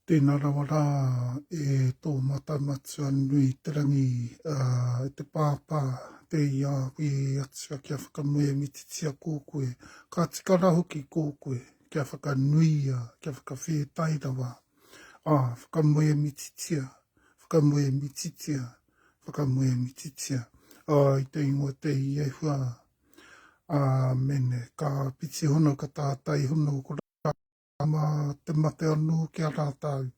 Tēnā rawa rā tō matamatua nui te rangi te pāpā te ia e atua kia whakamoe mititia kōkoe. Ka tikara hoki kōkoe kia whakanuia, kia whakawhetai rawa. Whakamoe mititia, whakamoe mititia, whakamoe mititia. I te ingoa te i e hua. Mene, ka piti hono ka tātai hono ko ma te mate anō kia rātau.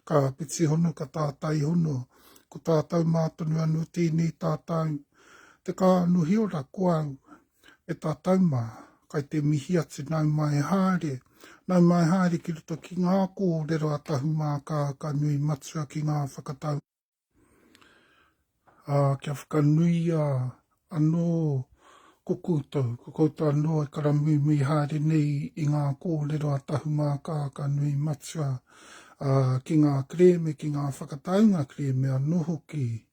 Ka piti hono ka tātai hono, ko tātou mātunu anu tēnei tātou. Te kā anuhi ora koau, e tātou mā, kai te mihi atu nau mai haere. Nau mai haere ki roto ki ngā kōrero a Tahumaakaakanuimatua ki ngā whakatau. Kia whakanuia anō, ko koutou anō e karamumi haere nei i ngā kōrero a Tahumaakaakanuimatua ki ngā kreme, ki ngā whakataunga kreme anō hoki.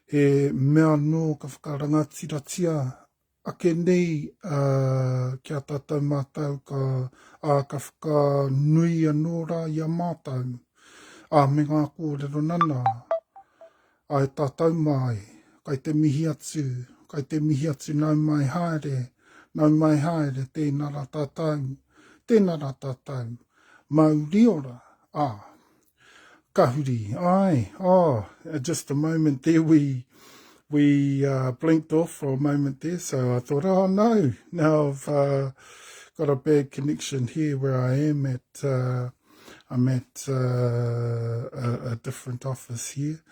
He mea anō ka whakarangatiratia ake nei kia tātou mātou ka whakanui anō rā i a mātou. Me ngā kōrero nana, e tātou mai, kai te mihi atu nau mai haere, tēnā rā tātou, mauri ora, kahuri, just a moment there, we blinked off for a moment there, so I thought, no, now I've got a bad connection here where I am at, I'm at a different office here.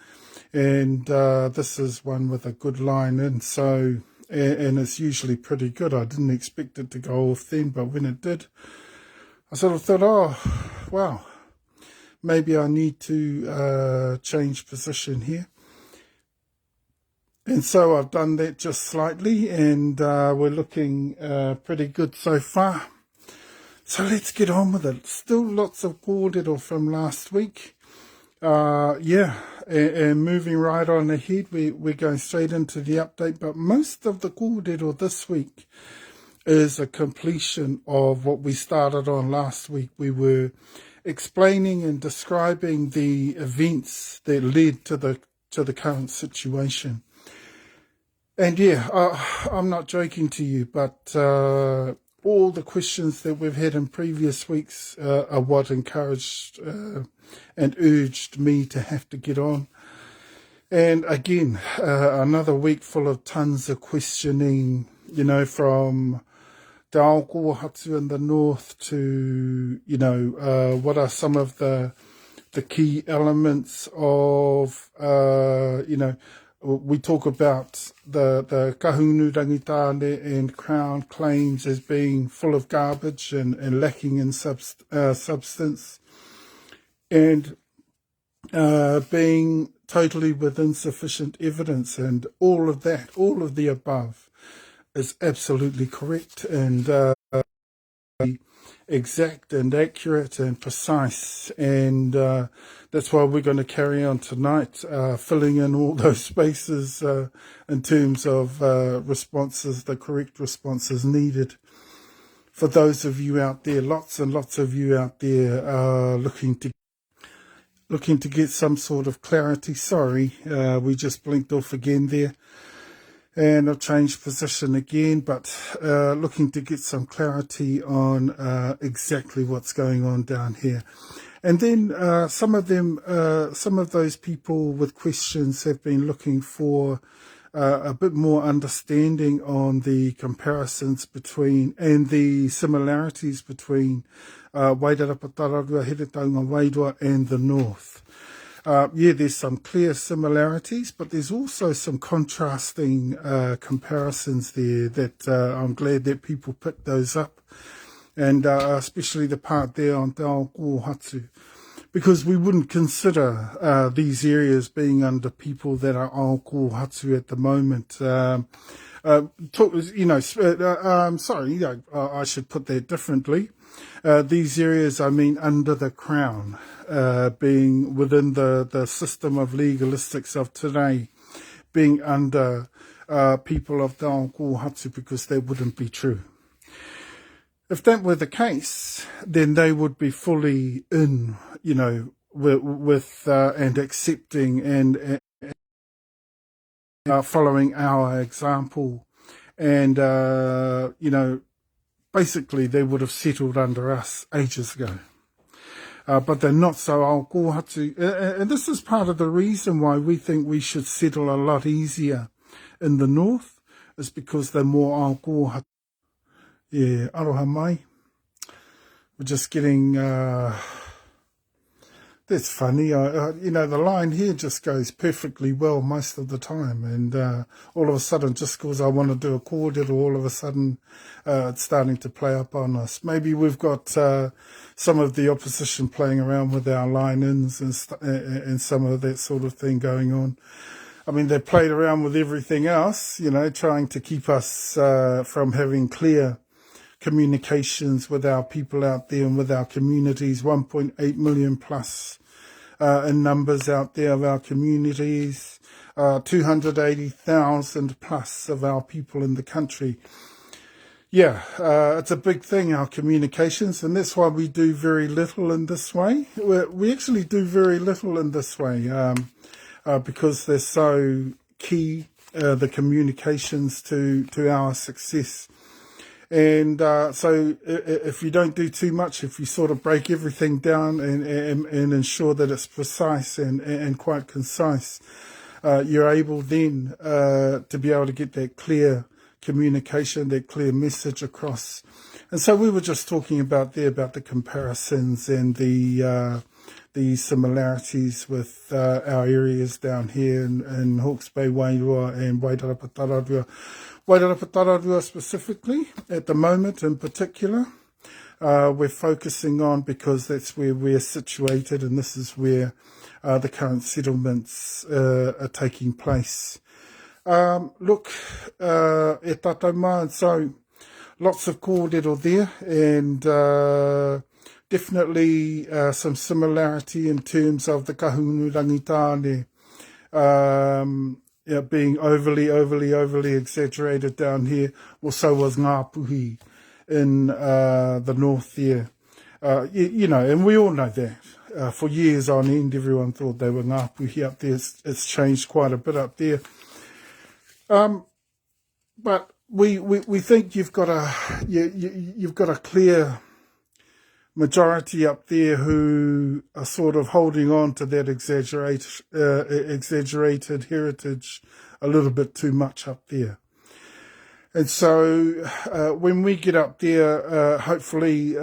And this is one with a good line in, so, and it's usually pretty good. I didn't expect it to go off then, but when it did, I sort of thought, wow, maybe I need to change position here. And so I've done that just slightly, and we're looking pretty good so far. So let's get on with it. Still lots of kōrero from last week. And moving right on ahead, we're going straight into the update, but most of the kōrero this week is a completion of what we started on last week. We were explaining and describing the events that led to the current situation. And I'm not joking to you, but all the questions that we've had in previous weeks are what encouraged and urged me to have to get on. And again, another week full of tons of questioning, from Te Aokohatu in the north to, what are some of the key elements of, we talk about the kahunu rangitane and Crown claims as being full of garbage and lacking in substance, and being totally with insufficient evidence, and all of the above is absolutely correct and exact and accurate and precise, and that's why we're going to carry on tonight, filling in all those spaces in terms of responses, the correct responses needed. For those of you out there, lots and lots of you out there looking to get some sort of clarity. Sorry, we just blinked off again there. And I've changed position again, but looking to get some clarity on exactly what's going on down here. And then some of those people with questions have been looking for a bit more understanding on the comparisons between and the similarities between Wairarapa-Tararua, Whakataunga, Wairua and the North. There's some clear similarities, but there's also some contrasting comparisons there that I'm glad that people picked those up, and especially the part there on Te Aokohatu, because we wouldn't consider these areas being under people that are Aokohatu at the moment. I should put that differently. These areas, under the Crown, being within the system of legalistics of today, being under people of Te Aokohatu, because that wouldn't be true. If that were the case, then they would be fully in with and accepting and following our example. And, basically they would have settled under us ages ago. But they're not so aokohatu. And this is part of the reason why we think we should settle a lot easier in the north, is because they're more aokohatu. Yeah, aroha mai. We're just getting, that's funny. The line here just goes perfectly well most of the time. And all of a sudden, just because I want to do a kōrero, all of a sudden it's starting to play up on us. Maybe we've got some of the opposition playing around with our line-ins and some of that sort of thing going on. I mean, they played around with everything else, trying to keep us from having clear communications with our people out there and with our communities. 1.8 million plus in numbers out there of our communities, 280,000 plus of our people in the country. Yeah, it's a big thing, our communications, and that's why we do very little in this way. We actually do very little in this way because they're so key, the communications to our success. And so if you don't do too much, if you sort of break everything down and ensure that it's precise and quite concise, you're able then to be able to get that clear communication, that clear message across. And so we were just talking about the comparisons and the similarities with our areas down here in Hawke's Bay, Wairua and Wairarapa specifically, at the moment in particular. We're focusing on, because that's where we're situated, and this is where the current settlements are taking place. Look, e Taunaha, so lots of kōrero there, and definitely some similarity in terms of the kahungunu rangitane being overly exaggerated down here. Well, so was Ngāpuhi in the north there. And we all know that. For years on end, everyone thought they were Ngāpuhi up there. It's changed quite a bit up there. But we think you've got a clear majority up there who are sort of holding on to that exaggerated heritage a little bit too much up there. And so when we get up there, hopefully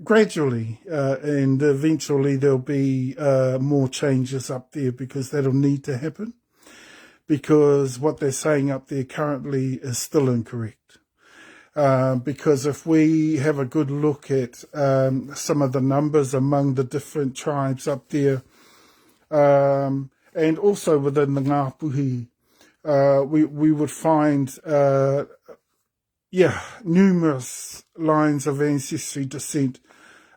gradually and eventually there'll be more changes up there, because that'll need to happen, because what they're saying up there currently is still incorrect. Because if we have a good look at some of the numbers among the different tribes up there, and also within the Ngāpuhi, we would find numerous lines of ancestry descent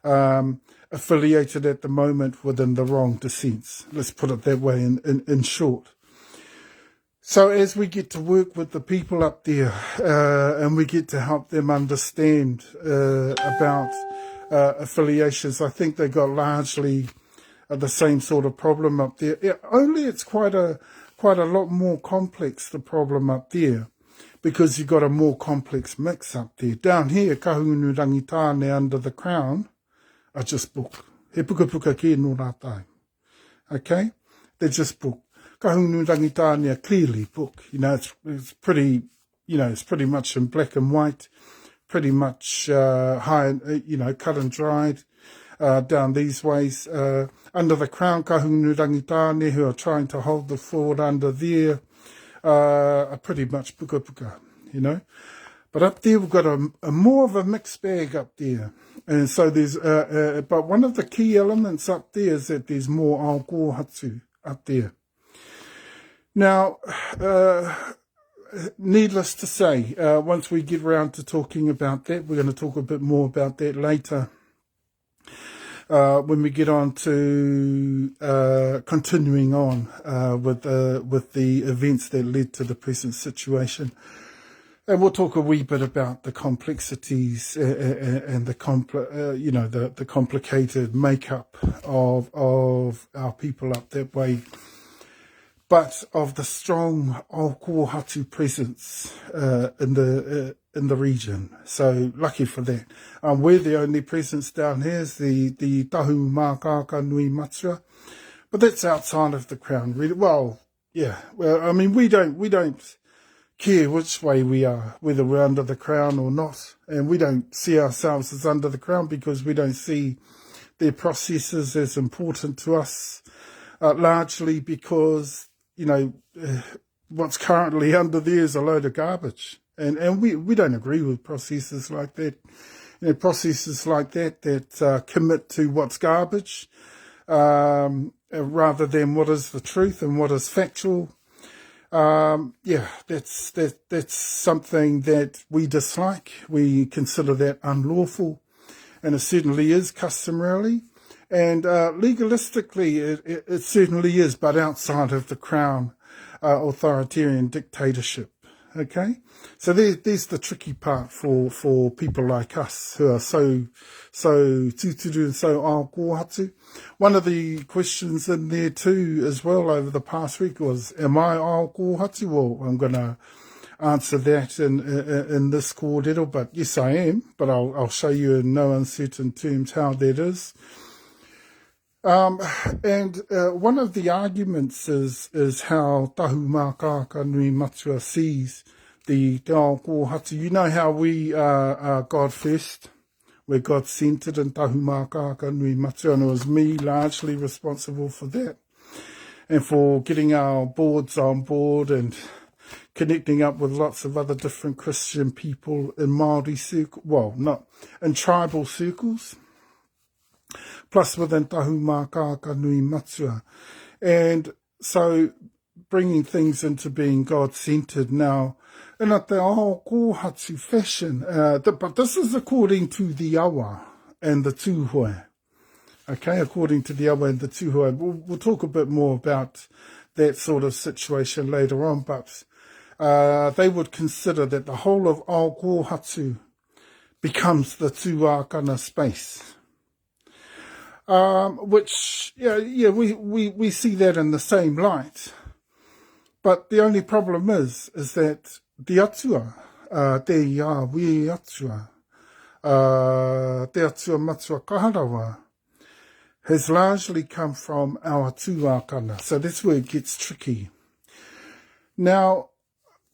affiliated at the moment within the wrong descents. Let's put it that way in short. So as we get to work with the people up there, and we get to help them understand about affiliations, I think they got largely the same sort of problem up there. Only it's quite a lot more complex, the problem up there, because you've got a more complex mix up there. Down here, kahungunu rangitane under the crown are just book. He puka puka ki no rātai. Okay? They're just book. Kahungunu rangitane are clearly book. It's pretty, it's pretty much in black and white, pretty much high, cut and dried down these ways. Under the crown, kahungunu rangitane, who are trying to hold the fort under there, are pretty much puka puka, But up there, we've got a more of a mixed bag up there. And so there's, but one of the key elements up there is that there's more aokohatu up there. Now, needless to say, once we get around to talking about that, we're going to talk a bit more about that later. When we get on to continuing on with the events that led to the present situation. And we'll talk a wee bit about the complexities and the complicated makeup of our people up that way, but of the strong Aokohatu presence in the region. So lucky for that. We're the only presence down here is the Tahumaakaakanuimatua, but that's outside of the Crown. Really, well, yeah. Well, I mean, we don't care which way we are, whether we're under the Crown or not. And we don't see ourselves as under the Crown because we don't see their processes as important to us, largely because, what's currently under there is a load of garbage. And we don't agree with processes like that. Processes like that commit to what's garbage, rather than what is the truth and what is factual. That's something that we dislike. We consider that unlawful, and it certainly is customarily, and legalistically it certainly is, but outside of the Crown authoritarian dictatorship. Okay, so there's the tricky part for people like us who are so Tutura and so Aokohatu. One of the questions in there too as well over the past week was, am I Aokohatu? Well, I'm going to answer that in this kōrero, but yes I am, but I'll show you in no uncertain terms how that is. And one of the arguments is how Tahumaakaakanuimatua sees the Aokohatu. You know how we are God first. We're God-centered in Tahumaakaakanuimatua, and it was me largely responsible for that, and for getting our boards on board and connecting up with lots of other different Christian people in Māori not in tribal circles, plus within Tahumaakaakanuimatua. And so bringing things into being God-centered now in a te Aokohatu fashion. But this is according to the awa and the tūhoe. Okay, according to the awa and the tūhoe. We'll talk a bit more about that sort of situation later on, but they would consider that the whole of Aokohatu becomes the tūākana space. Which, we see that in the same light. But the only problem is that the atua, te ia we atua, te atua matua kaharawa, has largely come from our tūākana. So that's where it gets tricky. Now,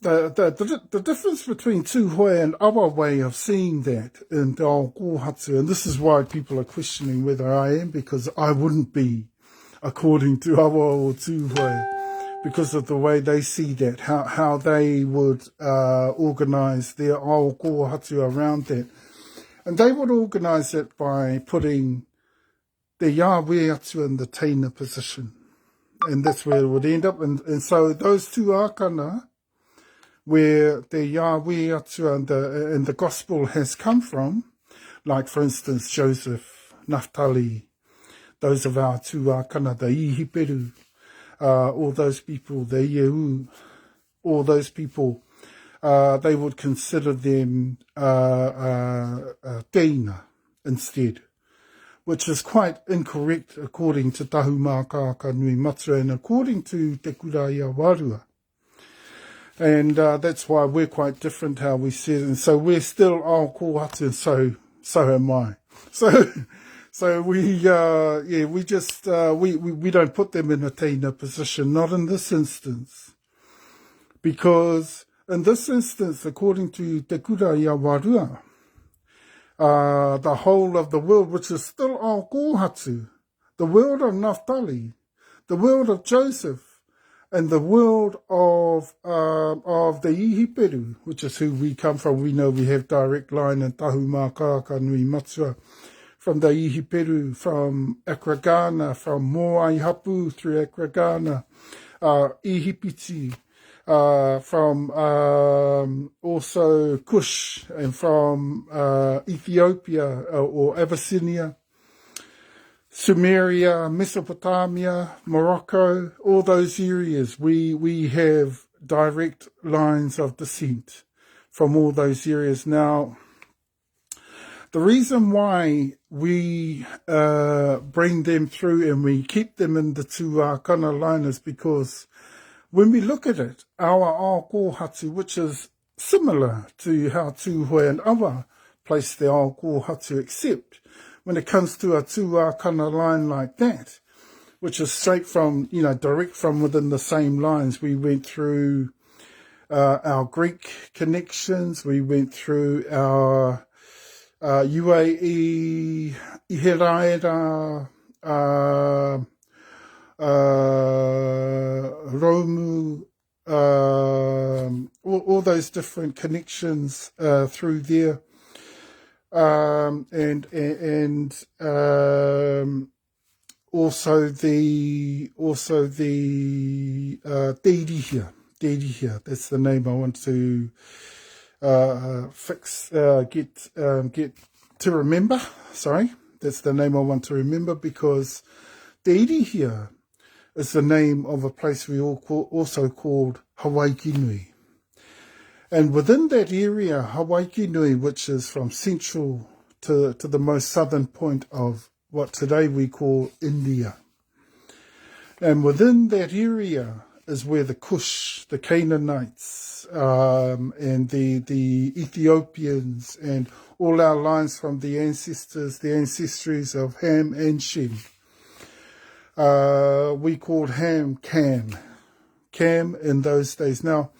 the difference between tūhoe and our way of seeing that in te Aokohatu, and this is why people are questioning whether I am, because I wouldn't be according to awa or tūhoe, because of the way they see that, how they would organise their Aokohatu around that. And they would organise it by putting the Yahweh atu in the Taina position. And that's where it would end up. And so those two akana, where the Yahweh atu and the gospel has come from, like for instance Joseph, Naphtali, those of our two akana, the Ihiperu, all those people, the Yehu, all those people, they would consider them Teina instead, which is quite incorrect according to Tahumaakaakanuimatua and according to Te Kuraia Warua. And that's why we're quite different how we see it. And so we're still Aokohatu, and so am I. So we don't put them in a Teina position, not in this instance. Because in this instance, according to Te Kuraia Warua, the whole of the world, which is still Aokohatu, the world of Naphtali, the world of Joseph, and the world of the Ihiperu, which is who we come from. We know we have direct line in Tahumaakaakanuimatua from the Ihiperu, from Akragana, from Moai Hapu through Akragana, Ihipiti, from also Kush, and from Ethiopia or Abyssinia, Sumeria, Mesopotamia, Morocco, all those areas, we have direct lines of descent from all those areas. Now, the reason why we bring them through and we keep them in the Tuakana line is because when we look at it, our ao kōhatu, which is similar to how Tūhoe and Awa place their ao kōhatu, except when it comes to a Tuakana line like that, which is straight from, direct from within the same lines. We went through our Greek connections, we went through our UAE, Iheraera, Romu, all those different connections through there, and also the Dedihia. That's the name I want to get to remember. Sorry, that's the name I want to remember, because Dedihia is the name of a place we also called Hawaii. And within that area, Hawaii, which is from central to the most southern point of what today we call India. And within that area is where the Cush, the Canaanites, and the Ethiopians, and all our lines from the ancestries of Ham and Shem. We called Ham Cam in those days. Now,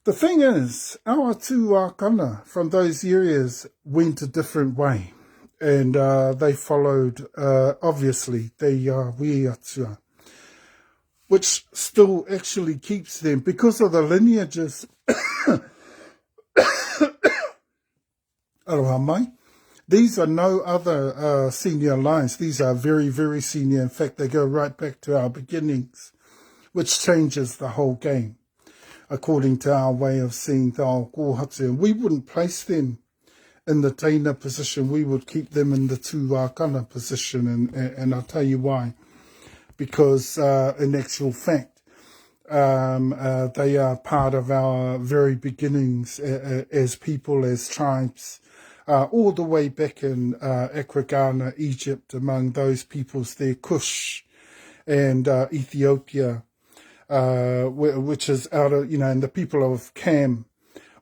the thing is, our Tuakana from those areas went a different way, and they followed, obviously, the Waiatua, which still actually keeps them because of the lineages. Aroha mai. These are no other senior lines. These are very, very senior. In fact, they go right back to our beginnings, which changes the whole game, according to our way of seeing the ao kōhatu. And we wouldn't place them in the Teina position. We would keep them in the Tuakana position, and I'll tell you why. Because in actual fact, they are part of our very beginnings as people, as tribes, all the way back in Akragana, Egypt, among those peoples there, Cush and Ethiopia, which is out of, and the people of Cam,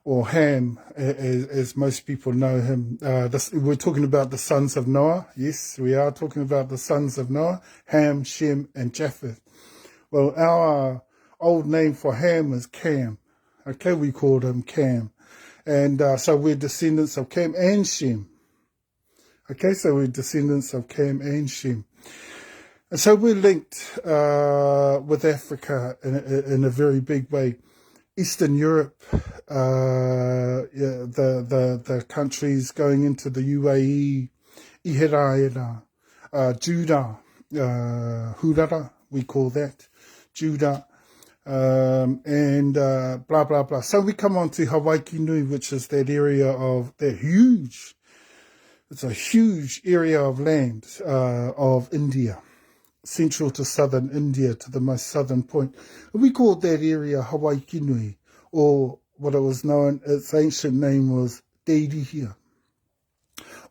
or Ham, as most people know him. We're talking about the sons of Noah. Yes, we are talking about the sons of Noah, Ham, Shem, and Japheth. Well, our old name for Ham is Cam. Okay, we called him Cam. And so we're descendants of Cam and Shem. Okay, so we're descendants of Cam and Shem. And so we're linked with Africa in a very big way. Eastern Europe, the countries going into the UAE, Iheraera, Judah, Hurara, we call that, Judah, and blah, blah, blah. So we come on to Hawaii Nui, which is that area of, it's a huge area of land of India, central to southern India, to the most southern point. And we called that area Hawaii Nui, or what it was known, its ancient name was Dedihia,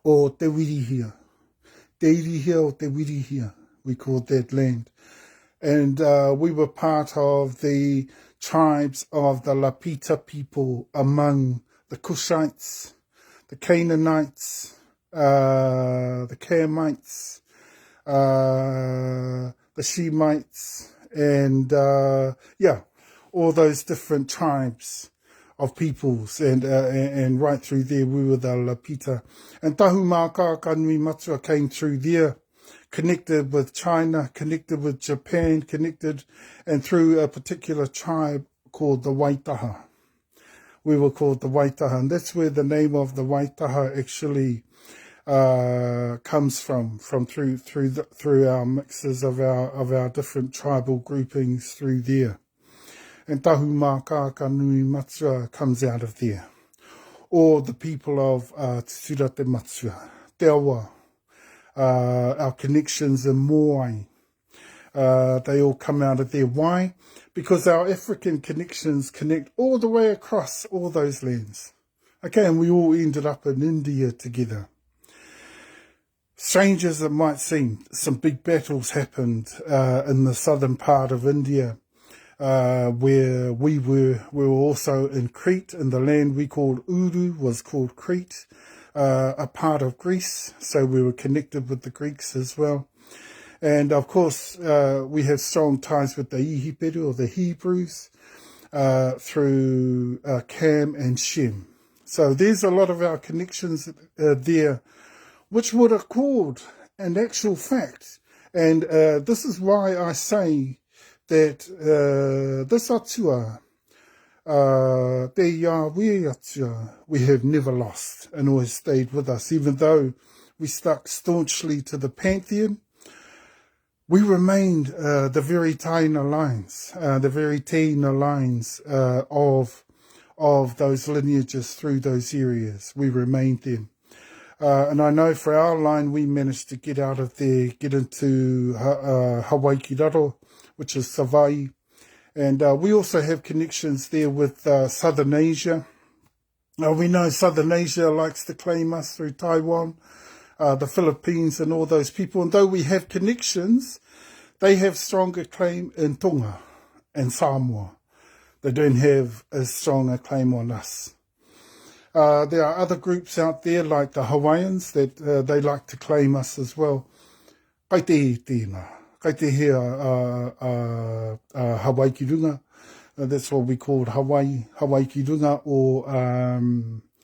or Te Wirihia. Dedihia or Te Wirihia, we called that land. And we were part of the tribes of the Lapita people among the Cushites, the Canaanites, the Camites, the Shemites, and all those different tribes of peoples, and right through there we were the Lapita. And Tahumaakaakanuimatua came through there, connected with China, connected with Japan, and through a particular tribe called the Waitaha. We were called the Waitaha, and that's where the name of the Waitaha actually comes from through our mixes of our different tribal groupings through there. And Tahumaakaakanuimatua comes out of there. Or the people of Tutura te Matua, Te Awa, our connections in Moai, They all come out of there. Why? Because our African connections connect all the way across all those lands. Okay, and we all ended up in India together. Strange as it might seem, some big battles happened in the southern part of India, where we were also in Crete, and the land we called Uru was called Crete, a part of Greece, so we were connected with the Greeks as well. And of course, we have strong ties with the Ihiperu, or the Hebrews, through Cam and Shem. So there's a lot of our connections there, which would have called an actual fact. And this is why I say that this atua, te Yahweh atua, we have never lost and always stayed with us. Even though we stuck staunchly to the pantheon, we remained the very Taina lines, of those lineages through those areas. We remained them. And I know for our line, we managed to get out of there, get into Hawaii, which is Savai. And we also have connections there with Southern Asia. We know Southern Asia likes to claim us through Taiwan, the Philippines and all those people. And though we have connections, they have stronger claim in Tonga and Samoa. They don't have as strong a claim on us. There are other groups out there like the Hawaiians that they like to claim us as well. Kai te he tēnā. Kai te he Hawaii ki runga. That's what we called Hawaii ki runga, or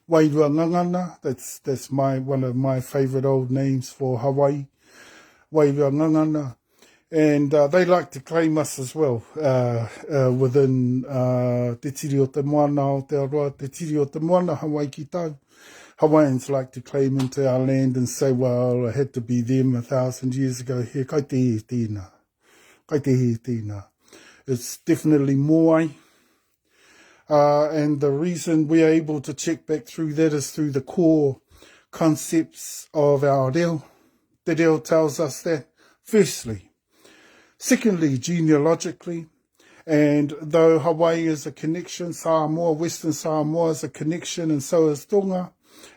Wairua Ngangana. That's one of my favourite old names for Hawaii. Wairua Ngangana. And they like to claim us as well within te tiri o te moana o te aroa, te tiri o te moana Hawaii ki tau. Hawaiians like to claim into our land and say, well, it had to be them 1,000 years ago here. Kai te he tēnā. Kai te he tēnā. It's definitely moai. And the reason we're able to check back through that is through the core concepts of our reo. The reo tells us that, firstly. Secondly, genealogically, and though Hawaii is a connection, Samoa, Western Samoa is a connection, and so is Tonga,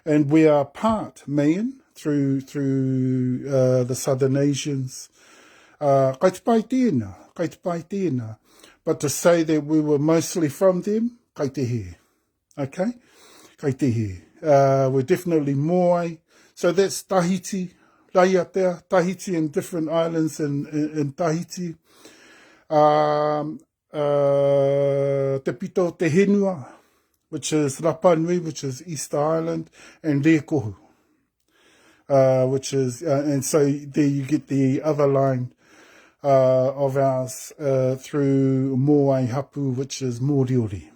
and we are part Mayan through the Southern Asians. Kai te pai tēnā. But to say that we were mostly from them, kai te he. Okay? Kai te he. We're definitely Moai. So that's Tahiti. Raiatea, Tahiti and different islands in Tahiti. Te pito te henua, which is Rapa Nui, which is Easter Island, and Rekohu, which is, and so there you get the other line of ours through Moai Hapu, which is Moriori.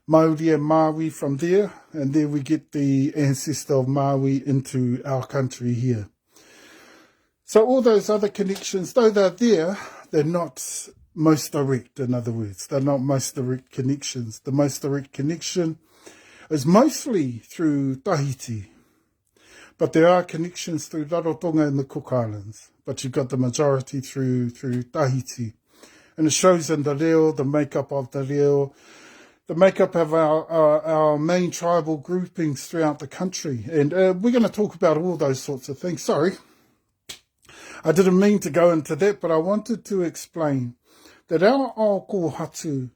Maori and Maui from there, and there we get the ancestor of Maui into our country here. So all those other connections, though they're there, they're not most direct, in other words. They're not most direct connections. The most direct connection is mostly through Tahiti, but there are connections through Rarotonga and the Cook Islands, but you've got the majority through Tahiti. And it shows in the reo, the makeup of the reo, the makeup of our main tribal groupings throughout the country. And we're going to talk about all those sorts of things. Sorry, I didn't mean to go into that, but I wanted to explain that our aokohatu,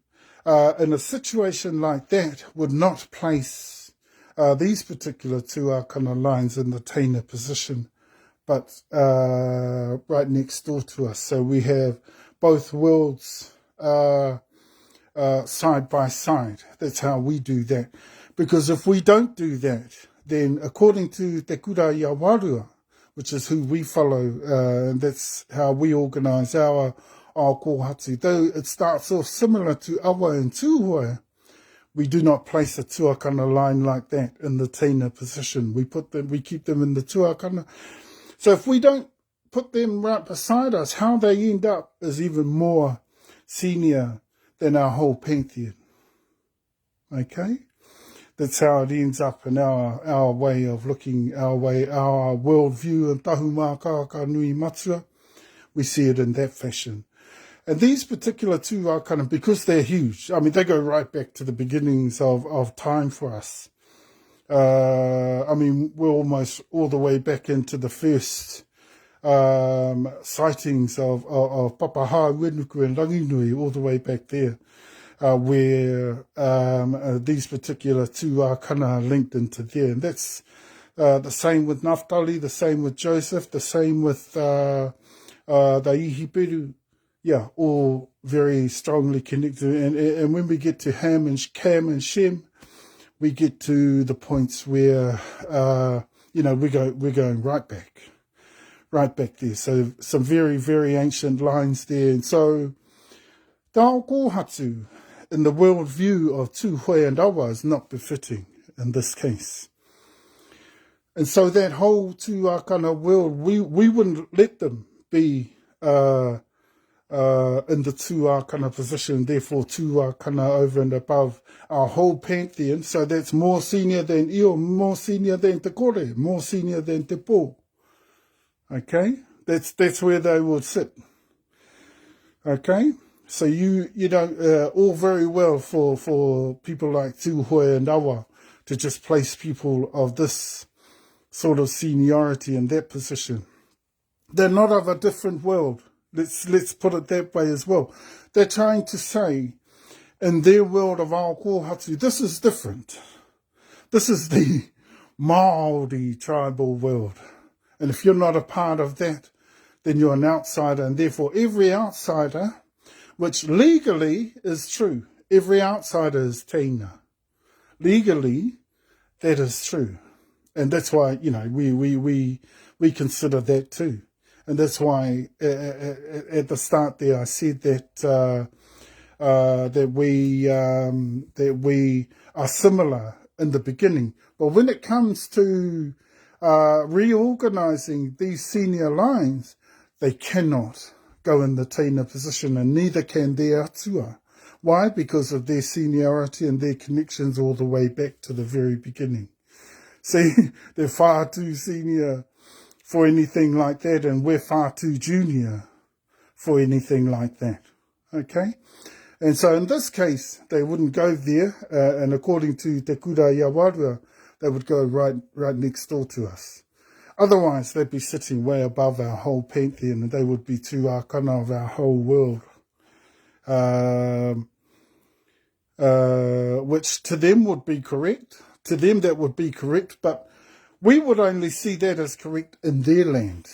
in a situation like that, would not place these particular tuakana lines in the Taina position, but right next door to us. So we have both worlds side by side. That's how we do that. Because if we don't do that, then according to Te Kura Iawarua, which is who we follow, and that's how we organise our kohatu, though it starts off similar to Awa and Tūhoe, we do not place a tuakana line like that in the Taina position. We keep them in the tuakana. So if we don't put them right beside us, how they end up is even more senior than our whole pantheon. Okay? That's how it ends up in our way of looking, our worldview in Tahumaakaakanuimatua. we see it in that fashion. And these particular two are kind of, because they're huge, I mean, they go right back to the beginnings of time for us. I mean, we're almost all the way back into the first sightings of Papaha, Wenuku and Ranginui, all the way back there, where these particular two are kind of linked into there. And that's the same with Naphtali, the same with Joseph, the same with the Ihiperu. Yeah, all very strongly connected. And when we get to Ham and Cam and Shem, we get to the points where, we're going right back there. So some very, very ancient lines there. And so, Taunaha in the world view of Tūhoe and Awa is not befitting in this case. And so that whole Tuakana world, we wouldn't let them be in the Tuakana position, therefore Tuakana over and above our whole pantheon. So that's more senior than Io, more senior than Te Kore, more senior than Te Po. Okay, that's where they would sit. Okay, so you know, all very well for people like Tūhoe and Awa to just place people of this sort of seniority in that position. They're not of a different world. Let's put it that way as well. They're trying to say, in their world of Aokohatu, this is different. This is the Māori tribal world. And if you're not a part of that, then you're an outsider. And therefore, every outsider, which legally is true, every outsider is Teina. Legally, that is true. And that's why, you know, we consider that too. And that's why at the start there I said that that we are similar in the beginning. But when it comes to reorganizing these senior lines, they cannot go in the Teina position, and neither can their atua. Why? Because of their seniority and their connections all the way back to the very beginning. See, they're far too senior for anything like that, and we're far too junior for anything like that. Okay? And so in this case, they wouldn't go there, and according to Te Kura Iawarua, they would go right next door to us. Otherwise, they'd be sitting way above our whole pantheon, and they would be tuakana of our whole world. Which to them would be correct. To them that would be correct, but we would only see that as correct in their land.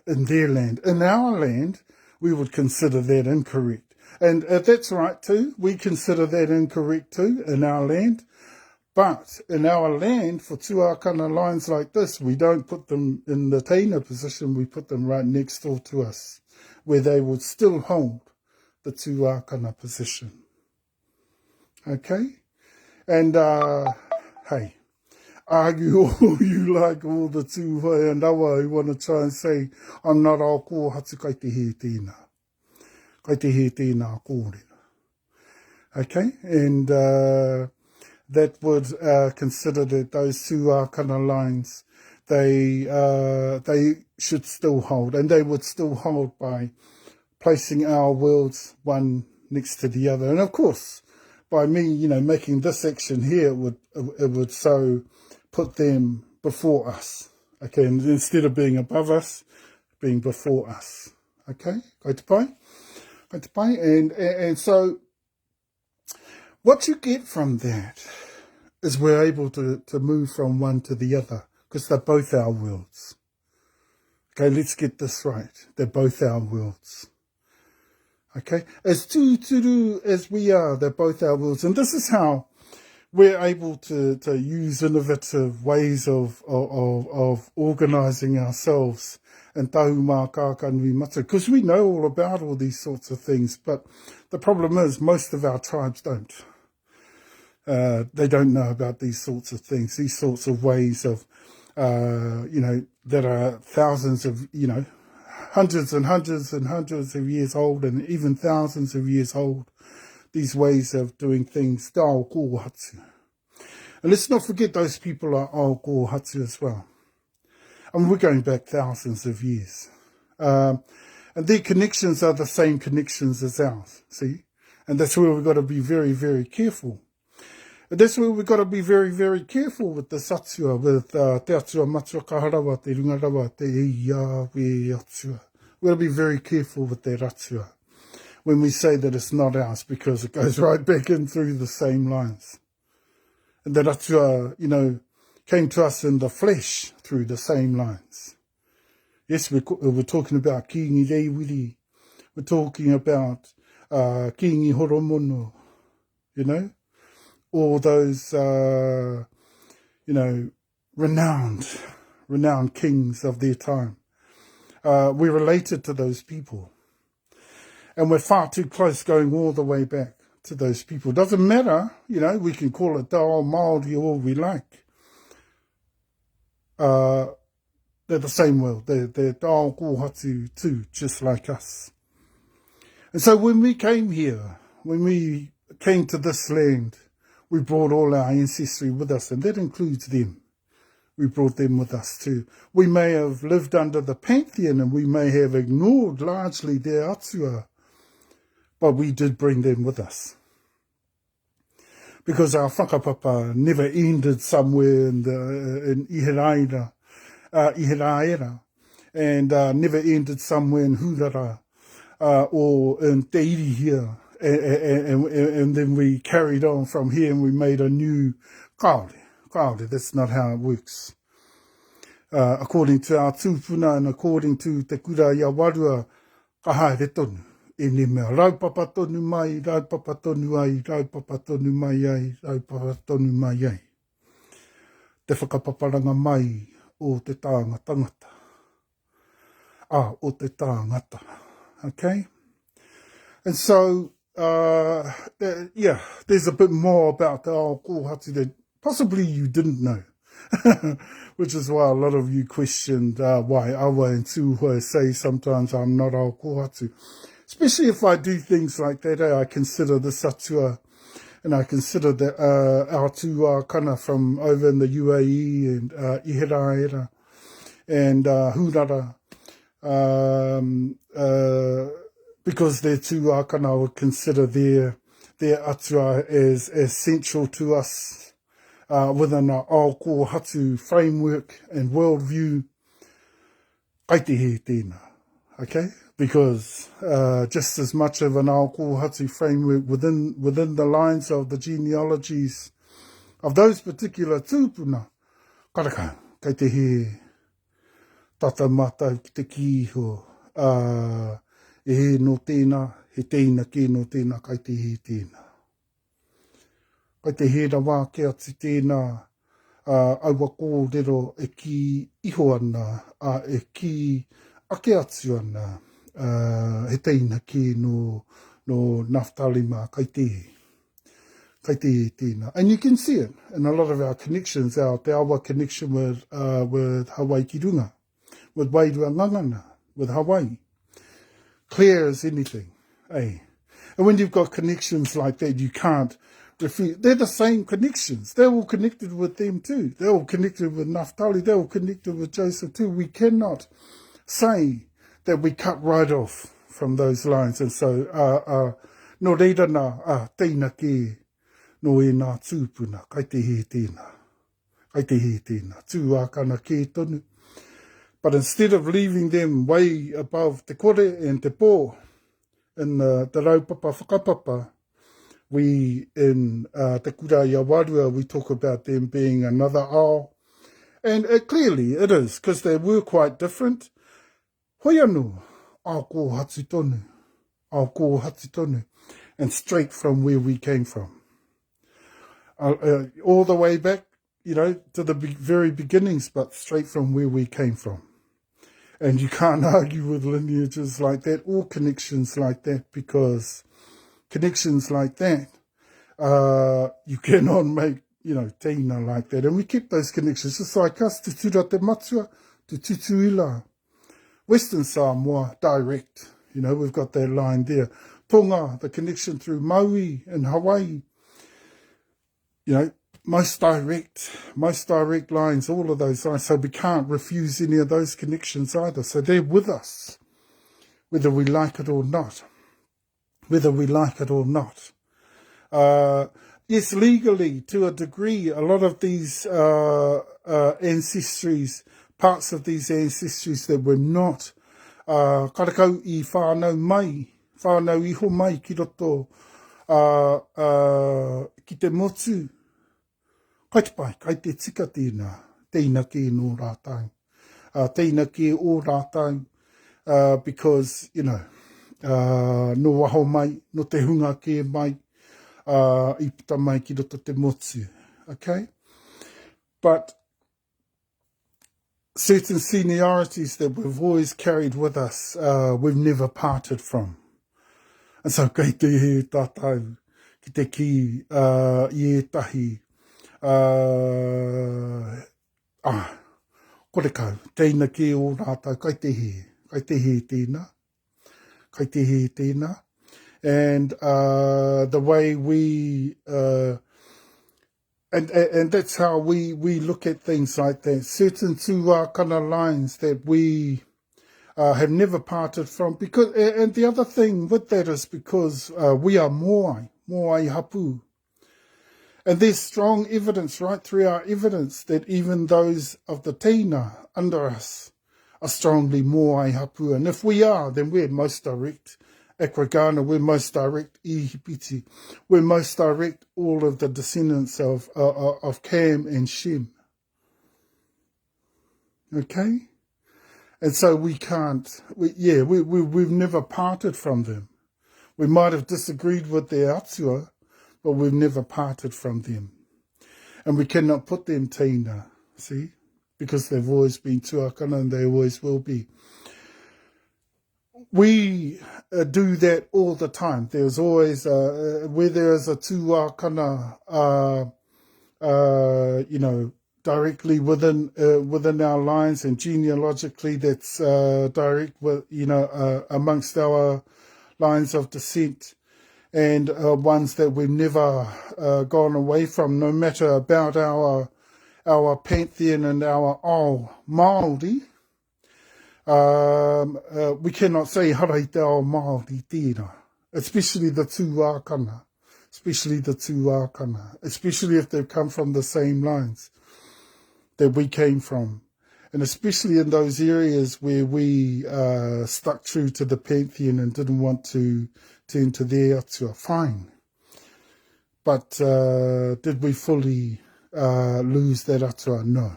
In their land. In our land, we would consider that incorrect. And that's right too. We consider that incorrect too in our land. But in our land, for tuakana lines like this, we don't put them in the Teina position. We put them right next door to us, where they would still hold the tuakana position. Okay? And, hey, argue all you like, all the Tūhoe and Awa who want to try and say, I'm not all kōhatu kai te he tēnā. Kai te he tēnā kōrena. Okay? And that would consider that those tuakana lines, they should still hold. And they would still hold by placing our worlds one next to the other. And of course, by me, you know, making this action here, it would so put them before us, okay, and instead of being above us, being before us, okay, go to pai, and so what you get from that is we're able to move from one to the other, because they're both our worlds. Okay, let's get this right, they're both our worlds. Okay, as tūturu as we are, they're both our worlds, and this is how we're able to use innovative ways of organising ourselves in Tahumaakaakanuimatua, because we know all about all these sorts of things, but the problem is most of our tribes don't. They don't know about these sorts of things, these sorts of ways of, you know, that are thousands of, you know, hundreds and hundreds and hundreds of years old, and even thousands of years old, these ways of doing things, te Aokohatu. And let's not forget those people are Aokohatu as well. I mean, we're going back thousands of years. And their connections are the same connections as ours, see? And that's where we've got to be very, very careful. And that's where we've got to be very, very careful with the satua, with te atua matua kaharawa, te rungarawa, te Yahweh atua. We've got to be very careful with that atua when we say that it's not ours, because it goes right back in through the same lines. And that atua, came to us in the flesh through the same lines. Yes, we're talking about kiingi reiwiri. We're talking about kiingi horomono, all those, renowned kings of their time. We're related to those people. And we're far too close going all the way back to those people. Doesn't matter, we can call it Tao Māori all we like. They're the same world. They're Tao Kohatu too, just like us. And so when we came here, when we came to this land, we brought all our ancestry with us, and that includes them. We brought them with us too. We may have lived under the pantheon, and we may have ignored largely their atua, but we did bring them with us. Because our whakapapa never ended somewhere in Ihiraira, and never ended somewhere in Hurara, or in Te Iri here. And then we carried on from here and we made a new kaore. That's not how it works. According to our tupuna and according to te kura ia warua, ka haere tonu. E ne mea raupapa tonu mai, raupapa tonu ai, raupapa tonu mai ai, raupapa tonu mai ai. Te whakapaparanga mai o te tāanga tangata. O te tāngata. Okay? And so, there's a bit more about the ao kohatu that possibly you didn't know. Which is why a lot of you questioned why awa and tūhoe say sometimes I'm not ao kohatu. Especially if I do things like that, I consider the satua, and I consider that our two kana from over in the UAE and Ihiraira and Hurara, because they're two kana, I would consider their atua as central to us within our ao kohatu framework and worldview. Kai te he tēnā, okay? Because just as much of an ao kohatu framework within the lines of the genealogies of those particular tūpuna, karaka, kei te he tata mātou ki te kiho, e he no tēnā, he tēnā ke no tēnā, kai te he tēnā. Kai te he rawa ke atu tēnā, aua kōrero e ki iho ana, e ki ake atu ana, he teina ki no Naphtali mā, kai te tēnā. And you can see it in a lot of our connections, te awa connection with Hawaii ki runga, with Wairua Ngangana, with Hawaii. Clear as anything, eh? And when you've got connections like that, you can't refute. They're the same connections. They're all connected with them too. They're all connected with Naphtali. They're all connected with Joseph too. We cannot say that we cut right off from those lines. And so, no reira nā, teina ke, no e nā tūpuna, kai te he tēnā, tū ākana ke tonu. But instead of leaving them way above te kore and te pō, in the raupapa whakapapa, we, in te kura ia warua, we talk about them being another ao. And clearly it is, because they were quite different. Hoi anō, ao kohatu tonu, and straight from where we came from. All the way back, to the very beginnings, but straight from where we came from. And you can't argue with lineages like that or connections like that, because connections like that, you cannot make, teina like that. And we keep those connections, just like us, te tura te matua, te tutuila. Western Samoa, direct, we've got that line there. Tonga, the connection through Maui and Hawaii, most direct lines, all of those lines. So we can't refuse any of those connections either. So they're with us. whether we like it or not. Whether we like it or not. Yes, legally, to a degree, a lot of these ancestries, parts of these ancestries that were not karakau I whānau iho mai ki roto ki te motu. Kai te pai, kai te tika tēnā ki nō rātau. Tēnā ki o rātau, because, you know, no waho mai, no te hunga ke mai, I puta mai ki roto te motu, okay? But certain seniorities that we've always carried with us, we've never parted from. And so, kei te he tātou, ki te ki, I e tahi, korekau, tēnā ki o rātau, kai te he tēnā. Kai te he tēnā. And the way we, and that's how we look at things like that. Certain tūākana lines that we have never parted from. Because, and the other thing with that is because we are moai hapu. And there's strong evidence right through our evidence that even those of the tēnā under us are strongly moai hapu. And if we are, then we're most direct Akwagana, we're most direct Ihipiti. We're most direct all of the descendants of Cam and Shem. Okay? And so we can't, we've never parted from them. We might have disagreed with their atua, but we've never parted from them. And we cannot put them tēnā, see? Because they've always been tuakana and they always will be. We do that all the time. There's always, where there is a tuakana, you know, directly within our lines and genealogically that's direct with, you know, amongst our lines of descent, and ones that we've never gone away from, no matter about our pantheon and our Māori. We cannot say harai te ao Māori tēnā, especially the tūākana, especially if they've come from the same lines that we came from. And especially in those areas where we stuck true to the pantheon and didn't want to turn to their atua, fine. But did we fully lose that atua? No.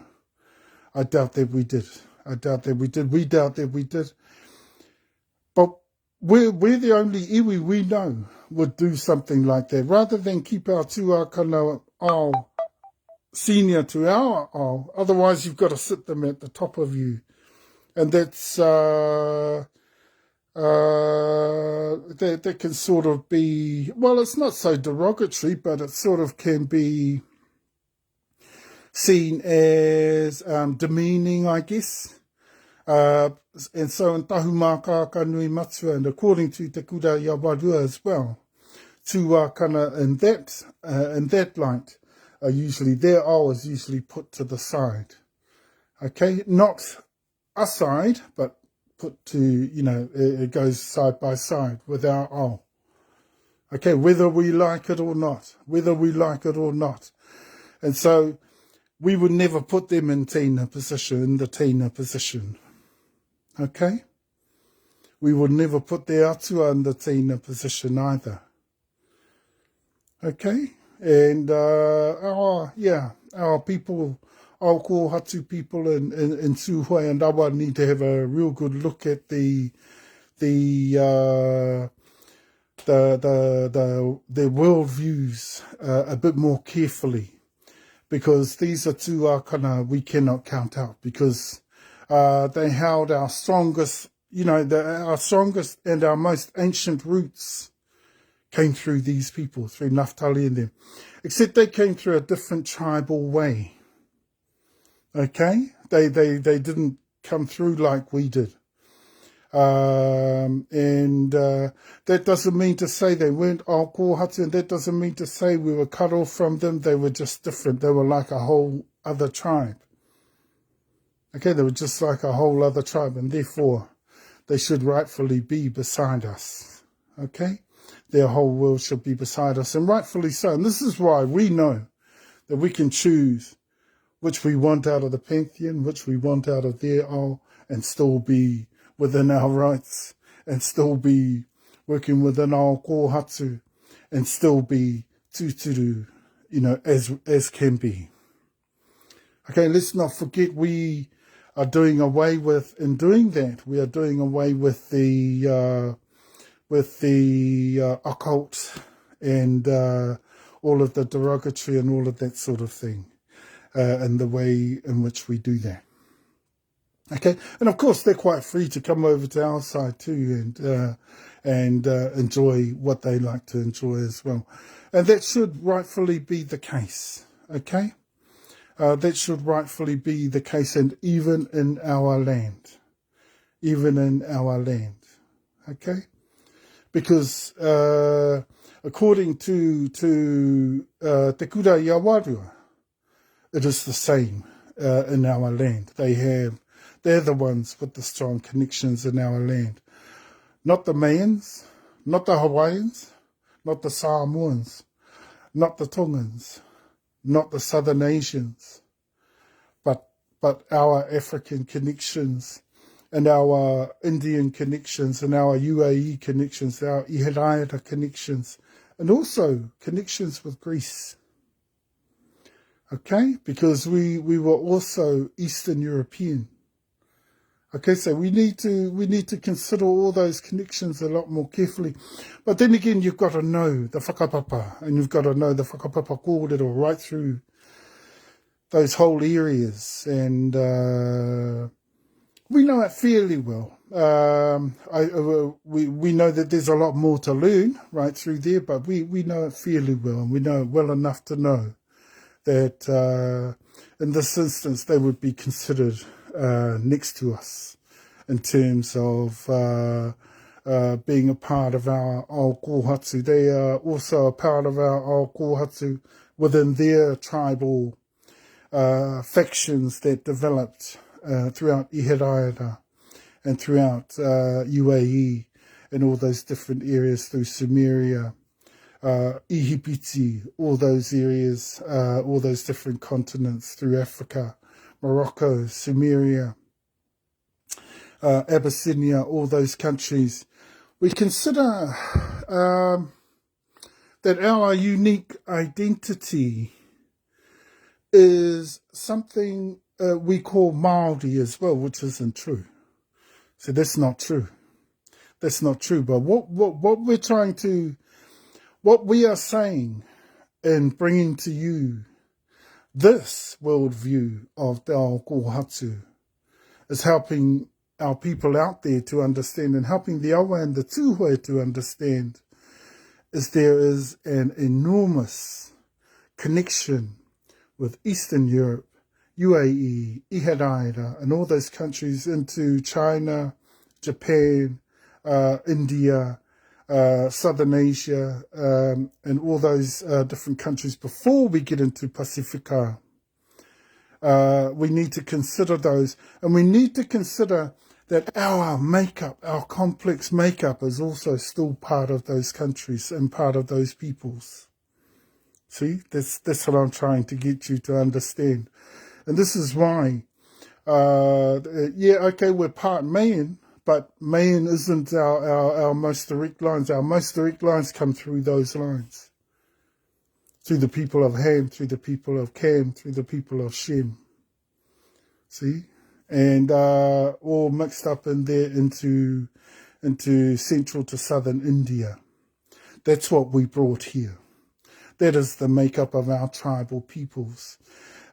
I doubt that we did. We doubt that we did. But we're the only iwi we know would do something like that. Rather than keep our tuākana ao senior to our ao, otherwise you've got to sit them at the top of you. And that's, that can sort of be, well, it's not so derogatory, but it sort of can be seen as demeaning, I guess. And so in Tahumaakaakanuimatua, and according to Te Kura Yawarua as well, tuākana in that light are usually, their ao is usually put to the side. Okay, not aside, but put to, you know, it goes side by side with our ao. Okay, whether we like it or not. And so we would never put them in the tēnā position. Okay? We would never put their atua in the tēnā position either. Okay? And our people, our kohatu people in Tūhoe and Awa need to have a real good look at their worldviews a bit more carefully, because these are tuākana we cannot count out, because they held our strongest, you know, our strongest and our most ancient roots came through these people, through Naphtali and them. Except they came through a different tribal way. Okay? They didn't come through like we did. And that doesn't mean to say they weren't all kohatu, and that doesn't mean to say we were cut off from them. They were just different. They were like a whole other tribe. Okay, they were just like a whole other tribe, and therefore they should rightfully be beside us. Okay? Their whole world should be beside us, and rightfully so. And this is why we know that we can choose which we want out of the pantheon, which we want out of their ao, and still be within our rights, and still be working within our kōhatu, and still be tūturu, as can be. Okay, let's not forget we are doing away with, in doing that, we are doing away with the occult and all of the derogatory and all of that sort of thing, and the way in which we do that. Okay, and of course they're quite free to come over to our side too and enjoy what they like to enjoy as well, and that should rightfully be the case. Okay, that should rightfully be the case, and even in our land, okay, because according to Te Kura I Awarua, it is the same in our land. They're the ones with the strong connections in our land. Not the Mayans, not the Hawaiians, not the Samoans, not the Tongans, not the Southern Asians, but our African connections and our Indian connections and our UAE connections, our Ihiraira connections, and also connections with Greece. Okay, because we were also Eastern European. Okay, so we need to consider all those connections a lot more carefully. But then again, you've got to know the whakapapa, and you've got to know the whakapapa kōrero right through those whole areas, and we know it fairly well. We know that there's a lot more to learn right through there, but we know it fairly well, and we know it well enough to know that in this instance they would be considered next to us in terms of being a part of our ao kōhatu. They are also a part of our ao kōhatu within their tribal factions that developed throughout Ihiraira and throughout UAE and all those different areas through Sumeria, Ihipiti, all those areas, all those different continents through Africa, Morocco, Sumeria, Abyssinia, all those countries. We consider that our unique identity is something we call Māori as well, which isn't true. So that's not true. That's not true. But what we are saying and bringing to you this worldview of Te Ao Kōhatu is helping our people out there to understand, and helping the awa and the tūhoe to understand, is there is an enormous connection with Eastern Europe, UAE, Ihiraira, and all those countries into China, Japan, India, Southern Asia, and all those different countries before we get into Pacifica. We need to consider those, and we need to consider that our makeup, our complex makeup, is also still part of those countries and part of those peoples. See, that's what I'm trying to get you to understand. And this is why, okay, we're part Mayan, but Mayan isn't our most direct lines. Our most direct lines come through those lines. Through the people of Ham, through the people of Cam, through the people of Shem. See? And all mixed up in there into central to southern India. That's what we brought here. That is the makeup of our tribal peoples.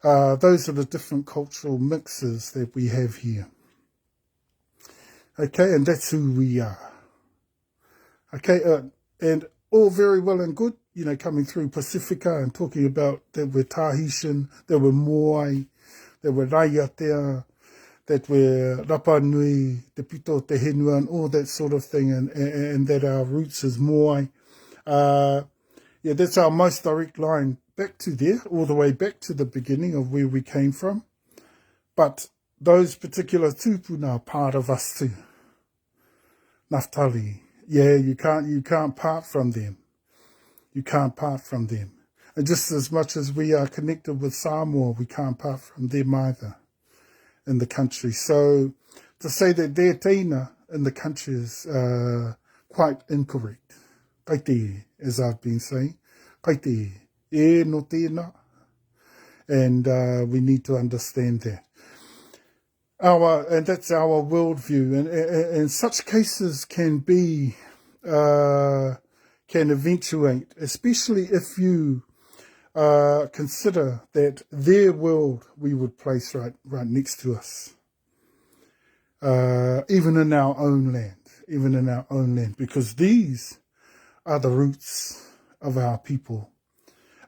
Those are the different cultural mixes that we have here. Okay, and that's who we are. Okay, and all very well and good, coming through Pacifica and talking about that we're Tahitian, that we're Moai, that we're Raiatea, that we're Rapa Nui, Te Pito, Te Henua, and all that sort of thing, and that our roots is Moai. That's our most direct line back to there, all the way back to the beginning of where we came from. But those particular tupuna are part of us too. Naphtali. Yeah, you can't part from them. You can't part from them. And just as much as we are connected with Samoa, we can't part from them either in the country. So to say that they're Tina in the country is quite incorrect. Kaite, as I've been saying. Kaite, e no tēnā. And we need to understand that. And that's our worldview. And such cases can be, can eventuate, especially if you consider that their world we would place right next to us. Even in our own land, because these are the roots of our people.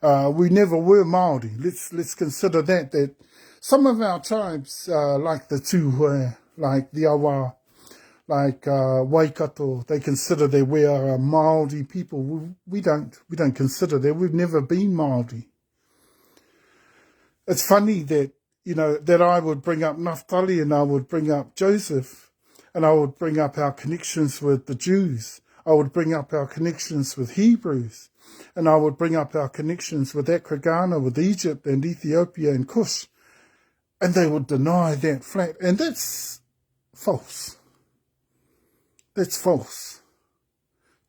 We never were Māori. Let's consider that some of our tribes, like the Tutura, like the Awa, like Waikato, they consider that we are a Māori people. We don't consider that. We've never been Māori. It's funny that, that I would bring up Naphtali and I would bring up Joseph and I would bring up our connections with the Jews. I would bring up our connections with Hebrews. And I would bring up our connections with Ghana, with Egypt and Ethiopia and Kush. And they would deny that flat. And that's false. That's false.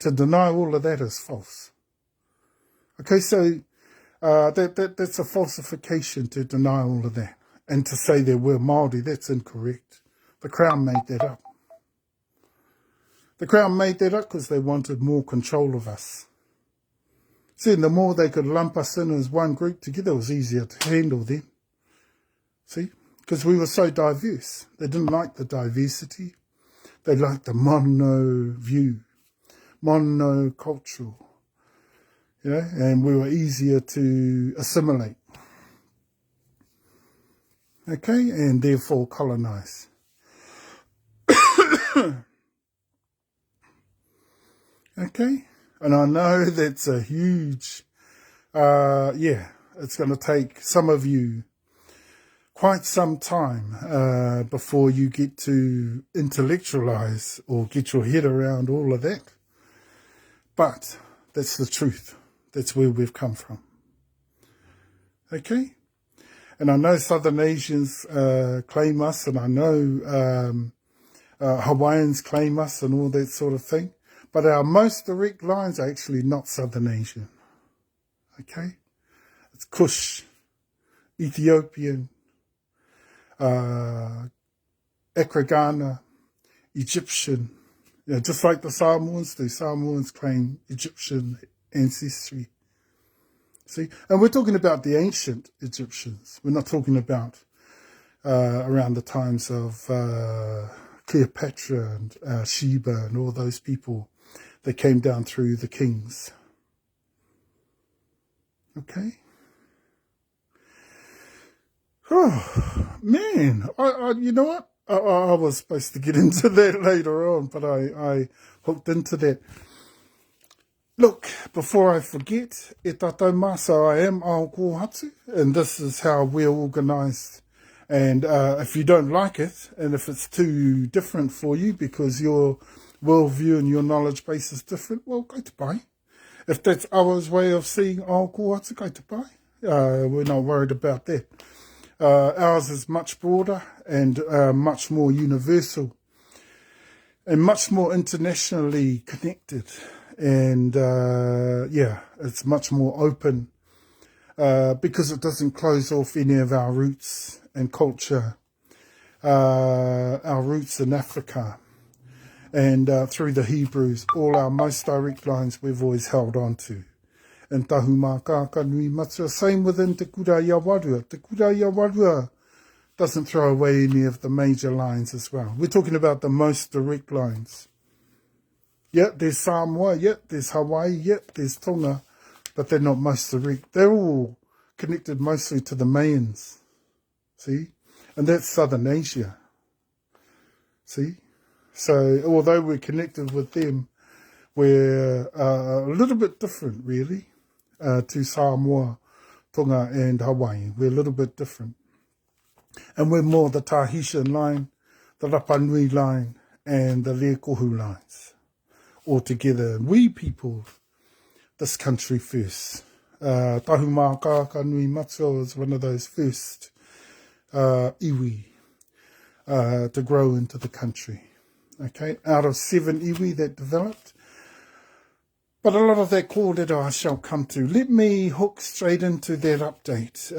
To deny all of that is false. Okay, so that's a falsification to deny all of that. And to say that we're Māori, that's incorrect. The Crown made that up. The Crown made that up because they wanted more control of us. See, and the more they could lump us in as one group together, it was easier to handle them. See, because we were so diverse. They didn't like the diversity. They liked the mono view, monocultural, and we were easier to assimilate. Okay, and therefore colonize. Okay. And I know that's a huge, it's going to take some of you quite some time before you get to intellectualize or get your head around all of that. But that's the truth. That's where we've come from. Okay? And I know Southern Asians claim us, and I know Hawaiians claim us and all that sort of thing. But our most direct lines are actually not Southern Asian. Okay? It's Kush, Ethiopian, Ghana, Egyptian. Just like the Samoans do. Samoans claim Egyptian ancestry. See? And we're talking about the ancient Egyptians. We're not talking about around the times of Cleopatra and Sheba and all those people that came down through the kings. Okay? Oh, man. You know what? I was supposed to get into that later on, but I hooked into that. Look, before I forget, e tātou mā, so I am HawhauaoMo, and this is how we're organised. And if you don't like it, and if it's too different for you because your worldview and your knowledge base is different, well, go to pai. If that's our way of seeing HawhauaoMo, go to pai. We're not worried about that. Ours is much broader and much more universal and much more internationally connected. And it's much more open because it doesn't close off any of our roots and culture, our roots in Africa. And through the Hebrews, all our most direct lines we've always held on to. And Tahumaakaakanuimatua, same within Te Kura-ia-warua. Te Kura-ia-warua doesn't throw away any of the major lines as well. We're talking about the most direct lines. Yeah, there's Samoa, yeah, there's Hawaii, yeah, there's Tonga, but they're not most direct. They're all connected mostly to the Mayans, see? And that's Southern Asia, see? So although we're connected with them, we're a little bit different, really, to Samoa, Tonga and Hawaii. We're a little bit different. And we're more the Tahitian line, the Rapa Nui line, and the Lekohu lines all together. We people this country first. Tahumaakaakanuimatua was one of those first iwi to grow into the country. Okay, out of 7 iwi that developed. But a lot of that kōrero I shall come to. Let me hook straight into that update.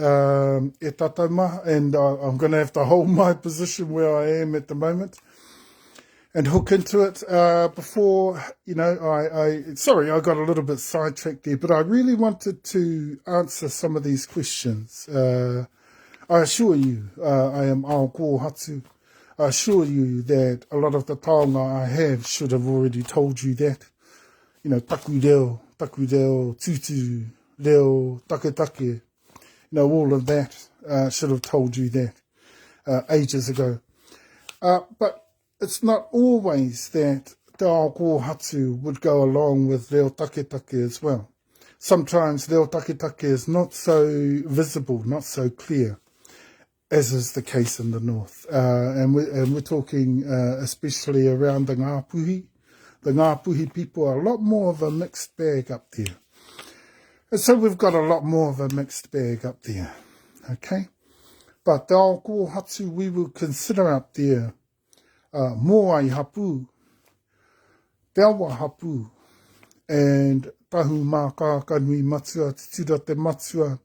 E tatauma, and I'm going to have to hold my position where I am at the moment and hook into it. Before, sorry, I got a little bit sidetracked there, but I really wanted to answer some of these questions. I assure you, I am HawhauaoMo. I assure you that a lot of the taonga I have should have already told you that. Taku reo, tutu, reo, take, all of that should have told you that ages ago. But it's not always that te ao kōhatu would go along with reo take as well. Sometimes reo take is not so visible, not so clear, as is the case in the north. And we're talking especially around the Ngāpuhi. The Ngāpuhi people are a lot more of a mixed bag up there. And so we've got a lot more of a mixed bag up there. Okay? But te ao kōhatu we will consider up there Moai Hapu, te awa Hapu, and Tahumaakaakanuimatua, Tutura te matua.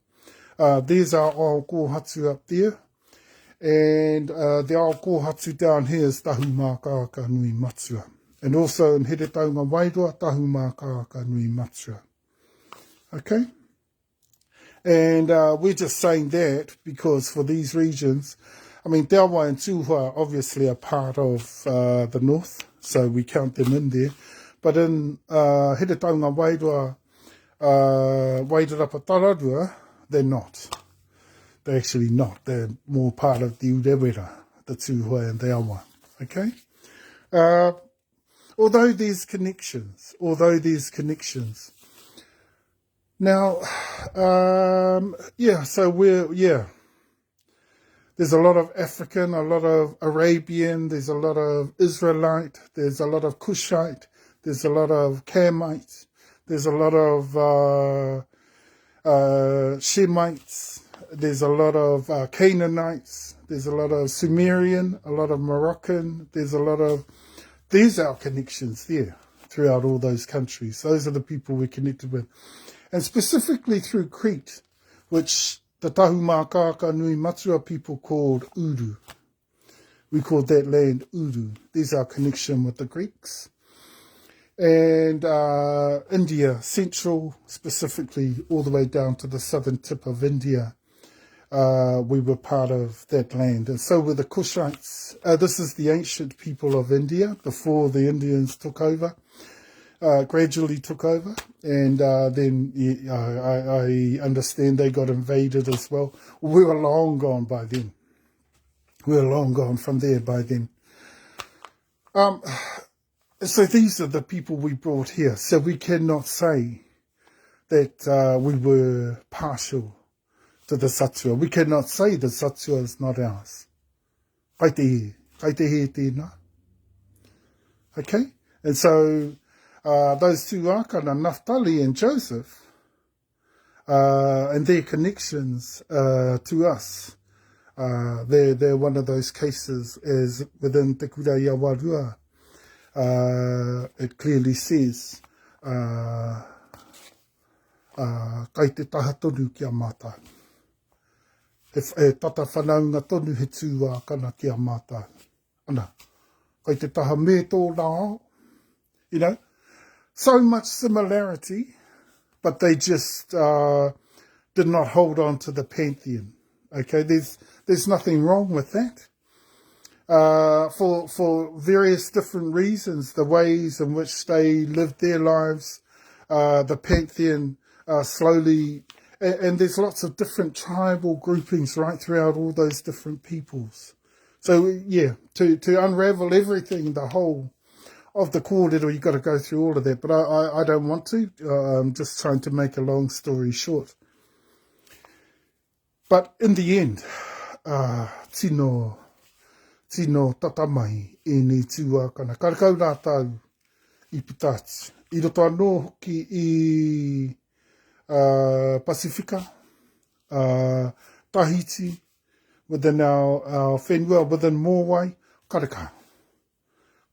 There's our ao kōhatu up there. And the ao kōhatu down here is Tahumaakaakanuimatua. And also in Whakataunga wairua, Tahumaakaakanuimatua. Okay? And we're just saying that because for these regions, Te Awa and Taunaha obviously are part of the north, so we count them in there. But in Whakataunga wairua, Wairarapa they're not. They're actually not. They're more part of the Urewera, the Taunaha and the Awa. Okay? Although there's connections. Now, there's a lot of African, a lot of Arabian, there's a lot of Israelite, there's a lot of Cushite, there's a lot of Camite, there's a lot of Shemites, there's a lot of Canaanites, there's a lot of Sumerian, a lot of Moroccan, there's our connections there throughout all those countries. Those are the people we're connected with. And specifically through Crete, which the Tahumaakaakanuimatua people called Uru. We called that land Uru. There's our connection with the Greeks. And India, central, specifically all the way down to the southern tip of India, we were part of that land. And so were the Kushites. This is the ancient people of India before the Indians took over. Gradually took over, and then I understand they got invaded as well. We were long gone by then. We were long gone from there by then. So these are the people we brought here. So we cannot say that we were partial to the Satua. We cannot say the Satua is not ours. Okay? And so those two akana, Naphtali and Joseph, and their connections to us, they're one of those cases as within Te Yawarua. It clearly says, kai te taha tonu kia mātai. E tata whanaunga tonu he tū akana kia mātai. Ana, kai te taha me tō rao. So much similarity, but they just did not hold on to the pantheon. Okay, there's nothing wrong with that. For various different reasons, the ways in which they lived their lives, the pantheon slowly, and there's lots of different tribal groupings right throughout all those different peoples. So yeah, to unravel everything, the whole of the kōrero, you've got to go through all of that, but I don't want to. I'm just trying to make a long story short. But in the end, tino tino tatamai e ni tūākana. Karakau nā tau I Pitati. I roto anō hoki I Pasifika, Tahiti, within our whenua, within Mowai, karakau.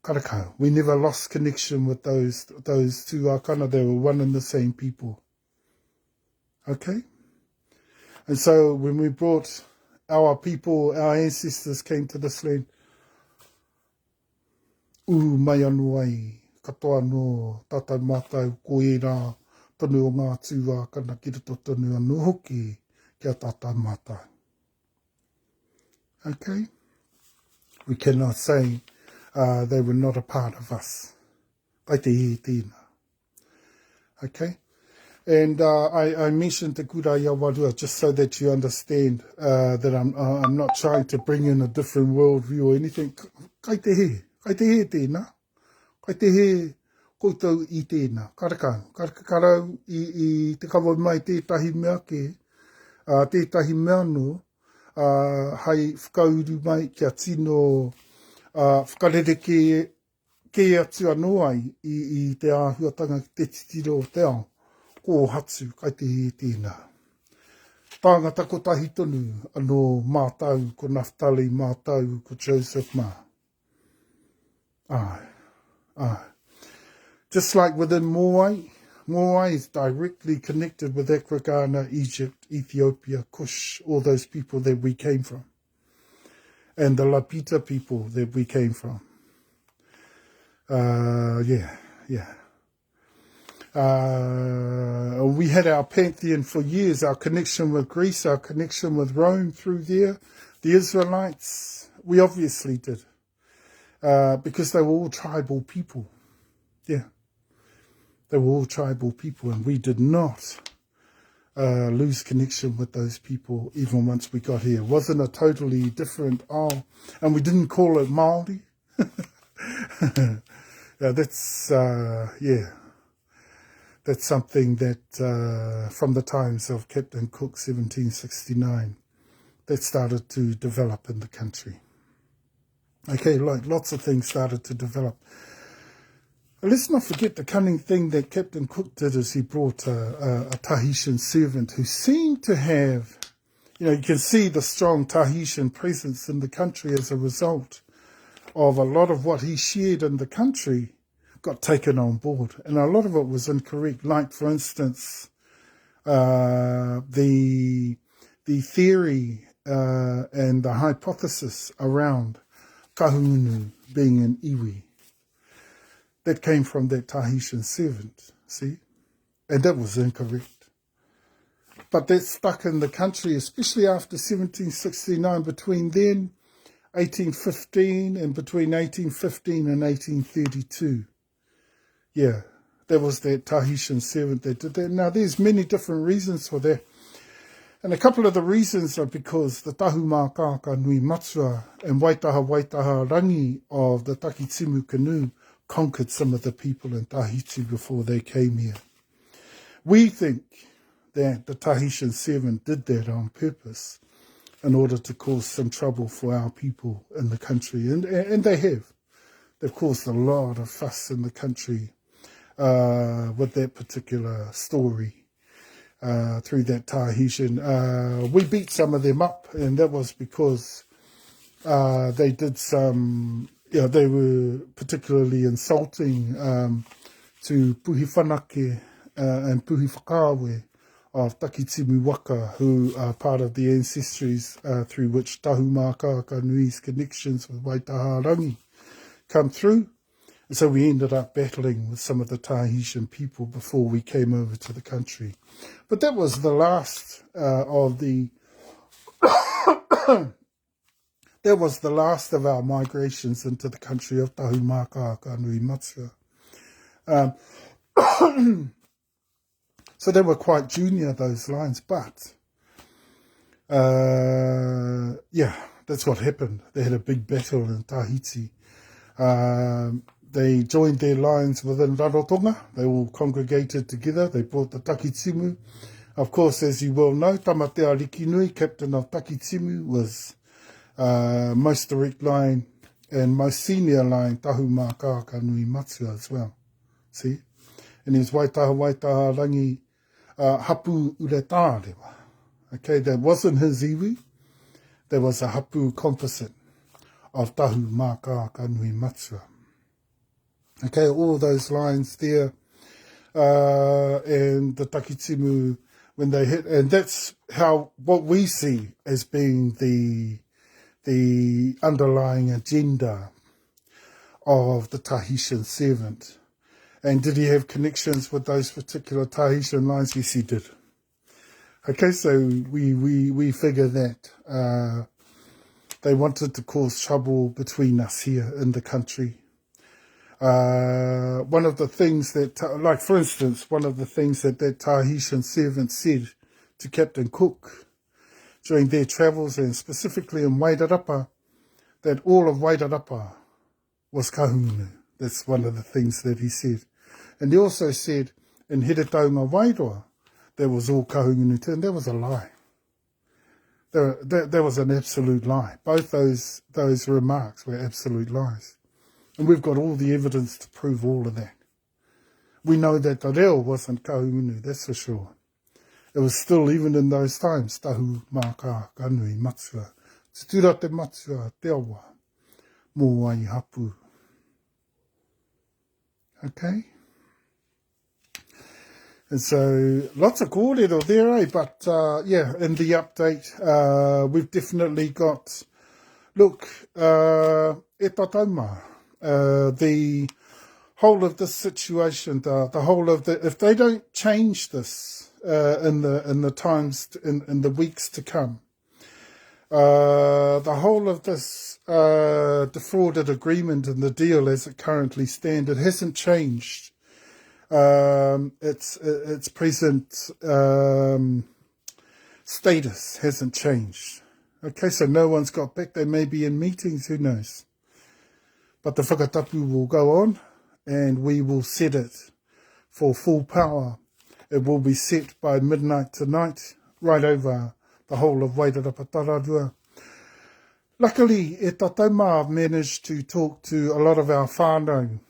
Karakau. We never lost connection with those tūākana. They were one and the same people. Okay? And so when we brought our people, our ancestors came to this land, mai anu ai, katoa no tātai mātai, ko e rā, tonu o ngā tūākana ki roto tonu anu hoki kia tātai mātai. Okay? We cannot say they were not a part of us. Kai te he tēnā. Okay? And I mentioned the Kura Yawarua just so that you understand that I'm not trying to bring in a different worldview or anything. Kai te he tēnā. Kai te he koutou I tēnā. Karakau I te kawa mai tētahi mea ke, tētahi mea no, hai whakauru mai kia tino whakarere ke atu anō ai I te āhuatanga ki te titiro o te ao. Ko hatu, kai te he tēnā. Tāngata ko tahi tonu, anō mātau, ko Naftali mātau, ko Joseph mā. Aye. Just like within Mowai, Mowai is directly connected with Ekragana, Egypt, Ethiopia, Kush, all those people that we came from. And the Lapita people that we came from. Yeah. We had our pantheon for years, our connection with Greece, our connection with Rome through there. The Israelites, we obviously did. Because they were all tribal people. Yeah. They were all tribal people, and we did not lose connection with those people even once we got here. It wasn't a totally different, and we didn't call it Māori. That's something that from the times of Captain Cook, 1769, that started to develop in the country. Okay, like lots of things started to develop. But let's not forget the cunning thing that Captain Cook did is he brought a Tahitian servant who seemed to have, you can see the strong Tahitian presence in the country as a result of a lot of what he shared in the country got taken on board. And a lot of it was incorrect. Like, for instance, the theory and the hypothesis around kahungunu being an iwi. That came from that Tahitian servant, see? And that was incorrect. But that stuck in the country, especially after 1769, between then, 1815, and between 1815 and 1832. Yeah, there was that Tahitian servant that did that. Now, there's many different reasons for that. And a couple of the reasons are because the Tahumaakaakanuimatua and Waitaha rangi of the Takitimu canoe conquered some of the people in Tahiti before they came here. We think that the Tahitian servant did that on purpose in order to cause some trouble for our people in the country. And they have. They've caused a lot of fuss in the country with that particular story through that Tahitian. We beat some of them up, and that was because they did some... they were particularly insulting to Puhi Whanake and Puhi Whakawe of Takitimu Waka, who are part of the ancestries through which Tahumaakaakanui's connections with Waitaha rangi come through. And so we ended up battling with some of the Tahitian people before we came over to the country. But that was the last of the... That was the last of our migrations into the country of Tahumaakaakanuimatua. So they were quite junior, those lines, but that's what happened. They had a big battle in Tahiti. They joined their lines within Rarotonga. They all congregated together. They brought the Takitimu. Of course, as you well know, Tamatea Rikinui, captain of Takitimu, was most direct line and most senior line, Tahumaakaakanuimatua as well. See? And his waitaha rangi Hapu uretārewa. Okay, that wasn't his iwi. There was a Hapu composite of Tahumaakaakanuimatua. Okay, all those lines there, and the takitimu when they hit, and that's how what we see as being the underlying agenda of the Tahitian servant. And did he have connections with those particular Tahitian lines? Yes, he did. Okay, so we figure that they wanted to cause trouble between us here in the country. One of the things that, like for instance, one of the things that Tahitian servant said to Captain Cook during their travels, and specifically in Wairarapa, that all of Wairarapa was kahungunu. That's one of the things that he said. And he also said in Heretaunga Wairoa, there was all kahungunu too, and that was a lie. That was an absolute lie. Both those remarks were absolute lies. And we've got all the evidence to prove all of that. We know that the reo wasn't kahungunu, that's for sure. It was still, even in those times, Tahumaakaakanuimatua. Tutura te matua te awa, mō ai hapu. Okay? And so, lots of kōrero there, eh? But, yeah, in the update, we've definitely got, look, e tatauma, the whole of this situation, the whole of the, if they don't change this, in the times, in the weeks to come, the whole of this, defrauded agreement and the deal as it currently stands, it hasn't changed. Its present status hasn't changed. Okay, so no one's got back. They may be in meetings, who knows. But the whakatapu will go on, and we will set it for full power. It will be set by midnight tonight, right over the whole of Wairarapa. Luckily, e Tatauma managed to talk to a lot of our whānau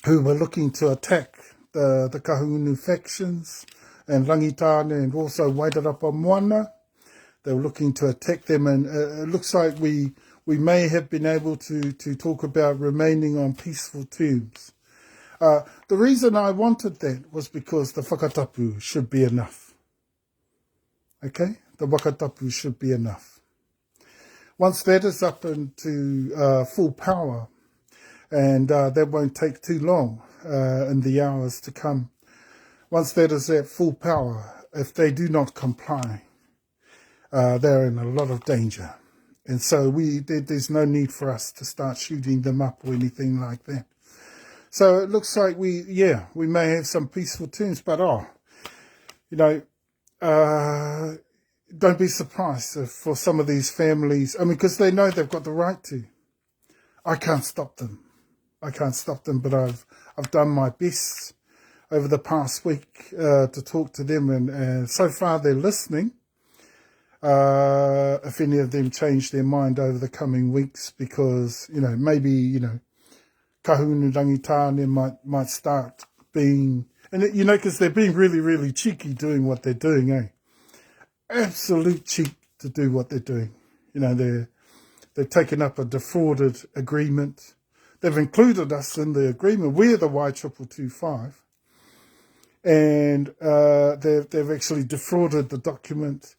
who were looking to attack the kahungunu factions and Rangitane and also Wairarapa Moana. They were looking to attack them, and it looks like we may have been able to talk about remaining on peaceful terms. The reason I wanted that was because the whakatapu should be enough. Okay? The whakatapu should be enough. Once that is up into full power, and that won't take too long in the hours to come. Once that is at full power, if they do not comply, they're in a lot of danger. And so there's no need for us to start shooting them up or anything like that. So it looks like we may have some peaceful terms, but don't be surprised if for some of these families, because they know they've got the right to. I can't stop them. But I've done my best over the past week to talk to them, and so far they're listening. If any of them change their mind over the coming weeks, because maybe kahungunu rangitane might start being, and because they're being really, really cheeky doing what they're doing, eh? Absolute cheek to do what they're doing. They've taken up a defrauded agreement. They've included us in the agreement. We're the Y225. And they've actually defrauded the document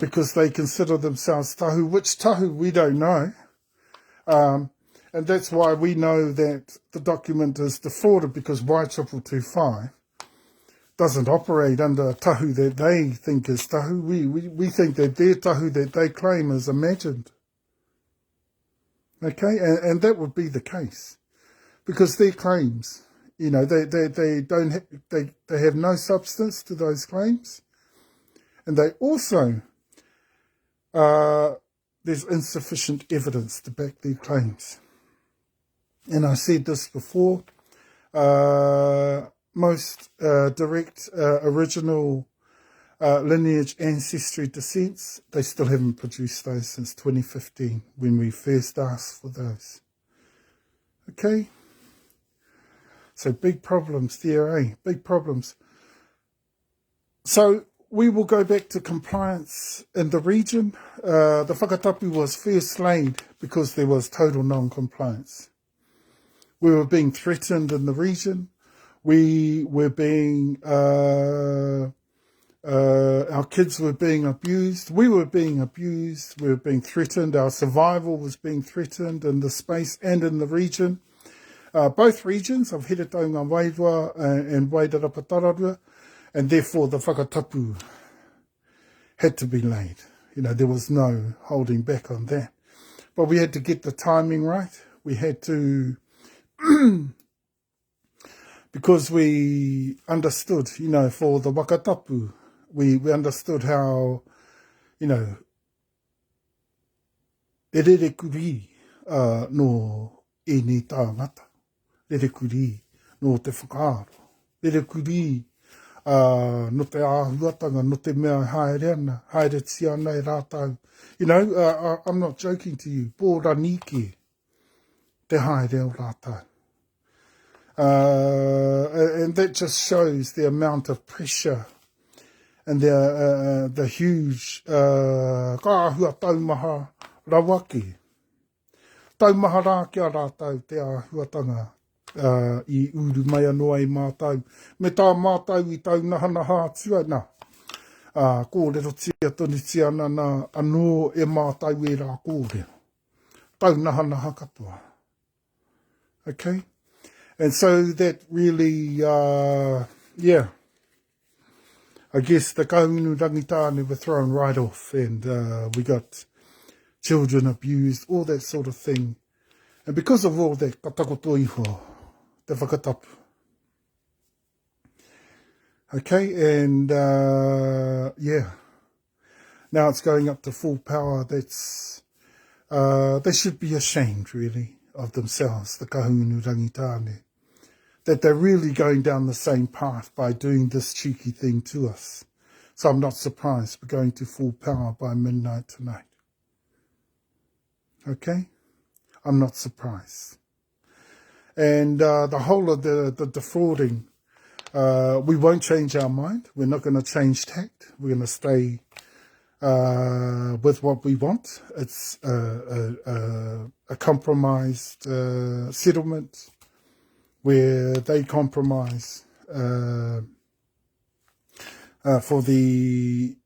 because they consider themselves tahu, which tahu we don't know. And that's why we know that the document is defrauded, because Y225 doesn't operate under a tahu that they think is tahu. We think that their tahu that they claim is imagined. Okay, and that would be the case, because their claims, they don't they have no substance to those claims, and they also there's insufficient evidence to back their claims. And I said this before, most direct original lineage, ancestry, descents, they still haven't produced those since 2015 when we first asked for those. Okay? So big problems there, eh? Big problems. So we will go back to compliance in the region. The whakatapu was first laid because there was total non-compliance. We were being threatened in the region. We were being, our kids were being abused. We were being abused. We were being threatened. Our survival was being threatened in the space and in the region. Both regions of Heretaunga Wairua and Wairarapa, and therefore the whakatapu had to be laid. You know, there was no holding back on that. But we had to get the timing right. We had to, because we understood, you know, for the whakatapu, we understood how, you know, e rere kuri no e ni tāngata. Rere kuri no te whakaaro. Rere kuri no te āhuatanga, no te mea haere ana, haere tia ana e rātau. You know, I'm not joking to you. Pōra nike te haere o rātau. And that just shows the amount of pressure and the huge kāhua taumaha rawaki. Taumaha rā kia rātau te āhuatanga I uru mai anoa I mātau. Me tā mātau I Taunaha na hātua nā. Kōrero tia toni tia ana nā anō e mātau e rā kōrero. Taunaha na hakatua. Okay? And so that really, yeah, I guess the kaunu rangitāne were thrown right off, and we got children abused, all that sort of thing. And because of all that, ka takoto iho, te whakatapu. Okay, and yeah, now it's going up to full power. That's, they should be ashamed, really, of themselves, the kahunu rangitāne, that they're really going down the same path by doing this cheeky thing to us. So I'm not surprised we're going to full power by midnight tonight. Okay? I'm not surprised. And the whole of the defrauding, we won't change our mind. We're not going to change tact. We're going to stay with what we want. It's a compromised settlement where they compromise for the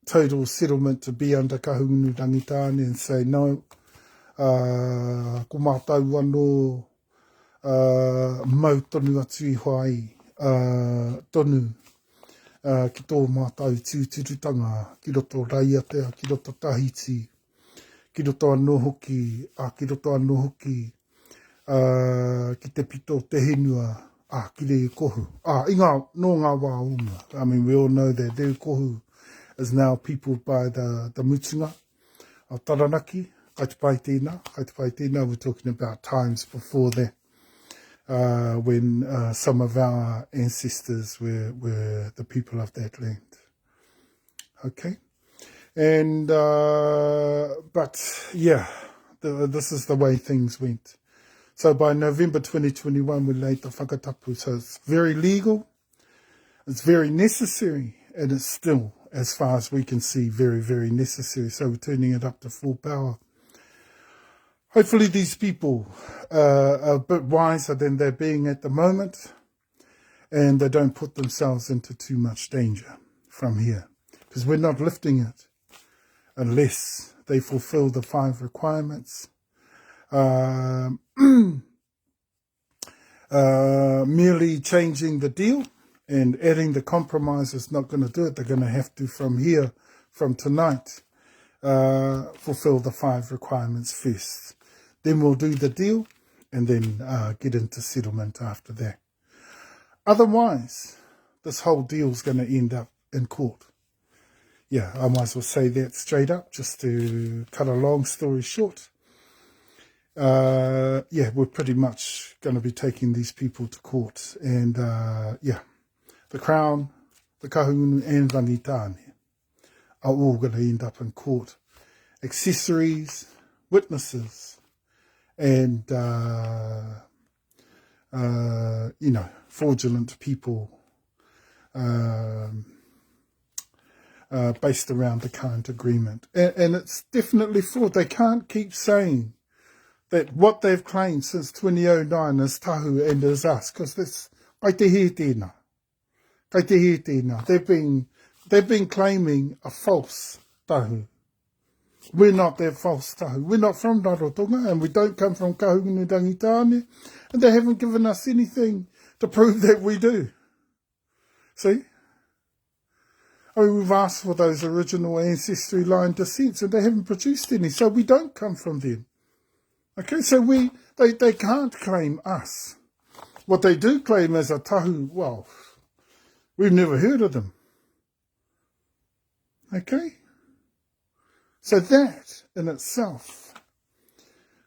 total settlement to be under kahunu rangitāne and say, no, ko mātau anō mau tonu atu I hoai, tonu ki tō mātau tūturutanga, ki roto raiatea, ki roto Tahiti, ki roto anō hoki, ki roto anō hoki, ki te pito te henua, ki re kohu. No ngā WHawhauoMo. I mean, we all know that re kohu is now peopled by the mutunga of Taranaki. Kaitipaitena, we're talking about times before that, when some of our ancestors were the people of that land. Okay? And, but, yeah, this is the way things went. So by November 2021, we laid the whakatapu. So it's very legal, it's very necessary, and it's still, as far as we can see, very, very necessary. So we're turning it up to full power. Hopefully these people are a bit wiser than they're being at the moment, and they don't put themselves into too much danger from here, because we're not lifting it unless they fulfill the 5 requirements. Merely changing the deal and adding the compromise is not going to do it. They're going to have to, from here, from tonight, fulfill the 5 requirements first. Then we'll do the deal and then get into settlement after that. Otherwise, this whole deal's going to end up in court. Yeah, I might as well say that straight up, just to cut a long story short. Yeah, we're pretty much going to be taking these people to court. And, yeah, the Crown the kahungunu and rangitane, are all going to end up in court. Accessories, witnesses, and, fraudulent people based around the current agreement. And it's definitely fraud. They can't keep saying that what they've claimed since 2009 is tahu and is us, because that's kai te he tēnā. Kai te he tēnā. They've been claiming a false tahu. We're not that false tahu. We're not from Rarotonga, and we don't come from kahungunu rangitane, and they haven't given us anything to prove that we do. See? I mean, we've asked for those original ancestry line descents, and they haven't produced any, so we don't come from them. Okay, so they can't claim us. What they do claim as a tahu, well, we've never heard of them. Okay? So that in itself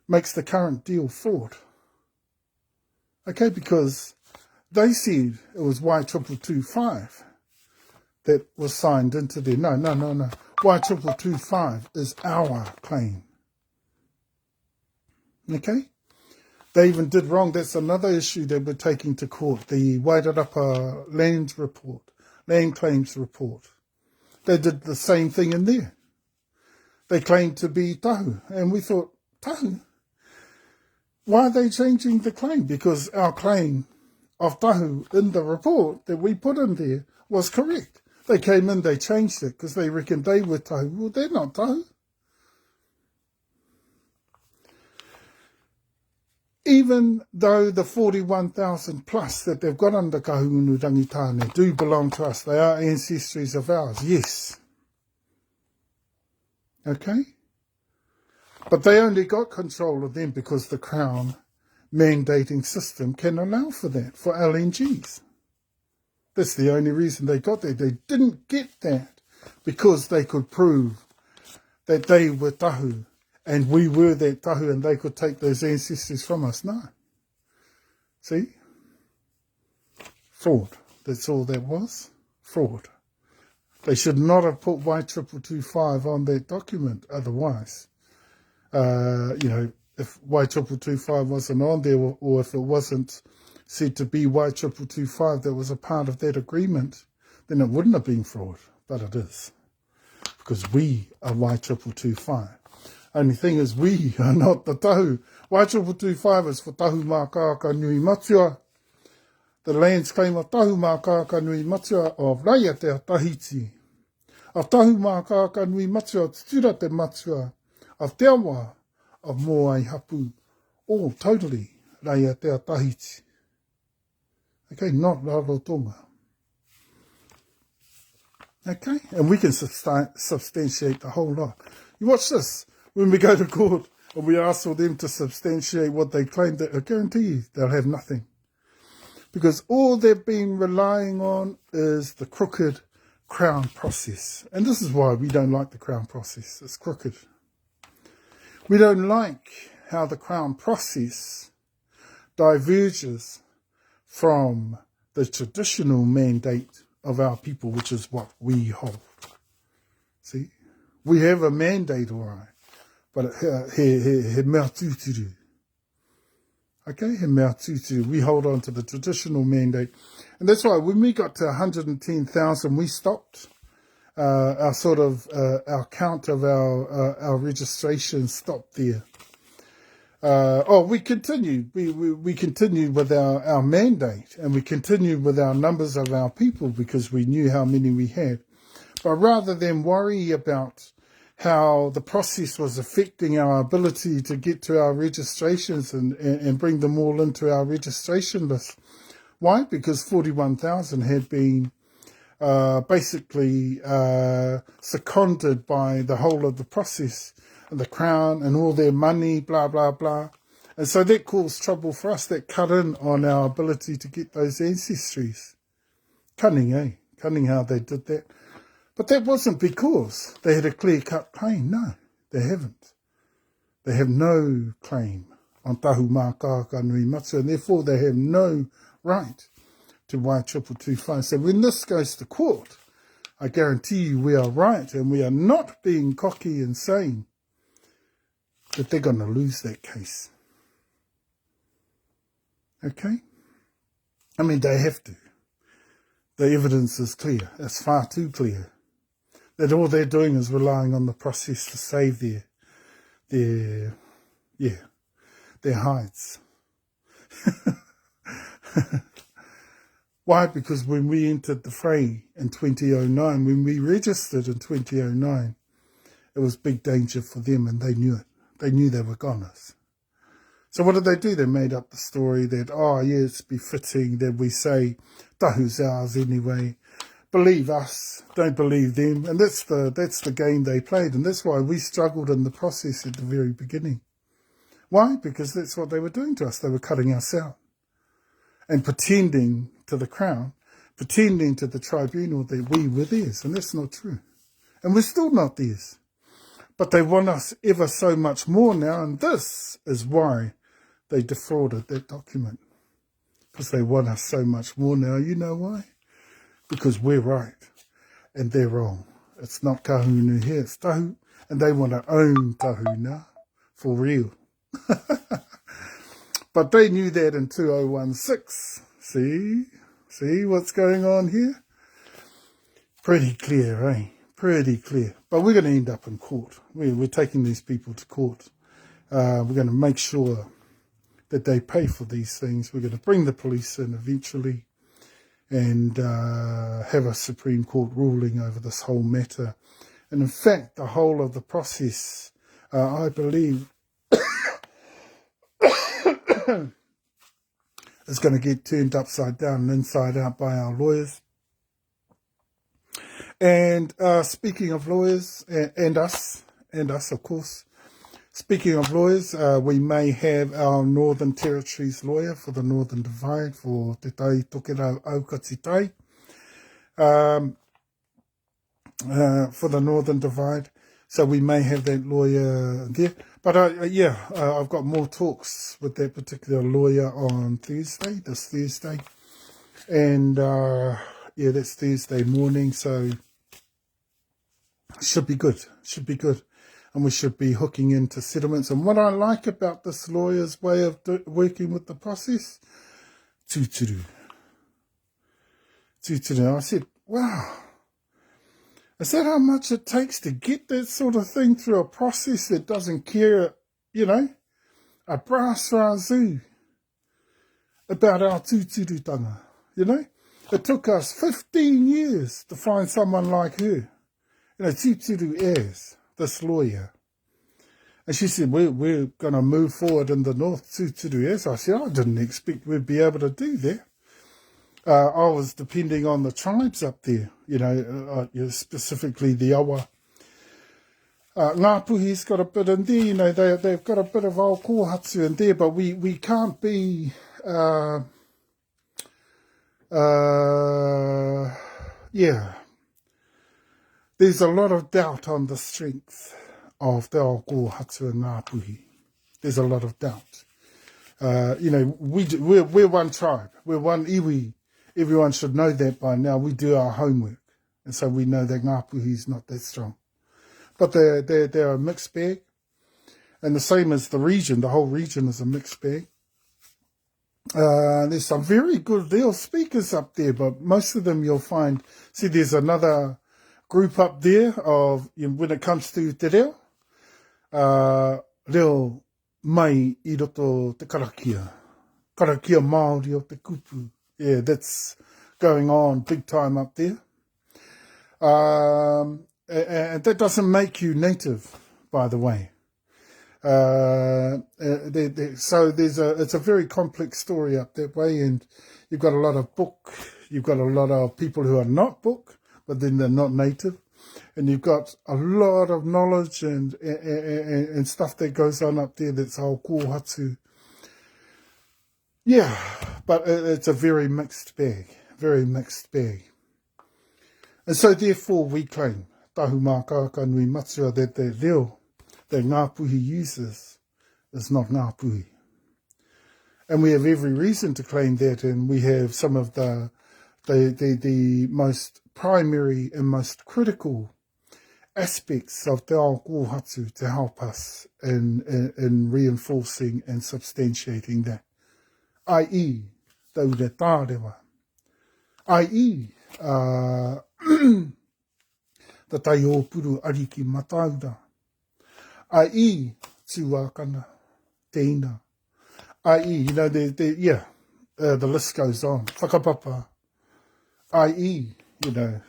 makes the current deal fraud. Okay, because they said it was Y2225 that was signed into there. No. Y2225 is our claim. Okay? They even did wrong. That's another issue they were taking to court. The Wairarapa land claims report. They did the same thing in there. They claimed to be tahu. And we thought, tahu? Why are they changing the claim? Because our claim of tahu in the report that we put in there was correct. They came in, they changed it because they reckoned they were tahu. Well, they're not tahu. Even though the 41,000 plus that they've got under kahungunu rangitane do belong to us, they are ancestries of ours, yes. Okay? But they only got control of them because the Crown mandating system can allow for that, for LNGs. That's the only reason they got there. They didn't get that because they could prove that they were tahu and we were that tahu and they could take those ancestors from us. No. See? Fraud. That's all that was. Fraud. They should not have put Y2225 on that document otherwise. If Y2225 wasn't on there or if it wasn't said to be Y2225 that was a part of that agreement, then it wouldn't have been fraud, but it is. Because we are Y2225. Only thing is we are not the tahu. Y2225 is for Tahumaakaakanuimatua, the land's claim of Tahumaakaakanuimatua of Raya te Tahiti, of Tahumaakaakanuimatua Tutura te Matua, of Te Awa, of Moai Hapu, all totally Raya te Tahiti. Okay, not Rarotonga. Okay, and we can substantiate the whole lot. You watch this. When we go to court and we ask for them to substantiate what they claim, I guarantee you they'll have nothing. Because all they've been relying on is the crooked Crown process. And this is why we don't like the Crown process. It's crooked. We don't like how the Crown process diverges from the traditional mandate of our people, which is what we hold. See? We have a mandate, all right. But he mea tuturu. Okay, he mea tuturu. We hold on to the traditional mandate. And that's why when we got to 110,000, we stopped. Our count of our registration stopped there. We continued. We continued with our mandate, and we continued with our numbers of our people because we knew how many we had. But rather than worry about how the process was affecting our ability to get to our registrations and bring them all into our registration list. Why? Because 41,000 had been basically seconded by the whole of the process and the Crown and all their money, blah, blah, blah. And so that caused trouble for us. That cut in on our ability to get those ancestries. Cunning, eh? Cunning how they did that. But that wasn't because they had a clear-cut claim. No, they haven't. They have no claim on Tahumaakaakanuimatua, and therefore they have no right to Y2225. So when this goes to court, I guarantee you we are right and we are not being cocky and saying that they're going to lose that case. Okay? I mean, they have to. The evidence is clear. It's far too clear. That all they're doing is relying on the process to save their hides. Why? Because when we entered the fray in 2009, when we registered in 2009, it was big danger for them and they knew it. They knew they were goners. So what did they do? They made up the story that, oh yeah, it's befitting that we say, tahu's ours anyway. Believe us, don't believe them. And that's the game they played. And that's why we struggled in the process at the very beginning. Why? Because that's what they were doing to us. They were cutting us out and pretending to the Crown, pretending to the tribunal that we were theirs. And that's not true. And we're still not theirs. But they want us ever so much more now. And this is why they defrauded that document. Because they want us so much more now. You know why? Because we're right and they're wrong. It's not kahunu here, it's tahu. And they want to own tahu now, for real. But they knew that in 2016. See what's going on here? Pretty clear, eh? Pretty clear. But we're going to end up in court. We're taking these people to court. We're going to make sure that they pay for these things. We're going to bring the police in eventually and have a Supreme Court ruling over this whole matter. And in fact, the whole of the process, I believe, is going to get turned upside down and inside out by our lawyers. And speaking of lawyers, and us, of course, speaking of lawyers, we may have our Northern Territories lawyer for the Northern Divide, for TeTaiHauauruAukatiTai, for the Northern Divide. So we may have that lawyer there. But I've got more talks with that particular lawyer on Thursday, this Thursday. And that's Thursday morning, so should be good, and we should be hooking into settlements. And what I like about this lawyer's way of working with the process, Tutura. I said, wow, is that how much it takes to get that sort of thing through a process that doesn't care, a brass razoo about our tuturutanga, It took us 15 years to find someone like her. Tuturu as this lawyer. And she said, we're going to move forward in the north, Tuturu as. I said, I didn't expect we'd be able to do that. I was depending on the tribes up there, specifically the Awa. Ngāpuhi's got a bit in there, they've got a bit of old kōhatu in there, but we can't be, There's a lot of doubt on the strength of the old kōhatu and Ngāpuhi. There's a lot of doubt. We're one tribe. We're one iwi. Everyone should know that by now. We do our homework. And so we know that Ngāpuhi's not that strong. But they're a mixed bag. And the same as the region. The whole region is a mixed bag. There's some very good real speakers up there, but most of them you'll find, there's another group up there of, when it comes to te reo, reo mai I roto te karakia Māori o te kupu. Yeah, that's going on big time up there. And that doesn't make you native, by the way. So it's a very complex story up that way, and you've got a lot of you've got a lot of people who are not book, but then they're not native, and you've got a lot of knowledge and stuff that goes on up there that's all kōhatu. Yeah, but it's a very mixed bag. And so therefore we claim Tahumaakaakanuimatua that the reo that Ngāpuhi uses is not Ngāpuhi. And we have every reason to claim that, and we have some of the the most primary and most critical aspects of te ao kōhatu to help us in reinforcing and substantiating that. I.e., taure tārewa. I.e., the tai ōpuru ariki mataura. I.e., tūākana, teina. I.e., you know, the list goes on. Whakapapa. I.e., you know.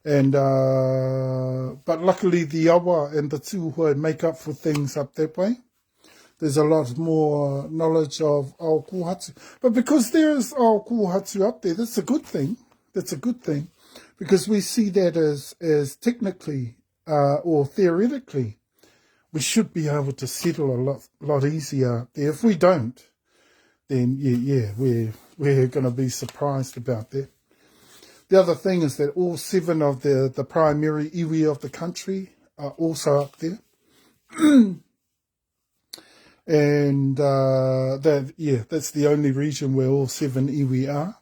And, but luckily the awa and the tūhoi make up for things up that way. There's a lot more knowledge of ao kōhatu. But because there is ao kōhatu up there, that's a good thing. That's a good thing. Because we see that as technically, or theoretically, we should be able to settle a lot easier there. If we don't, then we're going to be surprised about that. The other thing is that all 7 of the primary iwi of the country are also up there. And that's the only region where all 7 iwi are.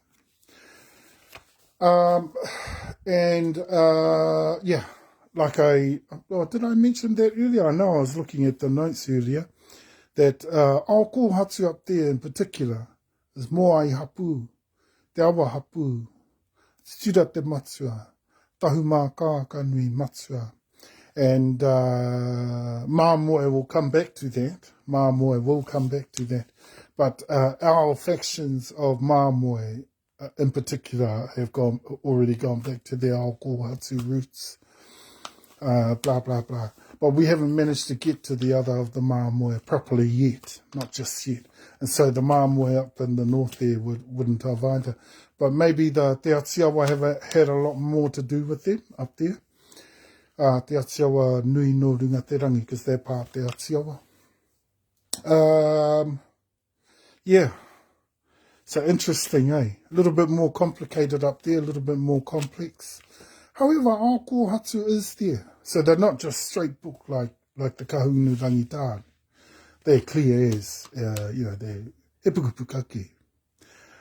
Did I mention that earlier? I know I was looking at the notes earlier, that ao kōhatu up there in particular is Moai Hapu, Te Awa Hapu, TeTaiHauauruAukatiTai, Tahumaakaakanuimatua. And Māmoe will come back to that. Māmoe will come back to that. But our factions of Māmoe in particular have already gone back to their ao kōhatu roots. Blah, blah, blah. But we haven't managed to get to the other of the Māmoe properly yet. Not just yet. And so the Māmoe up in the north there wouldn't have either. But maybe the Te Atiawa have had a lot more to do with them up there. Te Atiawa nui no runga te rangi, because they're part Te Atiawa. So interesting, eh? A little bit more complicated up there, a little bit more complex. However, ao kōhatu is there. So they're not just straight book like the kahunu rangitāne. They're clear as, they're epukupukake.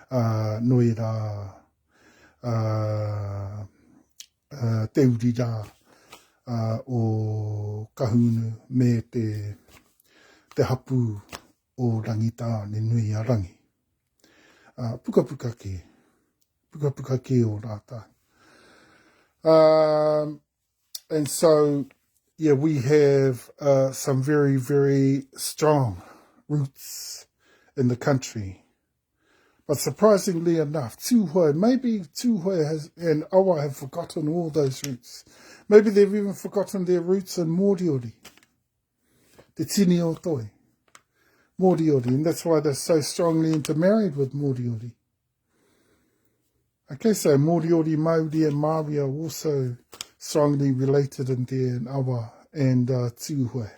Noi rā, te uri rā, o kahunu me te hapu o rangitāne nui a rangi. Pukapukake o rātai. And so, we have some very, very strong roots in the country. But surprisingly enough, maybe Tūhoi and Awa have forgotten all those roots. Maybe they've even forgotten their roots in Moriori, Te Tini o Toi, Moriori, and that's why they're so strongly intermarried with Moriori. Okay, so Moriori, Māori and Māori are also strongly related in there in Awa and Tūhoi.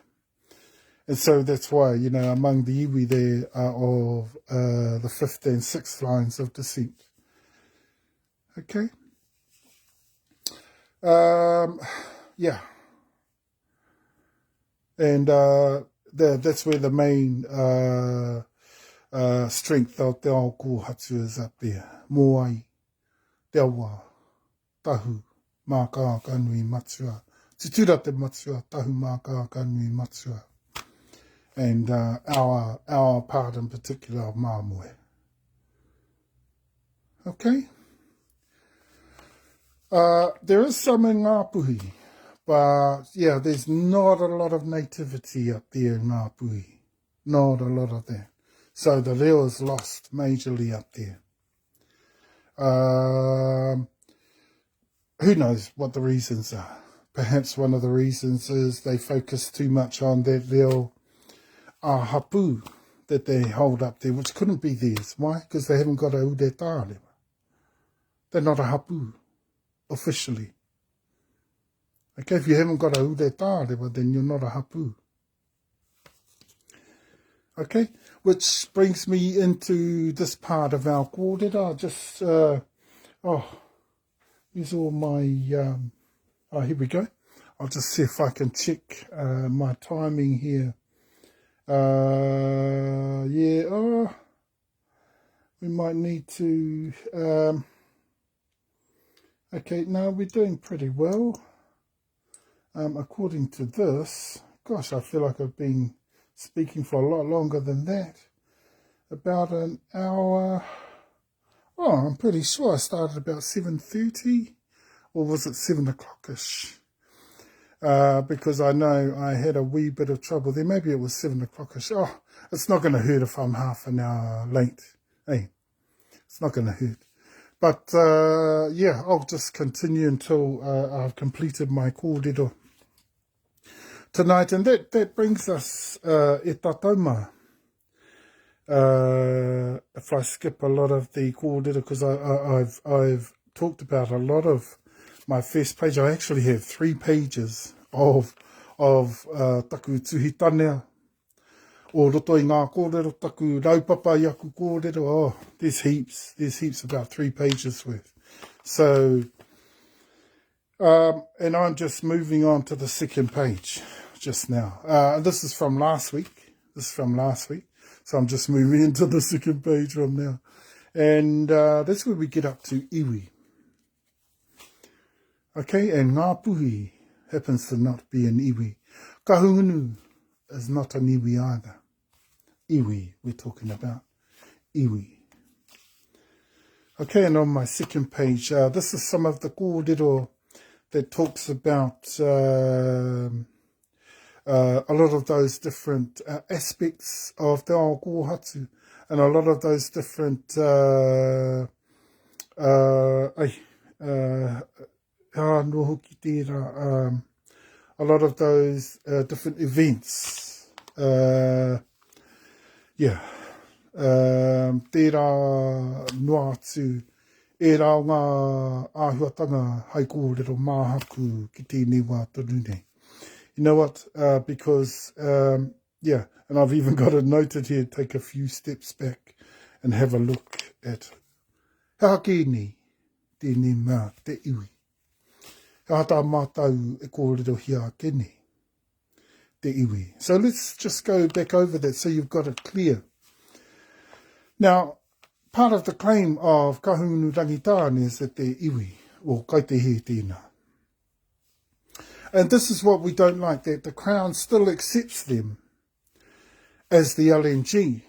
And so that's why, among the iwi there are of the 5th and 6th lines of descent. Okay? And that's where the main strength of te ao kōhatu is up there. Moai, te awa, tahu, Tahumaakaakanuimatua. Tutura te matua, Tahumaakaakanuimatua. And our part in particular of Māmoe. Okay? There is some in Ngāpuhi, but there's not a lot of nativity up there in Ngāpuhi. Not a lot of that. So the reo is lost majorly up there. Who knows what the reasons are? Perhaps one of the reasons is they focus too much on that reo Hapu that they hold up there, which couldn't be theirs. Why? Because they haven't got a ude tārewa. They're not a Hapu, officially. Okay, if you haven't got a ude tārewa, then you're not a Hapu. Okay, which brings me into this part of our kōrero. Just, here's all my, here we go. I'll just see if I can check my timing here. We might need to, Okay, now we're doing pretty well. According to this, gosh, I feel like I've been speaking for a lot longer than that. About an hour. Oh, I'm pretty sure I started about 7:30, or was it 7 o'clock-ish? Because I know I had a wee bit of trouble there. Maybe it was 7 o'clock-ish. Oh, it's not going to hurt if I'm half an hour late. Hey, it's not going to hurt. But, yeah, I'll just continue until I've completed my kōrero tonight. And that brings us e tatauma. If I skip a lot of the kōrero, because I've talked about a lot of my first page. I actually have 3 pages of taku tuhitanea. O roto I ngā kōrero, taku raupapa I aku kōrero. Oh, there's heaps, about 3 pages worth. So, and I'm just moving on to the second page just now. This is from last week. So I'm just moving into the second page from now. And that's where we get up to iwi. Okay, and ngā puhi happens to not be an iwi. Kahungunu is not an iwi either. Iwi, we're talking about iwi. Okay, and on my second page, this is some of the kōrero that talks about a lot of those different aspects of te ao kōhatu, and a lot of those different a lot of those different events. Tērā noa atu e rao ngā āhuatanga hai kōrero māhaku ki tēnei wā tonu nei. You know what? Because, yeah, and I've even got it noted here, take a few steps back and have a look at hea kēnei tēnei mea te iwi. Hea tā mātau e kōrero hea kēnei te iwi. So let's just go back over that so you've got it clear. Now, part of the claim of kahungunu rangitāne is that they're iwi, or kai te he tēnā. And this is what we don't like, that the Crown still accepts them as the LNG.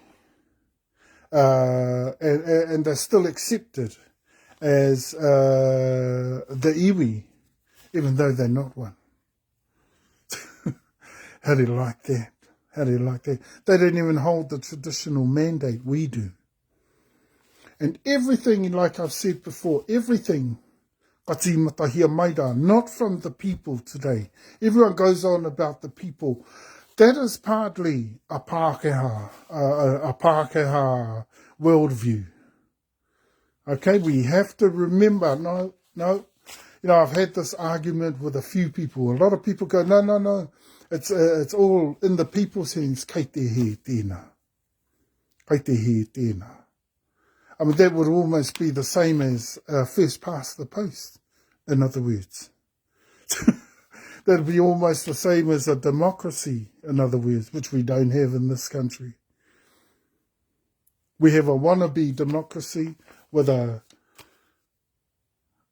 And they're still accepted as the iwi, even though they're not one. How do you like that? How do you like that? They don't even hold the traditional mandate we do. And everything, like I've said before, everything, not from the people today. Everyone goes on about the people. That is partly a Pākehā worldview. Okay, we have to remember, no. You know, I've had this argument with a few people. A lot of people go, no. It's all in the people's hands. Kei te he tēnā. Kei te he tēnā. I mean, that would almost be the same as first past the post, in other words. That would be almost the same as a democracy, in other words, which we don't have in this country. We have a wannabe democracy with a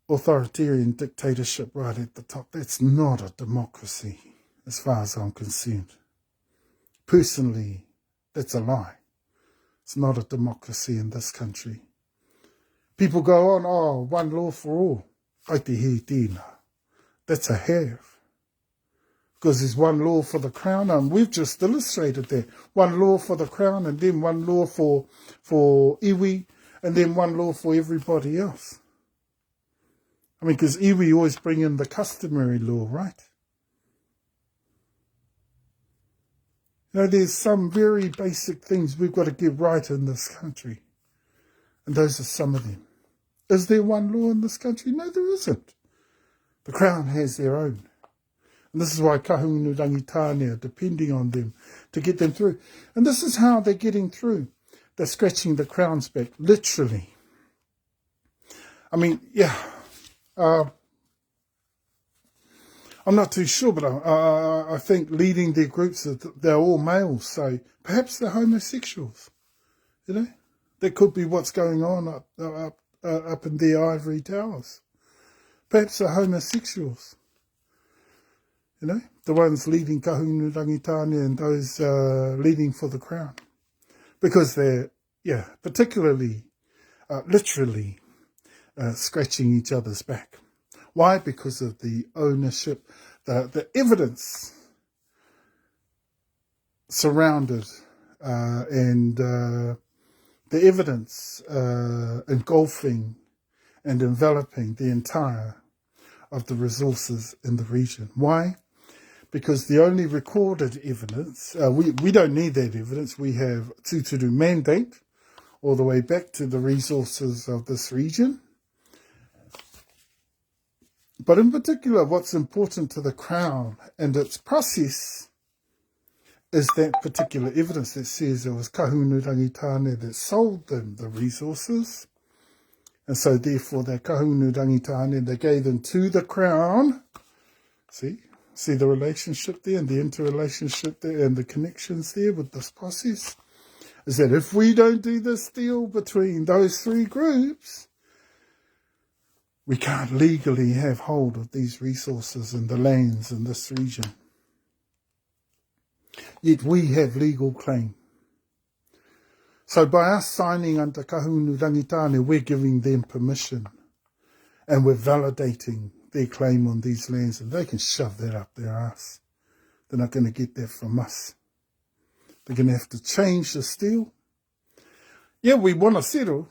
authoritarian dictatorship right at the top. That's not a democracy, as far as I'm concerned. Personally, that's a lie. It's not a democracy in this country. People go on, oh, one law for all. Ai te he tēnā. That's a have. Because there's one law for the Crown, and we've just illustrated that. One law for the Crown, and then one law for iwi, and then one law for everybody else. I mean, because iwi always bring in the customary law, right? You know, there's some very basic things we've got to get right in this country. And those are some of them. Is there one law in this country? No, there isn't. The Crown has their own. And this is why kahungunu rangitāne are depending on them to get them through. And this is how they're getting through. They're scratching the Crown's back, literally. I mean, yeah. I'm not too sure, but I think leading their groups, they're all males, so perhaps they're homosexuals. You know, that could be what's going on up in their ivory towers. Perhaps the homosexuals, you know, the ones leading kahunu rangitane and those leading for the crown. Because they're, particularly, literally scratching each other's back. Why? Because of the ownership, the evidence surrounded and the evidence engulfing and enveloping the entire of the resources in the region. Why? Because the only recorded evidence, we don't need that evidence. We have Tutura mandate all the way back to the resources of this region. But in particular, what's important to the Crown and its process is that particular evidence that says it was kahunu rangitane that sold them the resources. And so therefore that kahunu rangitane, they gave them to the Crown. See the relationship there and the interrelationship there and the connections there with this process? Is that if we don't do this deal between those three groups, we can't legally have hold of these resources and the lands in this region. Yet we have legal claim. So by us signing under kahunu rangitane, we're giving them permission and we're validating their claim on these lands, and they can shove that up their ass. They're not going to get that from us. They're going to have to change this deal. Yeah, we want to settle,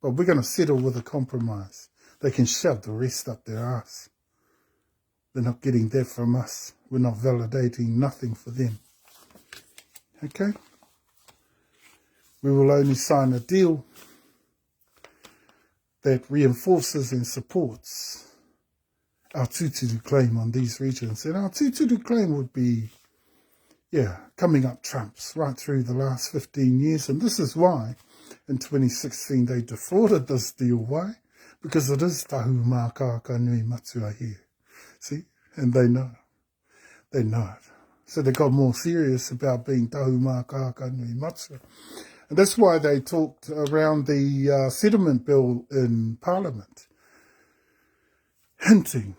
but we're going to settle with a compromise. They can shove the rest up their ass. They're not getting that from us. We're not validating nothing for them. Okay? We will only sign a deal that reinforces and supports our Tutura claim on these regions. And our Tutura claim would be, coming up trumps right through the last 15 years. And this is why in 2016 they defrauded this deal. Why? Because it is Tahumaakaakanuimatua here. See? And they know. They know it. So they got more serious about being Tahumaakaakanuimatua. And that's why they talked around the settlement bill in Parliament, hinting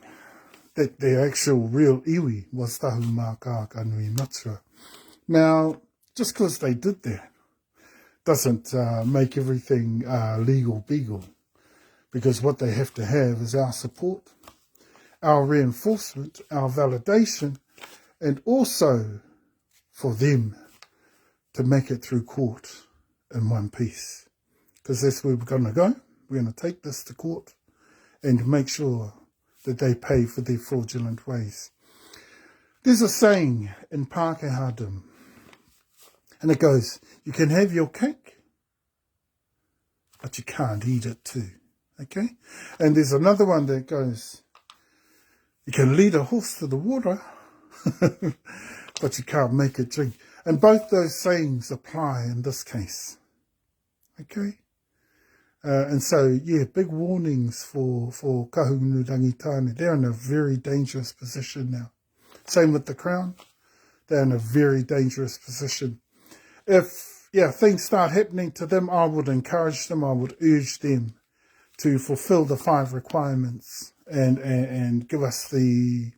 that their actual real iwi was Tahumaakaakanuimatua. Now, just because they did that doesn't make everything legal beagle, because what they have to have is our support, our reinforcement, our validation, and also for them to make it through court in one piece. Because that's where we're going to go. We're going to take this to court and make sure that they pay for their fraudulent ways. There's a saying in Pākehā, and it goes, you can have your cake, but you can't eat it too. Okay? And there's another one that goes, you can lead a horse to the water, but you can't make it drink. And both those sayings apply in this case. Okay? And so, big warnings for kahunu rangitane. They're in a very dangerous position now. Same with the Crown. They're in a very dangerous position. If, things start happening to them, I would encourage them, I would urge them to fulfill the 5 requirements and give us the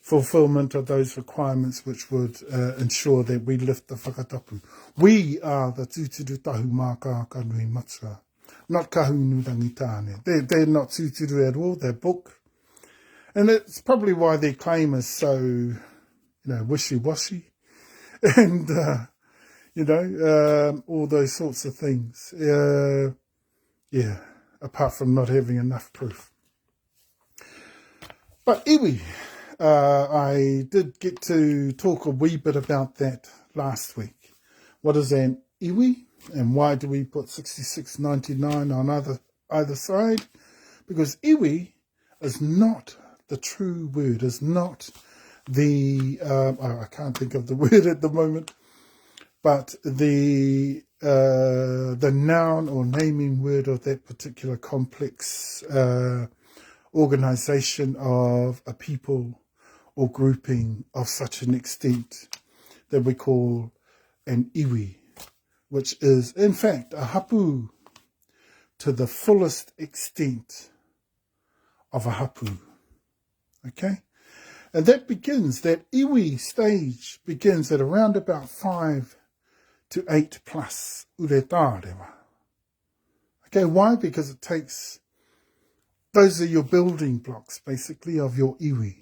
fulfillment of those requirements, which would ensure that we lift the whakatapu. We are the Tutura Tahumaakaakanuimatua, not kahunu rangitane. They're not Tutura at all, they're book. And it's probably why their claim is so, wishy-washy. And, all those sorts of things. Apart from not having enough proof. But iwi, I did get to talk a wee bit about that last week. What is an iwi, and why do we put 66.99 on either side? Because iwi is not the true word, is not the, I can't think of the word at the moment, but the noun or naming word of that particular complex organisation of a people or grouping of such an extent that we call an iwi, which is in fact a hapu, to the fullest extent of a hapu. Okay? And that iwi stage begins at around about 5 to 8 plus ureta rewa. Okay, why? Because it takes, those are your building blocks, basically, of your iwi.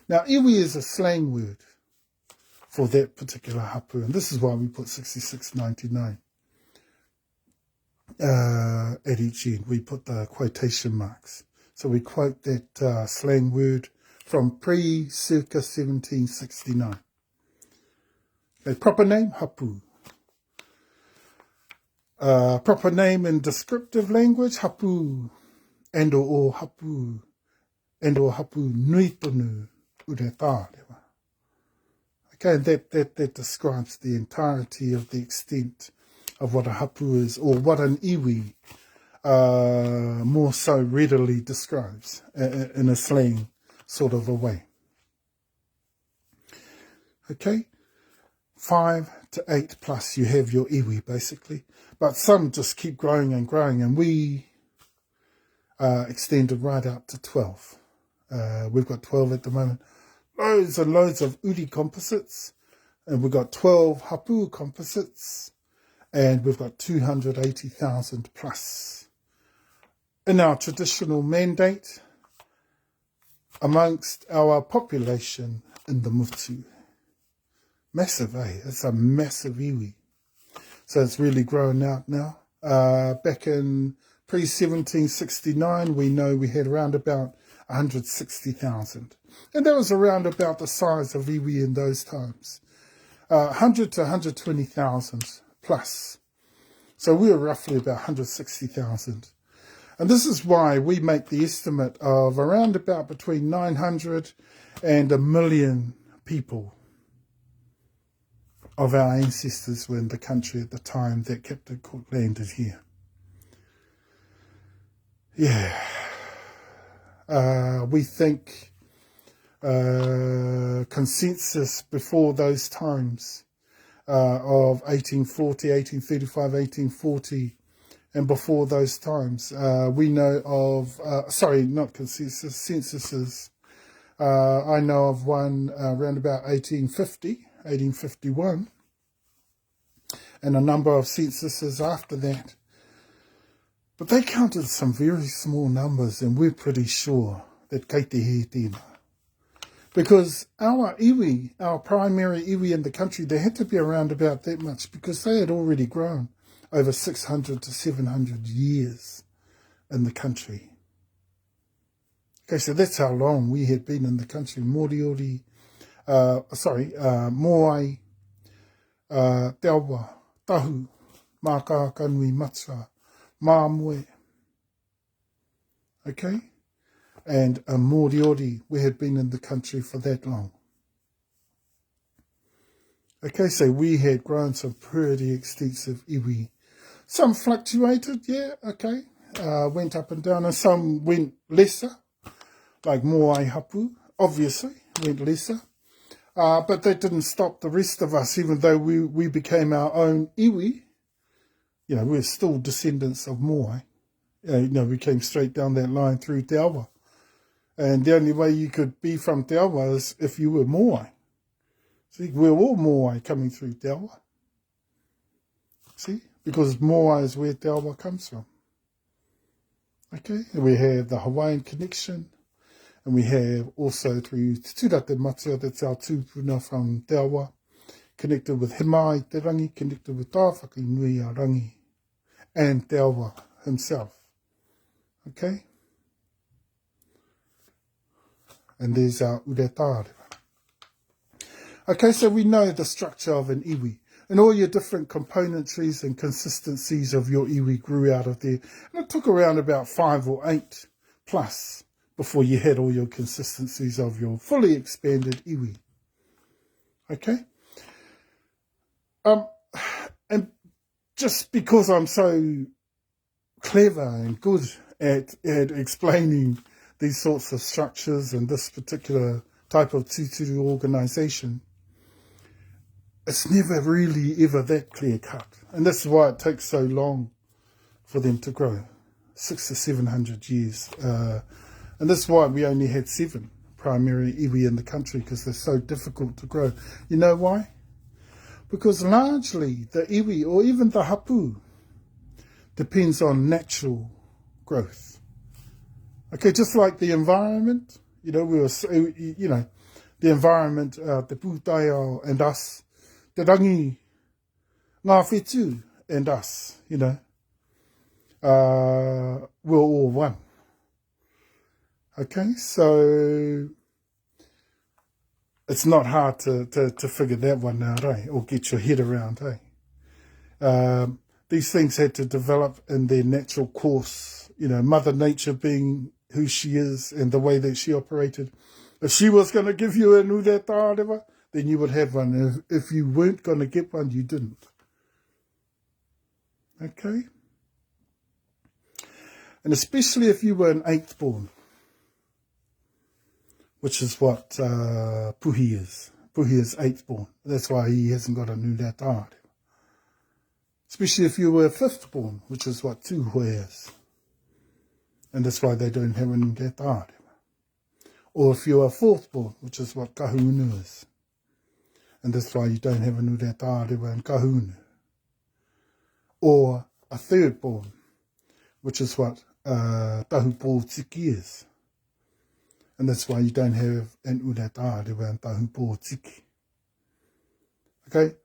Now, iwi is a slang word for that particular hapu, and this is why we put 66.99 at each end. We put the quotation marks. So we quote that slang word from circa 1769. Okay, proper name, hapu. Proper name in descriptive language, hapu, and or hapu nui tonu ureta rewa. Okay, and that describes the entirety of the extent of what a hapu is, or what an iwi more so readily describes in a slang sort of a way. Okay, 5 to 8 plus you have your iwi basically, but some just keep growing and growing, and we extended right up to 12. We've got 12 at the moment. Loads and loads of uri composites, and we've got 12 hapu composites, and we've got 280,000 plus in our traditional mandate amongst our population in the Mutu. Massive, eh? It's a massive iwi. So it's really growing out now. Back in pre-1769, we know we had around about 160,000. And that was around about the size of iwi in those times. 100 to 120,000 plus. So we were roughly about 160,000. And this is why we make the estimate of around about between 900 and 1 million people of our ancestors were in the country at the time that Captain Cook landed here. Yeah. We think consensus before those times of 1840, 1835, 1840, and before those times, we know of, sorry, not consensus, censuses. I know of one around about 1850, 1851, and a number of censuses after that. But they counted some very small numbers, and we're pretty sure that kei te he tēnā. Because our iwi, our primary iwi in the country, they had to be around about that much because they had already grown over 600 to 700 years in the country. Okay, so that's how long we had been in the country. Moriori, Moai, Teawa, Tahumaakaakanuimatua, Māmoe. Okay? And Moriori, we had been in the country for that long. Okay, so we had grown some pretty extensive iwi. Some fluctuated, yeah, okay, went up and down, and some went lesser, like Moai Hapu, obviously, went lesser. But that didn't stop the rest of us, even though we became our own iwi. You know, we're still descendants of Moai. You know, we came straight down that line through Te Awa. And the only way you could be from Te Awa is if you were Moai. See, we're all Moai coming through Te Awa. See, because Moai is where Te Awa comes from. Okay, and we have the Hawaiian connection, and we have also through Tutura te Moteo, that's our tūpuna from Te Awa, connected with He Mai te Rangi, connected with Tā Whakanui a Rangi, and Te Awa himself. Okay? And there's our ureta. Okay, so we know the structure of an iwi, and all your different componentries and consistencies of your iwi grew out of there. And it took around about 5 or 8 plus before you had all your consistencies of your fully expanded iwi. Okay? And just because I'm so clever and good at explaining these sorts of structures and this particular type of tūturu organisation, it's never really ever that clear cut. And that's why it takes so long for them to grow, 600 to 700 years. And that's why we only had 7 primary iwi in the country, because they're so difficult to grow. You know why? Because largely the iwi, or even the hapu, depends on natural growth. Okay, just like the environment, the environment, te pūtaiao and us, te rangi, ngā whetū and us, we're all one. Okay, so it's not hard to figure that one out, or get your head around, These things had to develop in their natural course, Mother Nature being who she is and the way that she operated. If she was going to give you a ure tārewa, then you would have one. If you weren't going to get one, you didn't. Okay? And especially if you were an 8th born, which is what Puhi is. Puhi is 8th born. That's why he hasn't got a ure tārewa. Especially if you were 5th born, which is what Tūhoe is. And that's why they don't have a ure tārewa. Or if you are 4th born, which is what Kahunu is. And that's why you don't have a ure tārewa in Kahunu. Or a 3rd born, which is what Tahupōtiki is. And that's why you don't have an ure tārewa in Tahupōtiki. Okay?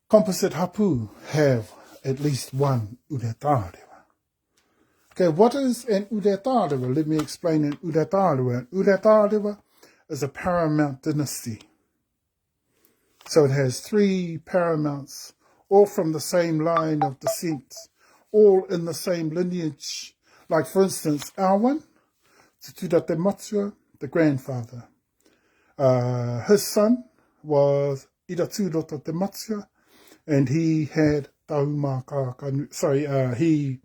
Composite hapu have at least one ure tārewa. Okay, what is an ure tārewa? Let me explain an ure tārewa. An ure tārewa is a paramount dynasty. So it has 3 paramounts, all from the same line of descent, all in the same lineage. Like, for instance, our one, TeTaiHauauruAukatiTai, the grandfather. His son was Tahumaakaakanuimatua, and he had Tahumaakaakanuimatua,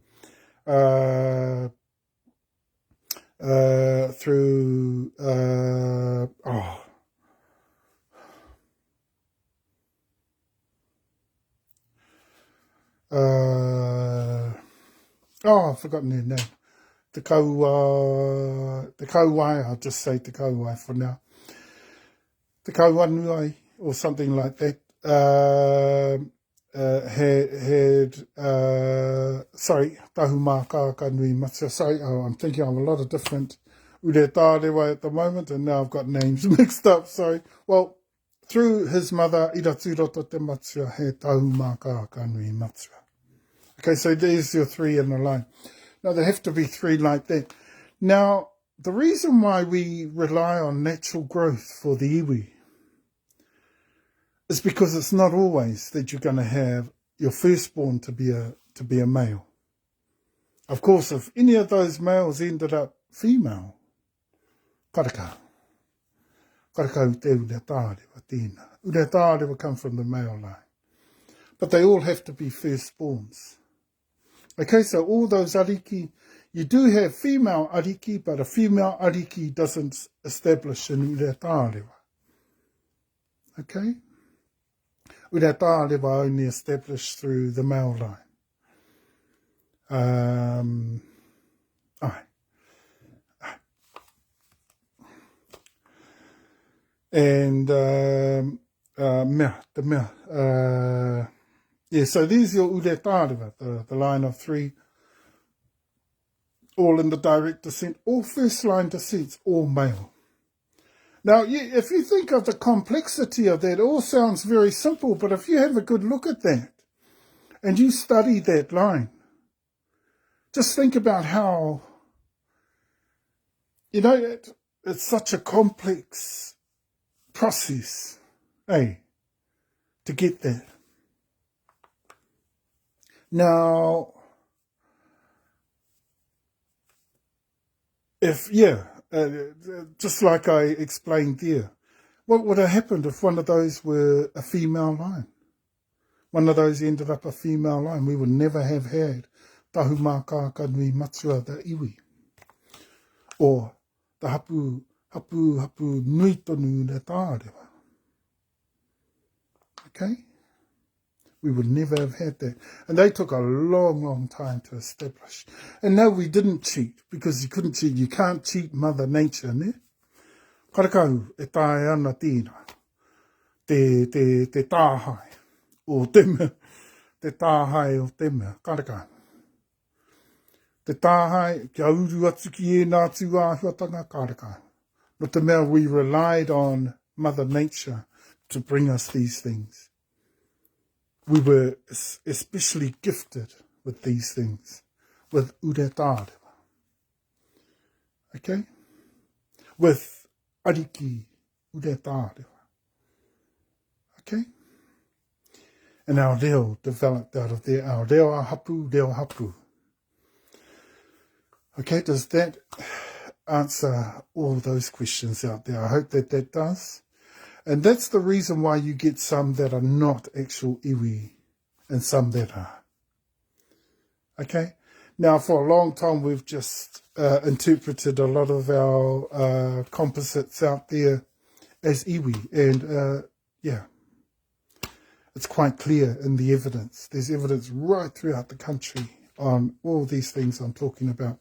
through, I've forgotten their name. Te kauai, I'll just say te kauai for now. Te kauanuai, or something like that, Tahumaakaakanuimatua. I'm thinking of a lot of different ure tārewa at the moment, and now I've got names mixed up, sorry. Well, through his mother, Tahumaakaakanuimatua, had Tahumaakaakanuimatua. Okay, so there's your 3 in a line. Now, there have to be 3 like that. Now, the reason why we rely on natural growth for the iwi is because it's not always that you're going to have your firstborn to be a male. Of course, if any of those males ended up female, karaka te ure tārewa tēnā. Ure tārewa come from the male line. But they all have to be firstborns. Okay, so all those ariki, you do have female ariki, but a female ariki doesn't establish an ure tārewa. Okay? Ure tārewa only established through the male line. And so there's your ure tārewa, the line of 3, all in the direct descent, all first line descents, all male. Now, if you think of the complexity of that, it all sounds very simple, but if you have a good look at that, and you study that line, just think about how, it's such a complex process, to get that. Now, just like I explained there, what would have happened if one of those were a female line? One of those ended up a female line. We would never have had Tahumaakaakanuimatua, the iwi, or the hapu nui tonu ure tārewa. Okay? We would never have had that. And they took a long, long time to establish. And no, we didn't cheat, because you couldn't cheat. You can't cheat Mother Nature, ne? Karakau, e tae ana tīna. Te tāhai, o te mea. Te tāhai o te mea. Karakau. Te tāhai, kia uru atu ki e nā tū āhuatanga, karakau. No te mea, we relied on Mother Nature to bring us these things. We were especially gifted with these things, with uretārewa. Okay? With ariki uretārewa. Okay? And our reo developed out of there. Our reo hapu. Okay, does that answer all those questions out there? I hope that that does. And that's the reason why you get some that are not actual iwi and some that are. Okay? Now, for a long time, we've just interpreted a lot of our composites out there as iwi. And, yeah, it's quite clear in the evidence. There's evidence right throughout the country on all these things I'm talking about.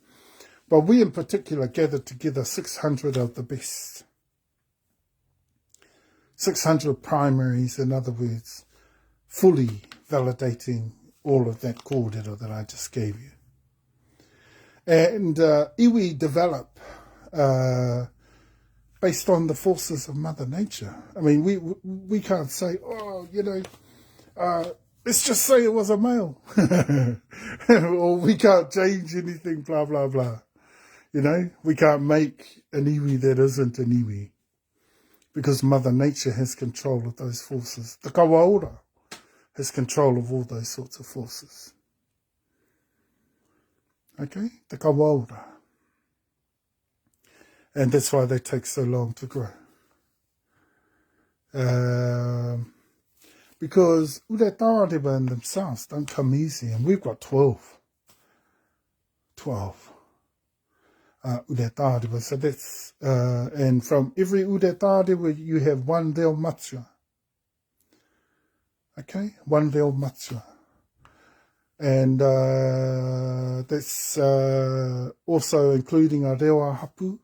But we in particular gathered together 600 of the best. 600 primaries, in other words, fully validating all of that kōrero that I just gave you. And iwi develop based on the forces of Mother Nature. I mean, we can't say, oh, you know, let's just say it was a male. Or we can't change anything, blah, blah, blah. You know, we can't make an iwi that isn't an iwi. Because Mother Nature has control of those forces. The kawaora has control of all those sorts of forces. Okay? The kawaora. And that's why they take so long to grow. Because uretārewa in themselves don't come easy. And we've got 12. 12. Uretārewa. So that's, and from every uretārewa you have one reo matua. Okay? One reo matua. And that's also including a reo hapu.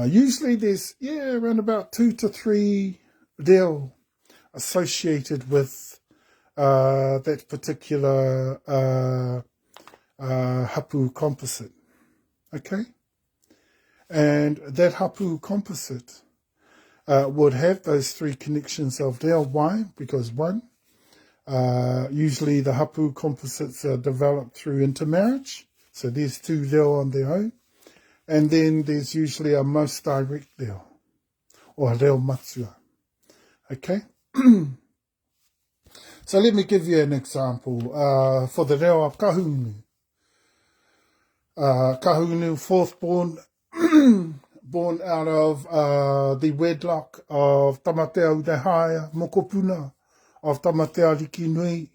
Usually there's, around about 2 to 3 reo associated with that particular hapu composite. Okay? And that hapu composite would have those 3 connections of reo. Why? Because 1, usually the hapu composites are developed through intermarriage. So there's 2 reo on their own. And then there's usually a most direct reo, or a reo matua. Okay? So let me give you an example. For the reo of kahunu. Kahunu, 4th born, born out of the wedlock of Tamatea Udehaya, Mokopuna, of Tamatea Rikinui.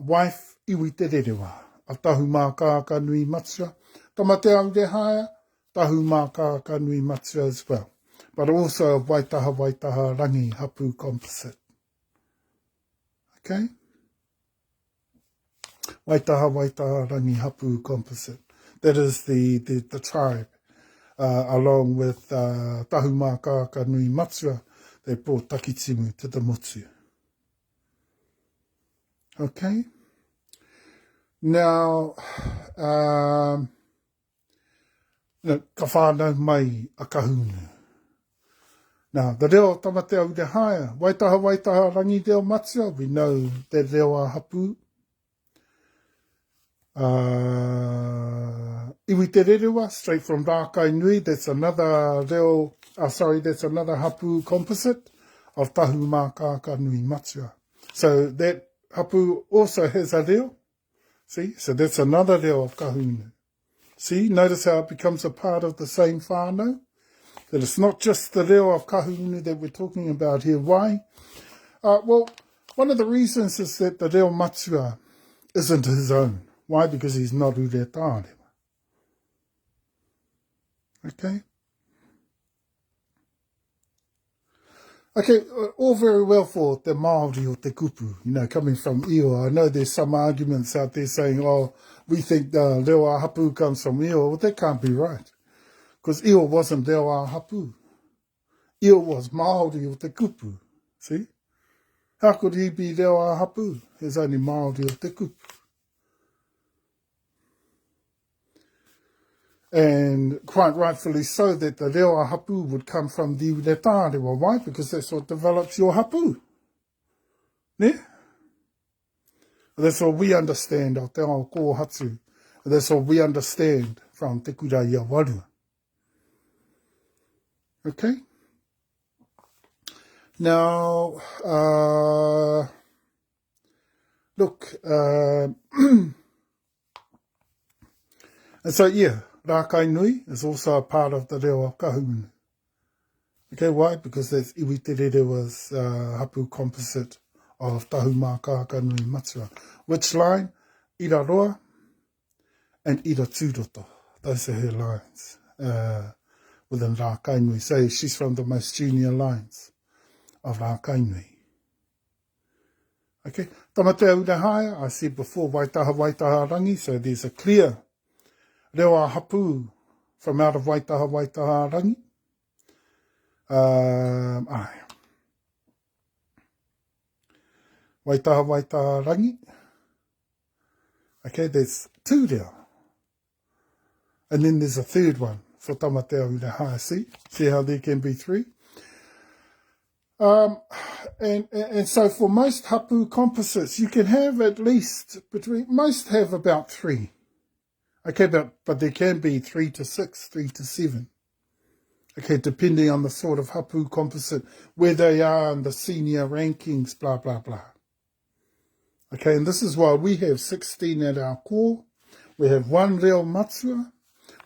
Wife, Iwi Te Rerewa, of Tahumaakaakanuimatua. Tamatea Udehaya, Tahumaakaakanuimatua as well. But also of Waitaha Rangi Hapu composite. Okay? Waitaha Rangi Hapu composite. That is the tribe, along with Tahumaakaakanuimatua, they brought takitimu to the motu. Okay? Now, ka whānau mai a kahunu. Now, the reo Tamatea Udehaya, Waitaha Rangi reo matua, we know that reo a hapu. Iwi Te Rerewa, straight from Rākai Nui, that's another reo, that's another hapu composite of Tahumaakaakanuimatua. So that hapu also has a reo. See, so that's another reo of kahunu. See, notice how it becomes a part of the same whānau? That it's not just the reo of kahunu that we're talking about here. Why? Well, one of the reasons is that the reo matua isn't his own. Why? Because he's not uretārewa. Okay? Okay, all very well for te Māori o te kupu, coming from Io. I know there's some arguments out there saying, oh, we think the Reo Hapu comes from Io. Well, that can't be right, because Io wasn't Reo Hapu. Io was Māori o te kupu, see? How could he be Reo Hapu? He's only Māori o te kupu. And quite rightfully so that the Reo Hapu would come from the Retarewa. Why? Because that's what develops your Hapu. Yeah? That's what we understand of te ao kōhatu. That's what we understand from te kura ia warua. Okay? Now, look, and so, yeah, Rākainui is also a part of the reo kahungunu. Okay, why? Because that's iwi te rerewa's hapu composite of Tahumaakaakanuimatua. Which line? Iraroa and Iratūroto. Those are her lines within Rākainui. So she's from the most junior lines of Rākainui. Okay, Moteo Urahaya, I said before, Waitaha rangi, so there's a clear reo hapu from out of Waitaha rangi. Waitaha rangi. Okay, there's two reo. And then there's a third one for Moteo Urahaya. See how there can be three? And so for most hapu composites, you can have at least most have about three. Okay, but there can be 3 to 6, 3 to 7. Okay, depending on the sort of hapu composite, where they are in the senior rankings, blah, blah, blah. Okay, and this is why we have 16 at our core. We have one reo matua,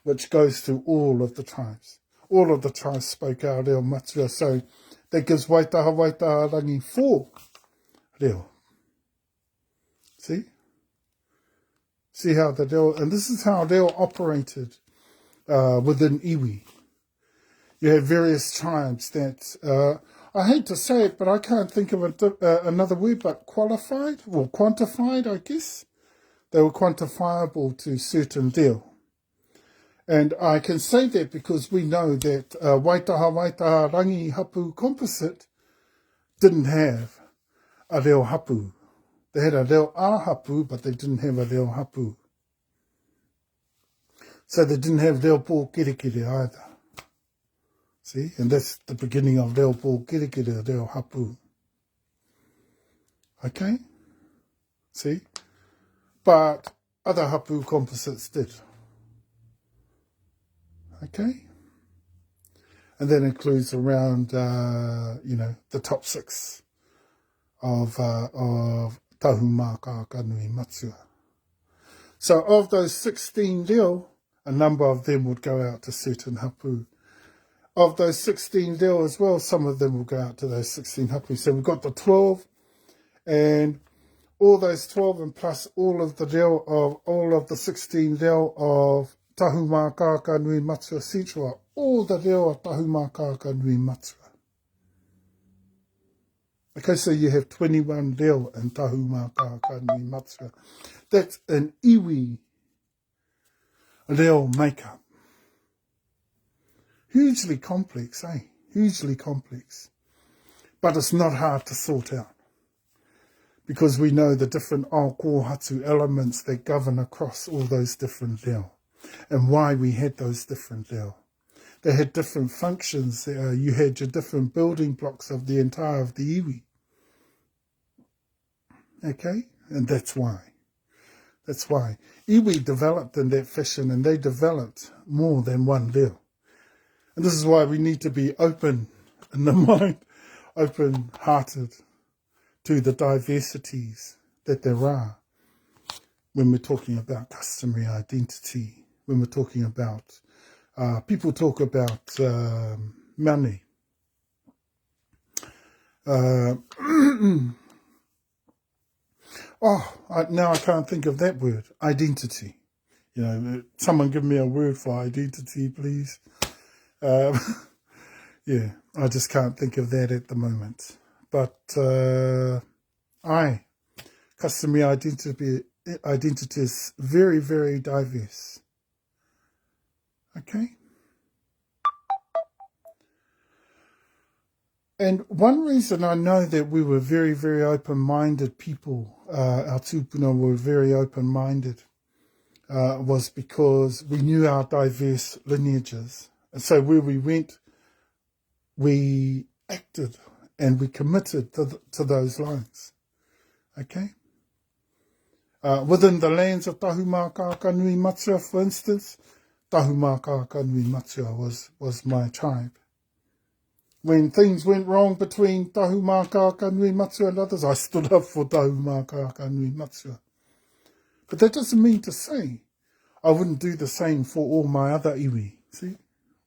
which goes to all of the tribes. All of the tribes spoke our reo matua, so that gives Waitaha rangi 4 reo. See how the reo, and this is how reo operated within iwi. You have various tribes that, I hate to say it, but I can't think of another word, but qualified, or quantified, I guess. They were quantifiable to certain reo. And I can say that because we know that Waitaha rangi hapu composite didn't have a reo hapu. They had a reo hapu, but they didn't have a reo hapu. So they didn't have reo pō kerekere either. See, and that's the beginning of reo pō kerekere, reo hapu. Okay? See? But other hapu composites did. Okay? And that includes around, the top 6 of Tahumaakaakanuimatua. So of those 16 reo, a number of them would go out to certain hapu. Of those 16 reo as well, some of them will go out to those 16 hapu. So we've got the 12, and all those 12 and plus all of the 16 reo of Tahumaakaakanuimatua Central, all the reo of Tahumaakaakanuimatua. Okay, so you have 21 reo in Tahumaakaakanuimatua. That's an iwi reo makeup. Hugely complex, eh? Hugely complex. But it's not hard to sort out, because we know the different ao kōhatu elements that govern across all those different reo, and why we had those different reo. They had different functions. You had your different building blocks of the entire of the iwi. Okay? And that's why. That's why. Iwi developed in that fashion, and they developed more than one reo. And this is why we need to be open in the mind, open-hearted to the diversities that there are when we're talking about customary identity, when we're talking about, people talk about money. Now I can't think of that word, identity. Someone give me a word for identity, please. Yeah, I just can't think of that at the moment. But customary identity is very, very diverse. Okay? And one reason I know that we were very, very open-minded people, our tupuna were very open-minded, was because we knew our diverse lineages. And so where we went, we acted and we committed to those lines. Okay? Within the lands of Tahumaakaakanuimatua, for instance, Tahumaakaakanuimatua was my tribe. When things went wrong between Tahumaakaakanuimatua and others, I stood up for Tahumaakaakanuimatua. But that doesn't mean to say I wouldn't do the same for all my other iwi. See?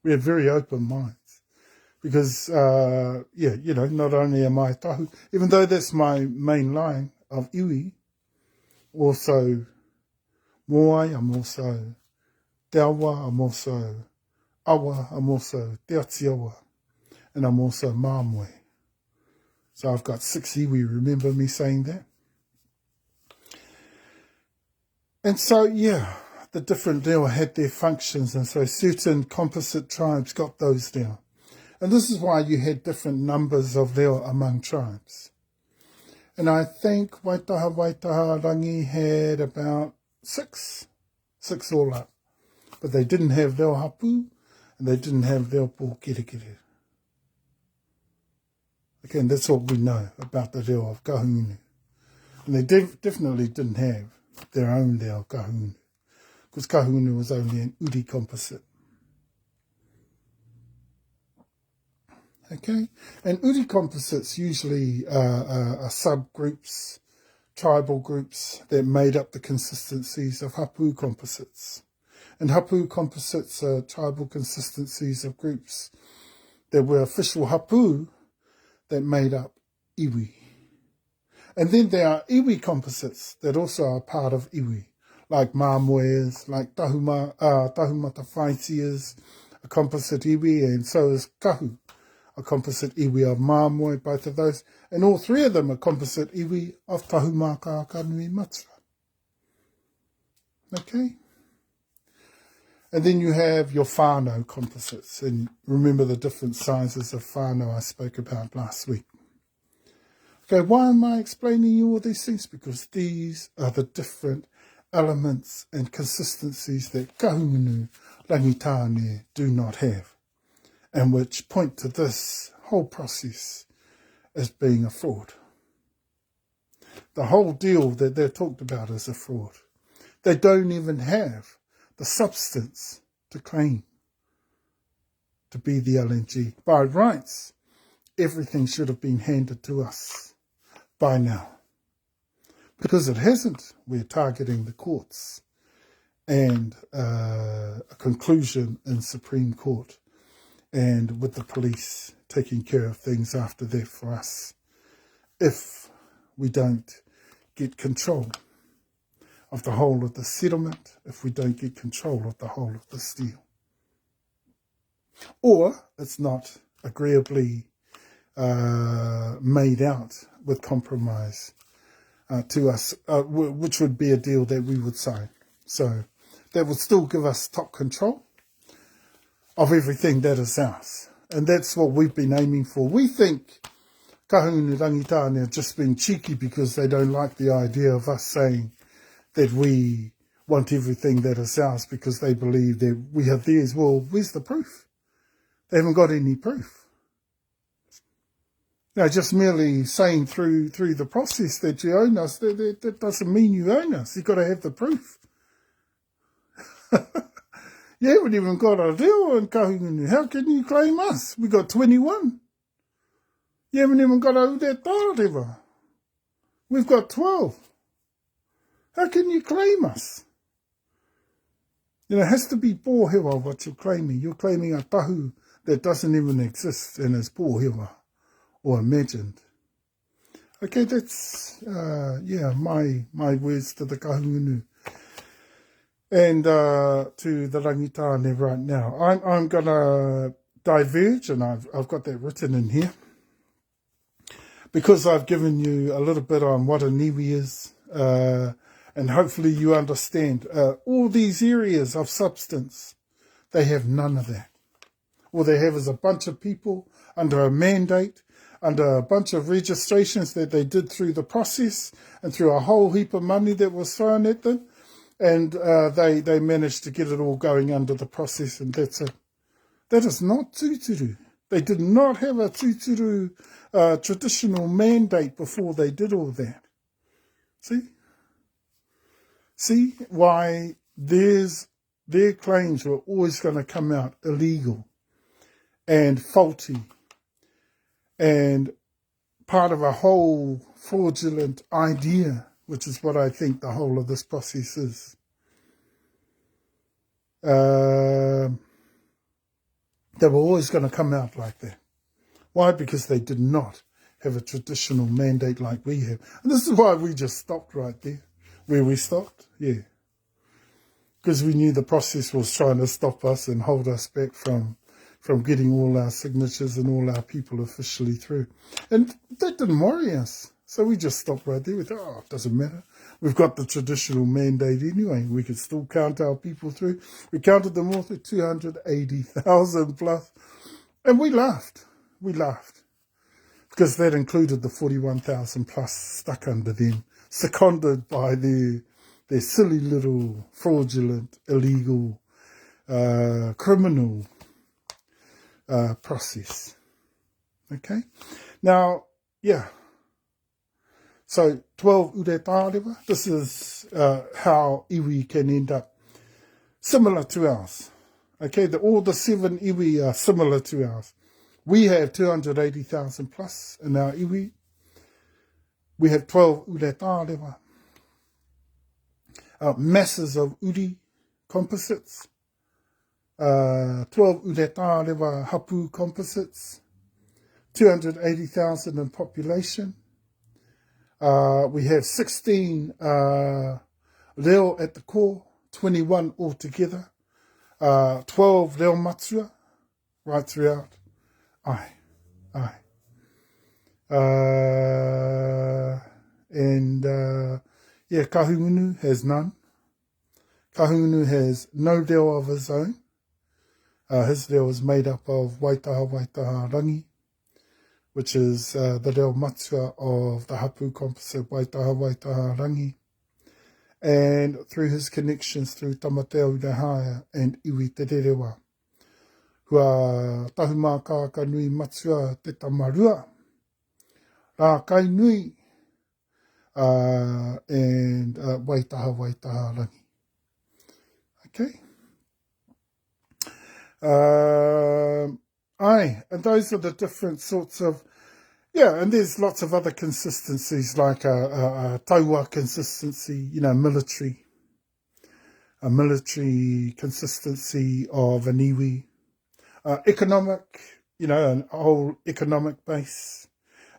We have very open minds. Because, not only am I Tahu, even though that's my main line of iwi, also Moai, I'm also Te Awa, I'm also Awa, I'm also Te Atiawa, and I'm also Māmoe. So I've got 6 iwi, remember me saying that? And so, the different reo had their functions, and so certain composite tribes got those reo. And this is why you had different numbers of reo among tribes. And I think Waitaha Rangi had about 6 all up. But they didn't have reo Hapu, and they didn't have reo Pōkerekere. Okay, and that's what we know about the reo of Kahungunu. And they definitely didn't have their own reo Kahungunu, because Kahungunu was only an uri composite. Okay, and uri composites usually are subgroups, tribal groups that made up the consistencies of Hapu composites. And Hapu composites are tribal consistencies of groups that were official Hapu that made up iwi. And then there are iwi composites that also are part of iwi, like Māmoeas, like Tahumaakaakanuimatua, a composite iwi, and so is Kahu, a composite iwi of Māmoe, both of those. And all 3 of them are composite iwi of Tahumaakaakanuimatua. Okay? And then you have your whānau composites, and remember the different sizes of whānau I spoke about last week. Okay, why am I explaining you all these things? Because these are the different elements and consistencies that kahungunu rangitane do not have, and which point to this whole process as being a fraud. The whole deal that they're talked about is a fraud. They don't even have the substance to claim to be the LNG. By rights, everything should have been handed to us by now. Because it hasn't, we're targeting the courts and a conclusion in Supreme Court, and with the police taking care of things after that for us, if we don't get control of the whole of the settlement, if we don't get control of the whole of the steel. Or it's not agreeably made out with compromise to us, which would be a deal that we would sign. So that would still give us top control of everything that is ours. And that's what we've been aiming for. We think kahungunu rangitane have just been cheeky because they don't like the idea of us saying that we want everything that is ours because they believe that we have theirs. Well, where's the proof? They haven't got any proof. Now, just merely saying through the process that you own us, that doesn't mean you own us. You've got to have the proof. You haven't even got a deal in kahungunu. How can you claim us? We got 21. You haven't even got over that tārewa. We've got 12. How can you claim us? You know, it has to be pōhewa what you're claiming. You're claiming a tahu that doesn't even exist and is pōhewa or imagined. Okay, that's, my words to the kahungunu. And to the rangitane right now. I'm going to diverge, and I've got that written in here, because I've given you a little bit on what a niwi is, and hopefully you understand. All these areas of substance, they have none of that. All they have is a bunch of people under a mandate, under a bunch of registrations that they did through the process and through a whole heap of money that was thrown at them. And they managed to get it all going under the process, and that's it. That is not tūturu. They did not have a tūturu traditional mandate before they did all that. See why their claims were always going to come out illegal and faulty and part of a whole fraudulent idea, which is what I think the whole of this process is. They were always going to come out like that. Why? Because they did not have a traditional mandate like we have. And this is why we just stopped right there. Where we stopped? Yeah. Because we knew the process was trying to stop us and hold us back from getting all our signatures and all our people officially through. And that didn't worry us. So we just stopped right there. We thought, it doesn't matter. We've got the traditional mandate anyway. We could still count our people through. We counted them all through 280,000 plus. And we laughed. We laughed. Because that included the 41,000 plus stuck under them, seconded by their silly little fraudulent, illegal, criminal process. Okay? Now, yeah. So, 12 uretārewa, this is how iwi can end up similar to ours. Okay, all the 7 iwi are similar to ours. We have 280,000 plus in our iwi. We have 12 uretārewa. Masses of uri composites. 12 uretārewa hapu composites. 280,000 in population. We have 16 reo at the core, 21 altogether, 12 reo matua right throughout. Kahungunu has none. Kahungunu has no reo of his own. His reo is made up of waitaha rangi, which is the reo matua of the hapu composite waitaha rangi, and through his connections through Moteo and iwi te rerewa, hua Tahumaakaakanuimatua te tamarua, rā kainui, and waitaha rangi. Okay? And those are the different sorts of, and there's lots of other consistencies like a taua consistency, military, a military consistency of an iwi, economic, a whole economic base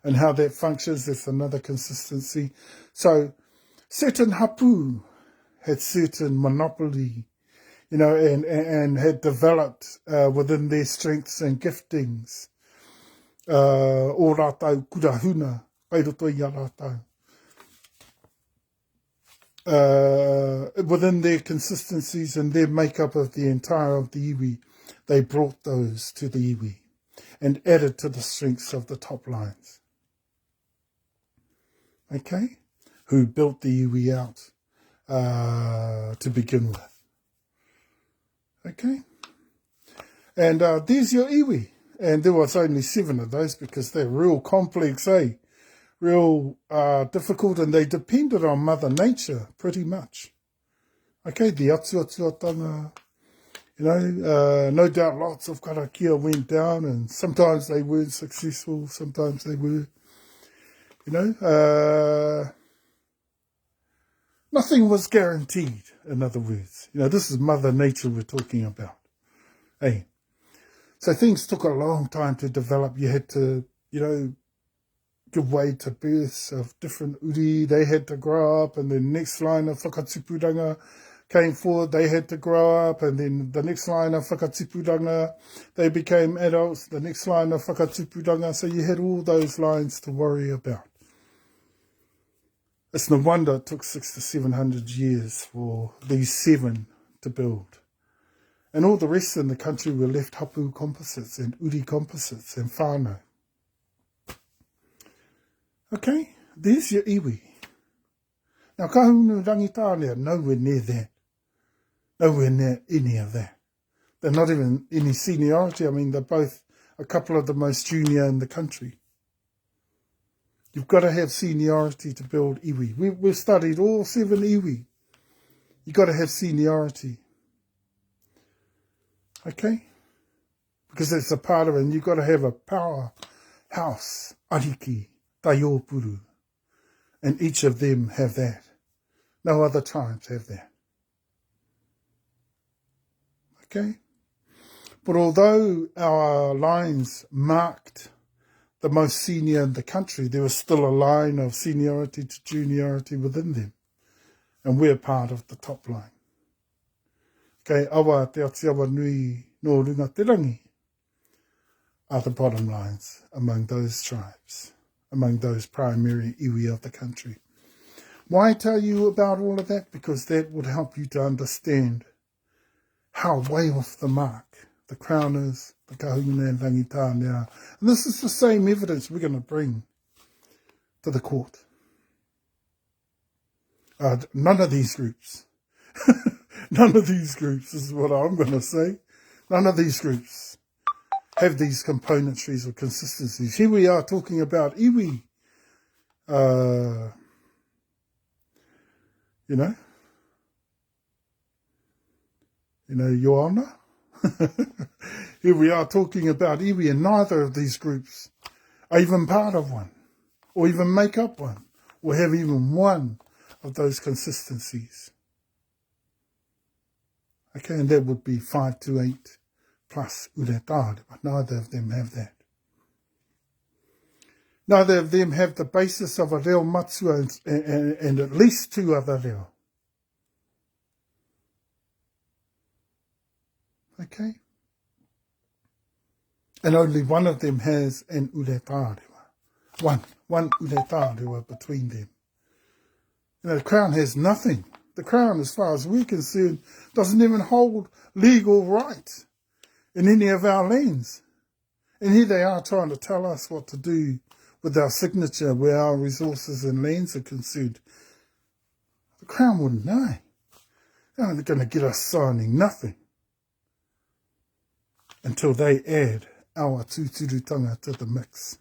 and how that functions, that's another consistency. So certain hapu had certain monopoly, and had developed within their strengths and giftings. O rātau kurahuna, kairoto i a rātau. Within their consistencies and their makeup of the entire of the iwi, they brought those to the iwi and added to the strengths of the top lines. Okay? Who built the iwi out to begin with. Okay? And there's your iwi. And there was only 7 of those because they're real complex, real difficult, and they depended on Mother Nature pretty much. Okay, the atuatuatanga, no doubt lots of karakia went down, and sometimes they weren't successful, sometimes they were, nothing was guaranteed, in other words. This is Mother Nature we're talking about. Hey. So things took a long time to develop. You had to, give way to births of different uri. They had to grow up, and the next line of whakatupuranga came forward, they had to grow up, and then the next line of whakatipuranga, they became adults, the next line of whakatipuranga, so you had all those lines to worry about. It's no wonder it took 600 to 700 years for these 7 to build. And all the rest in the country were left hapu composites and uri composites and whānau. Okay, there's your iwi. Now, kahunu rangitānea, nowhere near that. Nowhere near any of that. They're not even any seniority. I mean, they're both a couple of the most junior in the country. You've got to have seniority to build iwi. We've studied all 7 iwi. You've got to have seniority. Okay? Because that's a part of it. And you've got to have a power house, ariki, taiopuru. And each of them have that. No other tribes have that. Okay? But although our lines marked the most senior in the country, there was still a line of seniority to juniority within them. And we're part of the top line. Okay, awa te atiawa nui no runga te rangi are the bottom lines among those tribes, among those primary iwi of the country. Why tell you about all of that? Because that would help you to understand how way off the mark the Crown is, the kahuna and rangitānea. And this is the same evidence we're going to bring to the court. None of these groups, none of these groups, is what I'm going to say, none of these groups have these componentries or consistencies. Here we are talking about iwi, Your Honour. Here we are talking about iwi, and neither of these groups are even part of one, or even make up one, or have even one of those consistencies. Okay, and that would be 5 to 8 plus uretare, but neither of them have that. Neither of them have the basis of a reo matua and at least 2 other reo. Okay? And only one of them has an uretare. One uretare between them. The Crown has nothing. The Crown, as far as we're concerned, doesn't even hold legal right in any of our lands. And here they are trying to tell us what to do with our signature where our resources and lands are concerned. The Crown wouldn't know. They're going to get us signing nothing until they add our tūturutanga to the mix.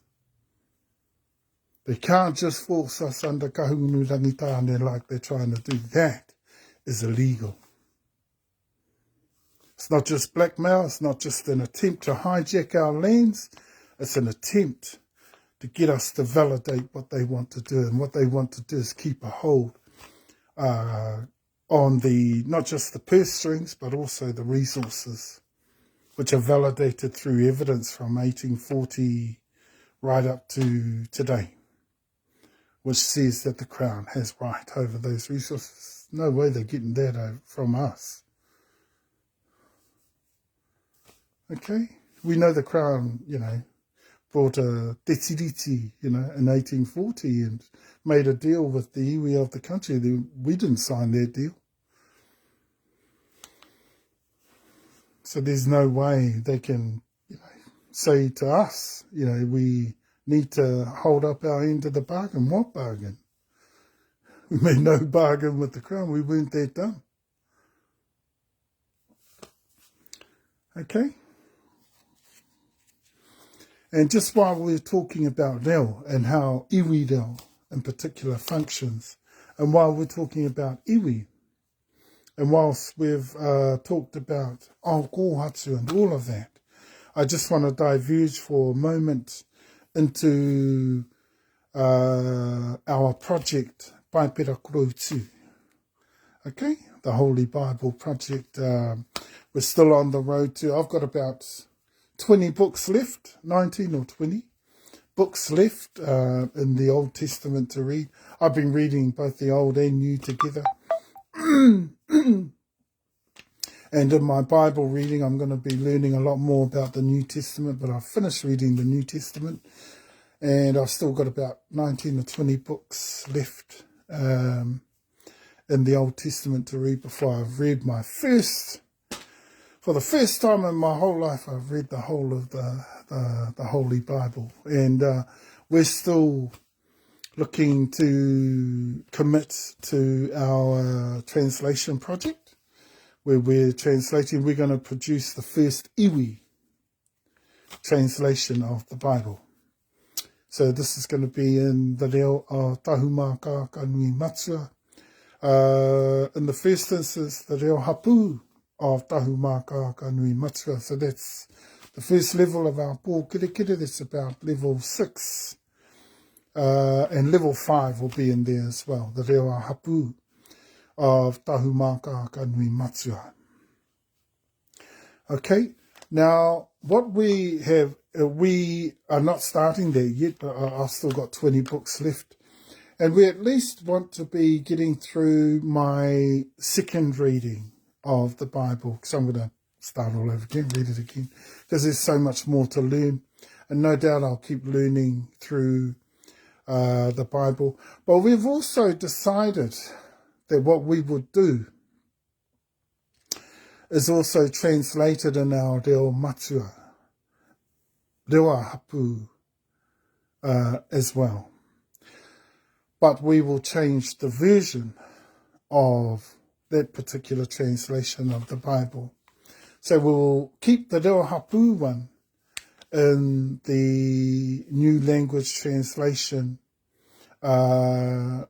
They can't just force us under kahunu rangitāne like they're trying to do. That is illegal. It's not just blackmail, it's not just an attempt to hijack our lands, it's an attempt to get us to validate what they want to do. And what they want to do is keep a hold on not just the purse strings, but also the resources, which are validated through evidence from 1840 right up to today, which says that the Crown has right over those resources. No way they're getting that from us. Okay? We know the Crown, brought a te tiriti, in 1840 and made a deal with the iwi of the country. We didn't sign that deal. So there's no way they can, say to us, we need to hold up our end of the bargain. What bargain? We made no bargain with the Crown. We weren't that dumb. Okay? And just while we're talking about reo and how iwi reo in particular functions, and while we're talking about iwi, and whilst we've talked about aokōhatu and all of that, I just want to diverge for a moment into our project, PaeperaKoroutu. Okay, the Holy Bible Project. We're still on the road to, I've got about 20 books left, 19 or 20 books left in the Old Testament to read. I've been reading both the Old and New together. And in my Bible reading, I'm going to be learning a lot more about the New Testament, but I've finished reading the New Testament, and I've still got about 19 or 20 books left in the Old Testament to read before I've read for the first time in my whole life, I've read the whole of the Holy Bible. And we're still looking to commit to our translation project, where we're translating. We're going to produce the first iwi translation of the Bible. So this is going to be in the reo of Tahumaakaakanuimatua. In the first instance, the reo Hapu of Tahumaakaakanuimatua. So that's the first level of our pōkere. That's about level 6. And level 5 will be in there as well. The reo Hapu of Tahumaakaakanuimatua. Okay, now what we have, we are not starting there yet, but I've still got 20 books left. And we at least want to be getting through my second reading of the Bible, because I'm going to start all over again, read it again, because there's so much more to learn. And no doubt I'll keep learning through the Bible. But we've also decided that what we would do is also translated in our reo matua, reo hapu as well. But we will change the version of that particular translation of the Bible. So we'll keep the reo hapu one in the New Language Translation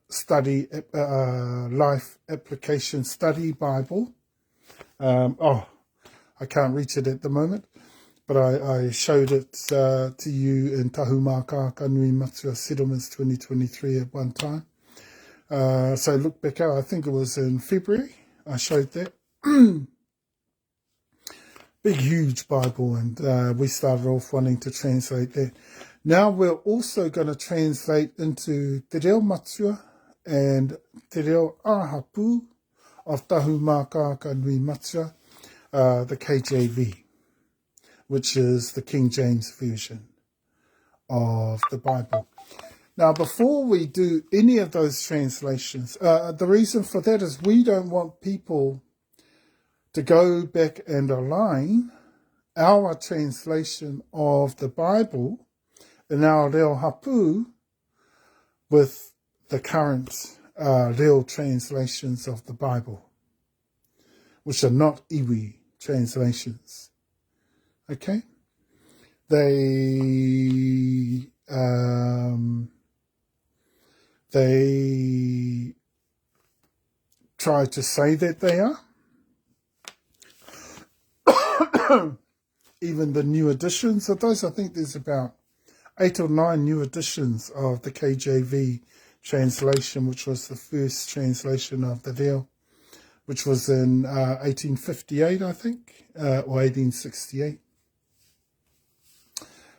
study, Life Application Study Bible. I can't reach it at the moment, but I showed it to you in Tahumaakaakanuimatua Settlements 2023 at one time. So look back out, I think it was in February, I showed that. Big, huge Bible, and we started off wanting to translate that. Now we're also going to translate into Te Reo Matua and Te Reo Ahapu of Tahumaakaakanuimatua, the KJV, which is the King James Version of the Bible. Now, before we do any of those translations, the reason for that is we don't want people to go back and align our translation of the Bible in our reo hapu with the current reo translations of the Bible, which are not iwi translations. Okay? They try to say that they are. Even the new editions of those, I think there's about 8 or 9 new editions of the KJV translation, which was the first translation of the reo, which was in 1858, I think, or 1868.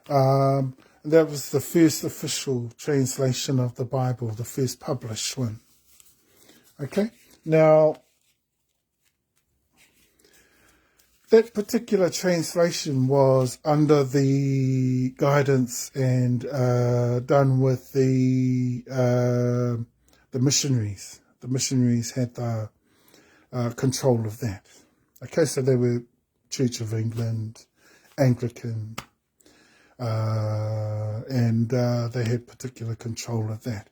That was the first official translation of the Bible, the first published one. Okay, now that particular translation was under the guidance and done with the missionaries. The missionaries had the control of that. Okay, so they were Church of England, Anglican, and they had particular control of that.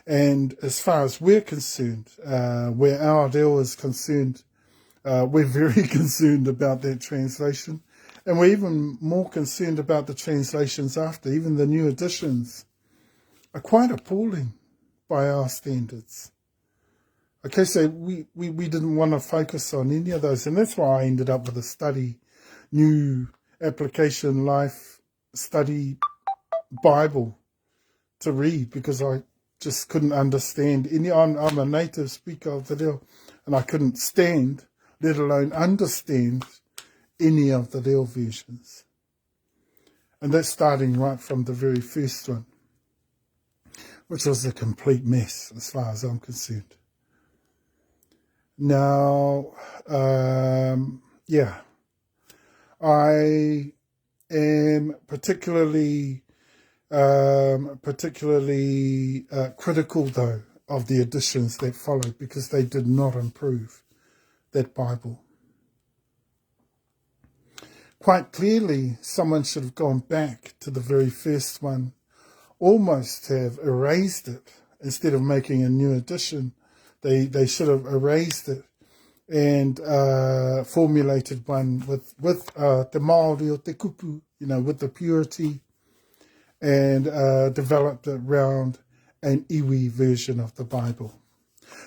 And as far as we're concerned, where our reo is concerned, we're very concerned about that translation, and we're even more concerned about the translations after. Even the new editions are quite appalling by our standards. Okay, so we didn't want to focus on any of those, and that's why I ended up with a study, New Application Life Study Bible to read, because I just couldn't understand any. I'm a native speaker of the reo, and I couldn't stand, let alone understand, any of the reo versions. And that's starting right from the very first one, which was a complete mess as far as I'm concerned. Now, yeah, I am particularly critical, though, of the editions that followed, because they did not improve that Bible. Quite clearly, someone should have gone back to the very first one, almost have erased it instead of making a new edition. They should have erased it and formulated one with te Māori o te kupu, with the purity, and developed it around an iwi version of the Bible.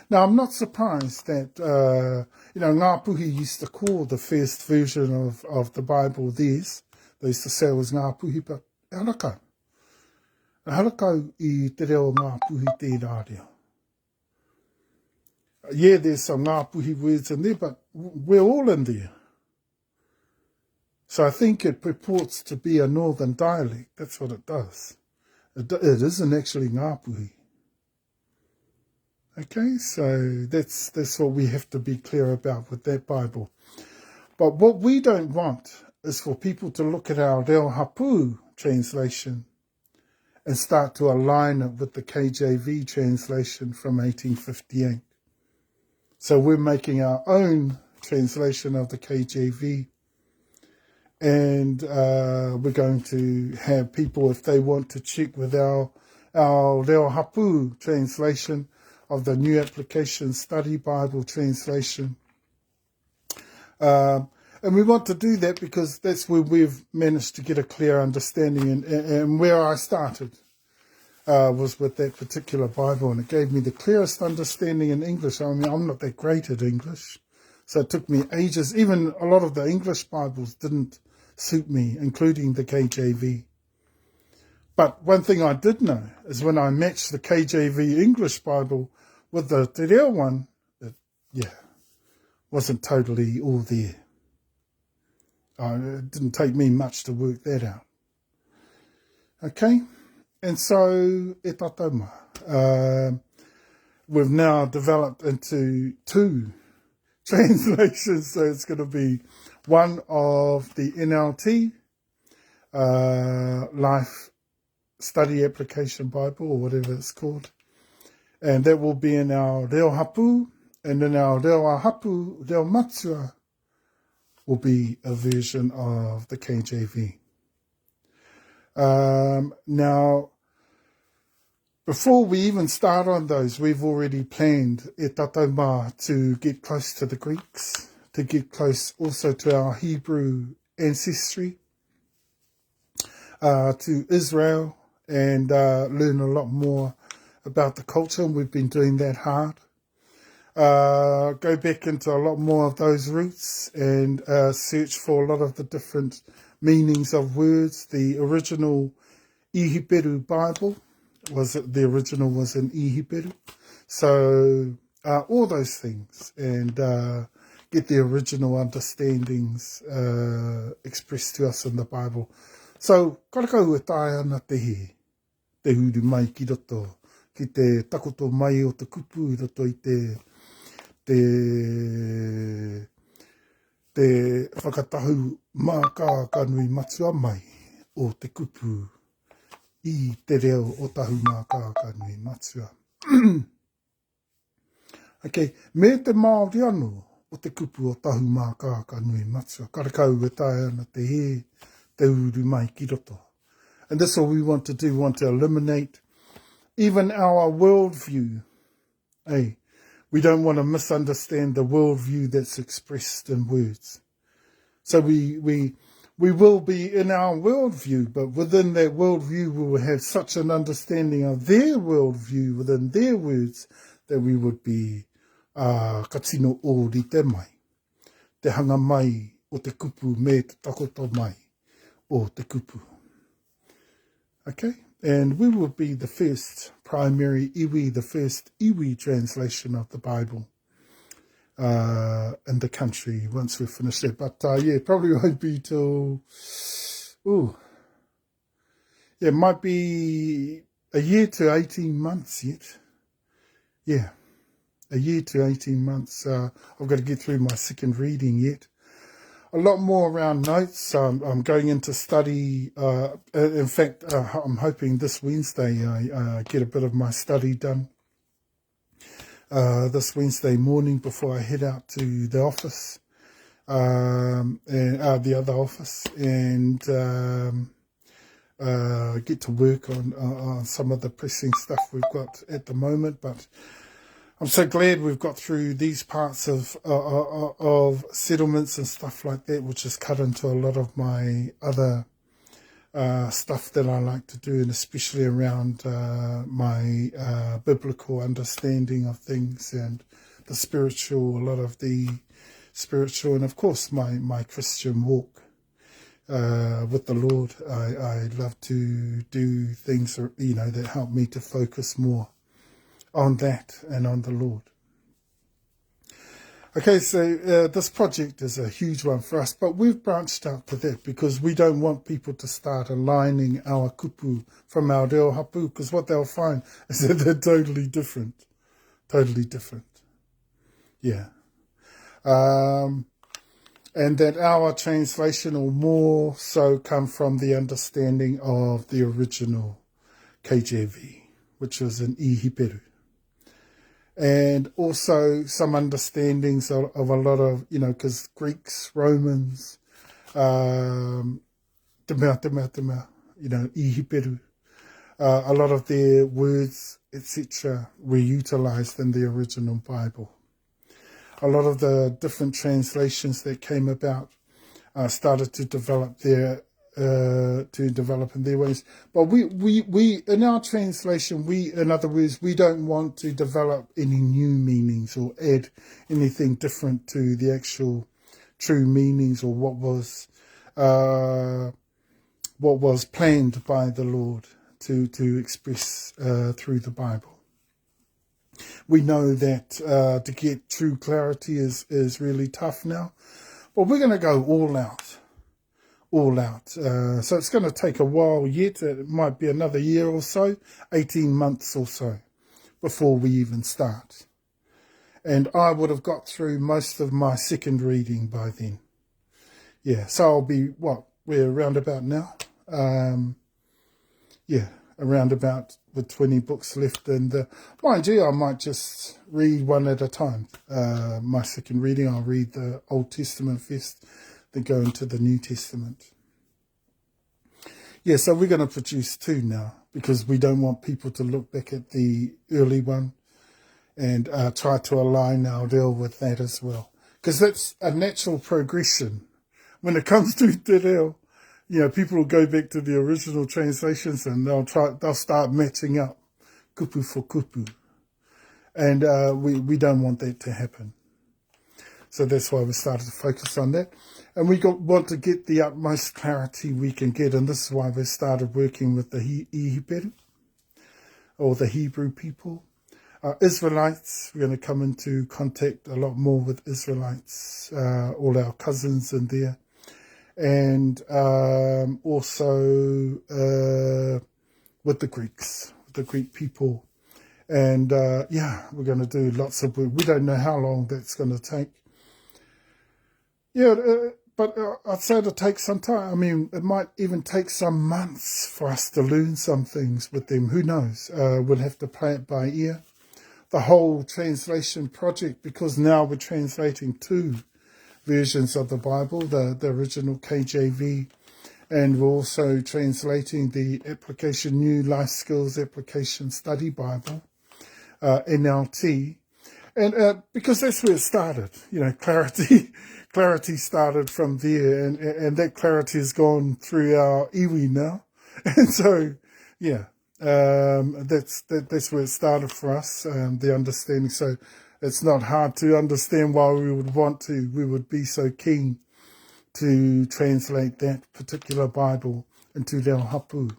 Now, I'm not surprised that, Ngā Puhi used to call the first version of the Bible theirs. They used to say it was Ngā Puhi, but harakau. Harakau I te reo Ngā Puhi tērā reo. Yeah, there's some Ngā Puhi words in there, but we're all in there. So I think it purports to be a northern dialect. That's what it does. It isn't actually Ngā Puhi. Okay, so that's what we have to be clear about with that Bible. But what we don't want is for people to look at our Reo Hapu translation and start to align it with the KJV translation from 1858. So we're making our own translation of the KJV, and we're going to have people, if they want to check with our Reo Hapu translation of the New Application Study Bible translation. And we want to do that because that's where we've managed to get a clear understanding, and where I started was with that particular Bible, and it gave me the clearest understanding in English. I mean, I'm not that great at English, so it took me ages. Even a lot of the English Bibles didn't suit me, including the KJV. But one thing I did know is when I matched the KJV English Bible with the Te Reo one, it wasn't totally all there. It didn't take me much to work that out. Okay, and so e tatauma. We've now developed into two translations, so it's going to be one of the NLT, Life Study Application Bible, or whatever it's called, and that will be in our Reo Hapu, and in our Reo Hapu, Reo Matua, will be a version of the KJV. Now, before we even start on those, we've already planned e tatauma to get close to the Greeks, to get close also to our Hebrew ancestry, to Israel, and learn a lot more about the culture. We've been doing that hard. Go back into a lot more of those roots and search for a lot of the different meanings of words. The original Ihiperu Bible the original was in Ihiperu. So all those things, and get the original understandings expressed to us in the Bible. So, karakau e tae ana te he, te huru mai ki roto, ki te takoto mai o te kupu i roto i te Whakataunga mai o te kupu I te reo o Tahumaakaakanuimatua. Okay, me te Māori anō o te kupu o Tahumaakaakanuimatua. Karakau e tae ana te he, te uru mai ki roto. And that's what we want to do. We want to eliminate even our worldview. Hey, we don't want to misunderstand the worldview that's expressed in words. So we will be in our worldview, but within that worldview we will have such an understanding of their worldview within their words that we would be katino o rite mai. Te hanga mai o te kupu me te takoto mai o te kupu. Okay? And we will be the first primary iwi, the first iwi translation of the Bible in the country once we've finished it. But probably won't be till, it might be a year to 18 months yet. Yeah, a year to 18 months. I've got to get through my second reading yet. a lot more around notes. I'm going into study. In fact, I'm hoping this Wednesday I get a bit of my study done. This Wednesday morning before I head out to the office, and the other office, and get to work on some of the pressing stuff we've got at the moment. But I'm so glad we've got through these parts of settlements and stuff like that, which has cut into a lot of my other stuff that I like to do, and especially around my biblical understanding of things and the spiritual, a lot of the spiritual, and of course my Christian walk with the Lord. I love to do things, that help me to focus more on that and on the Lord. Okay, so this project is a huge one for us, but we've branched out to that because we don't want people to start aligning our kupu from our reo hapu, because what they'll find is that they're totally different. Totally different. Yeah. And that our translation will more so come from the understanding of the original KJV, which was in ihiperu. And also some understandings of a lot of, because Greeks, Romans, ihiperu, a lot of their words, etc., were utilized in the original Bible. A lot of the different translations that came about started to develop in their ways. But we in our translation, in other words, we don't want to develop any new meanings or add anything different to the actual true meanings or what was planned by the Lord to express through the Bible. We know that to get true clarity is really tough now, but we're going to go all out. So it's going to take a while yet. It might be another year or so, 18 months or so, before we even start. And I would have got through most of my second reading by then. Yeah, so I'll be, we're around about now. Around about with 20 books left. And mind you, I might just read one at a time. My second reading, I'll read the Old Testament first, then go into the New Testament. Yeah, so we're going to produce two now because we don't want people to look back at the early one and try to align our reo with that as well. Because that's a natural progression. When it comes to te reo, people will go back to the original translations and they'll start matching up kupu for kupu. And we don't want that to happen. So that's why we started to focus on that. And we want to get the utmost clarity we can get. And this is why we started working with the ihiperu, or the Hebrew people. Israelites, we're going to come into contact a lot more with Israelites, all our cousins in there. And also with the Greeks, the Greek people. And we're going to do lots of work. We don't know how long that's going to take. But I'd say it'll take some time. I mean, it might even take some months for us to learn some things with them. Who knows? We'll have to play it by ear. The whole translation project, because now we're translating two versions of the Bible, the original KJV, and we're also translating the New Life Skills Application Study Bible, NLT, and because that's where it started. Clarity started from there, and that clarity has gone through our iwi now, and so that's where it started for us, the understanding. So it's not hard to understand why we would be so keen to translate that particular Bible into their Hapu.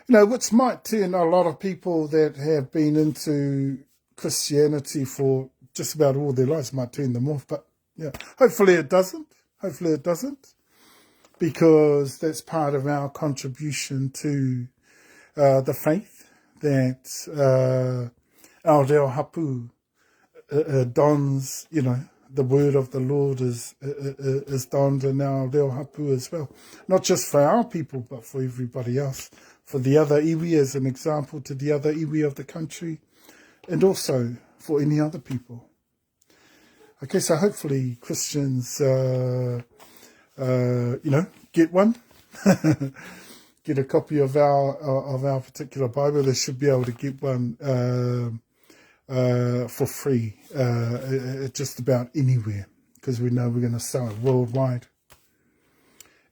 Which might turn a lot of people that have been into Christianity for just about all their lives, might turn them off. But hopefully it doesn't. Because that's part of our contribution to the faith that our reo hapu dons, the word of the Lord is donned in our reo hapu as well. Not just for our people, but for everybody else. For the other iwi as an example to the other iwi of the country, and also for any other people. Okay, so hopefully Christians, get one. Get a copy of our particular Bible. They should be able to get one for free, just about anywhere, because we know we're going to sell it worldwide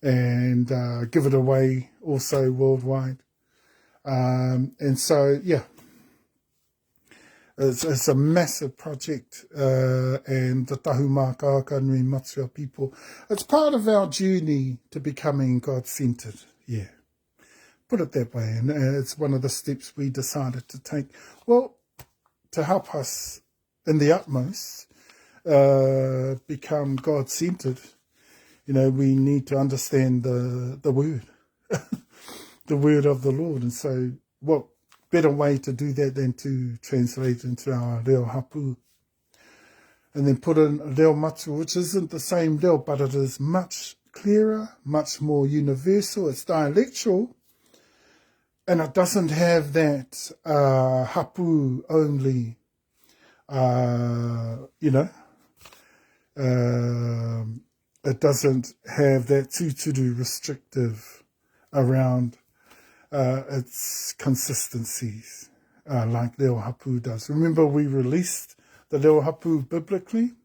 and give it away also worldwide. And so, yeah, it's a massive project, and the Tahumaakaakanuimatua people, it's part of our journey to becoming God-centered, yeah. Put it that way, and it's one of the steps we decided to take. Well, to help us in the utmost become God-centered, we need to understand the word, the word of the Lord. And so what better way to do that than to translate into our reo hapu, and then put in reo matua, which isn't the same reo, but it is much clearer, much more universal. It's dialectual, and it doesn't have that hapu only, it doesn't have that tūturu restrictive around its consistencies, like reo hapu does. Remember, we released the reo hapu biblically.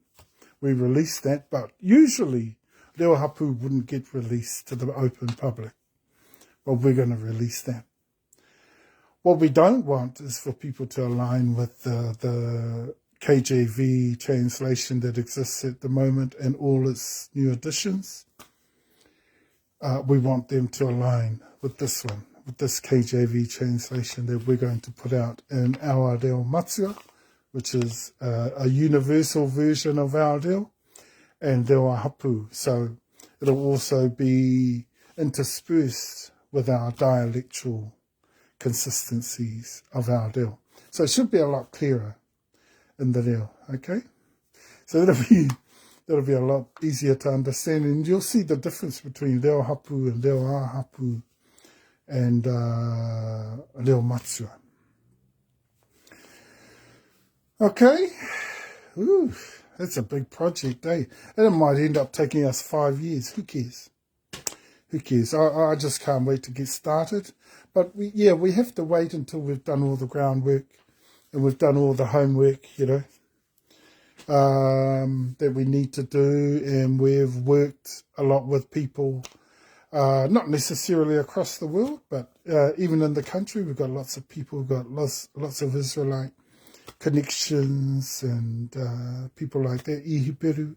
We released that, but usually reo hapu wouldn't get released to the open public. Well, we're going to release that. What we don't want is for people to align with the KJV translation that exists at the moment and all its new additions. We want them to align with this one, with this KJV translation that we're going to put out in our reo matua, which is a universal version of our reo, and reo hapu. So it'll also be interspersed with our dialectual consistencies of our reo. So it should be a lot clearer in the reo, okay? So that'll be a lot easier to understand, and you'll see the difference between reo hapu and reo hapu and reo matua. Okay, ooh, that's a big project, eh? And it might end up taking us 5 years. Who cares? Who cares? I just can't wait to get started. But we have to wait until we've done all the groundwork and we've done all the homework, that we need to do. And we've worked a lot with people, not necessarily across the world, but even in the country, we've got lots of people, we've got lots of Israelite connections and people like that, ihiperu.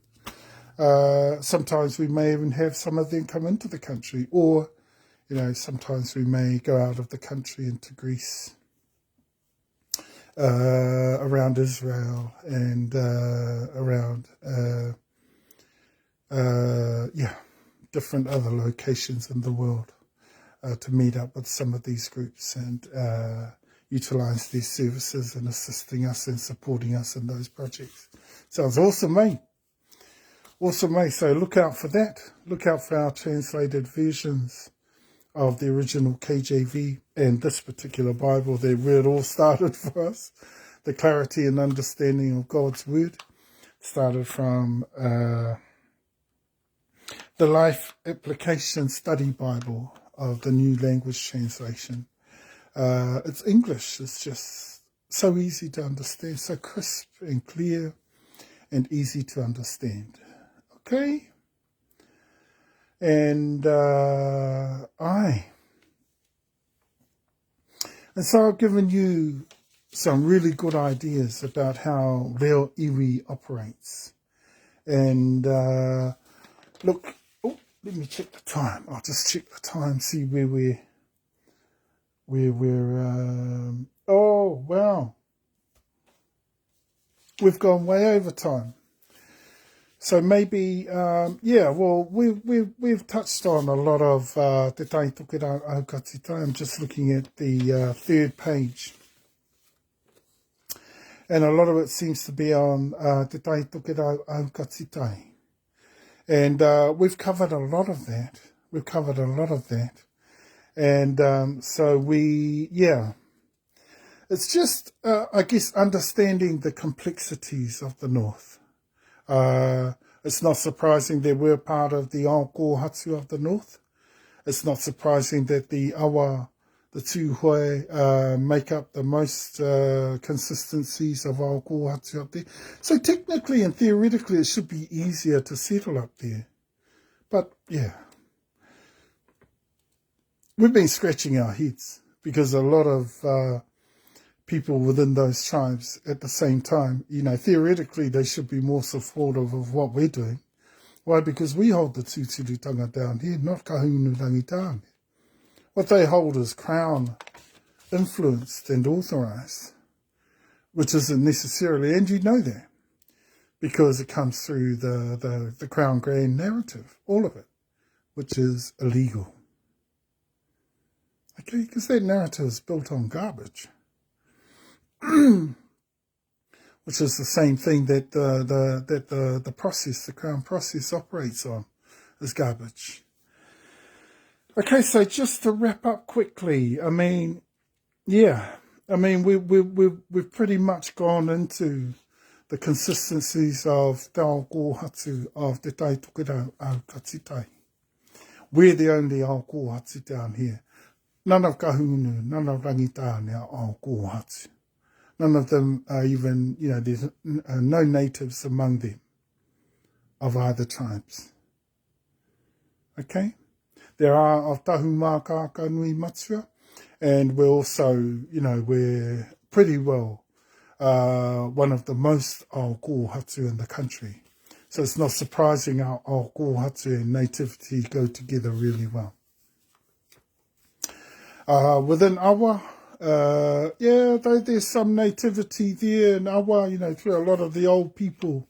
Sometimes we may even have some of them come into the country, or sometimes we may go out of the country into Greece, around Israel and around different other locations in the world to meet up with some of these groups and utilize these services and assisting us and supporting us in those projects. Sounds awesome, mate. Awesome, mate. So look out for that. Look out for our translated versions of the original KJV and this particular Bible, where it all started for us. The clarity and understanding of God's Word started from the Life Application Study Bible of the New Language Translation. It's English. It's just so easy to understand, so crisp and clear and easy to understand. Okay? And so I've given you some really good ideas about how reo iwi operates. And look, let me check the time. I'll just check the time, see where we're oh wow, we've gone way over time. So maybe, we've touched on a lot of TeTaiHauauruAukatiTai. I'm just looking at the third page. And a lot of it seems to be on TeTaiHauauruAukatiTai. And we've covered a lot of that. And so it's just, I guess, understanding the complexities of the North. It's not surprising that we're part of the Aokōhatu of the North. It's not surprising that the awa, the tūhoe, make up the most consistencies of Aokōhatu up there. So technically and theoretically, it should be easier to settle up there. But, yeah, we've been scratching our heads because a lot of people within those tribes at the same time, theoretically, they should be more supportive of what we're doing. Why? Because we hold the tūtirutanga down here, not kahunu rangitāne. What they hold is crown influenced and authorised, which isn't necessarily, and you know that, because it comes through the Crown Grand narrative, all of it, which is illegal. Okay, because that narrative is built on garbage. Which is the same thing that the process, the Crown process operates on, is garbage. Okay, so just to wrap up quickly, we've pretty much gone into the consistencies of te Aokōhatu of TeTaiHauauruAukatiTai. We're the only Aokōhatu down here. None of kahunu, none of rangitāne are Aokōhatu. None of them are even, there's no natives among them of either tribes. Okay? There are of Tahumaakaakanuimatua, and we're also, we're pretty well one of the most Aokōhatu in the country. So it's not surprising our Aokōhatu and nativity go together really well. Within Awa, there's some nativity there in Awa, through a lot of the old people.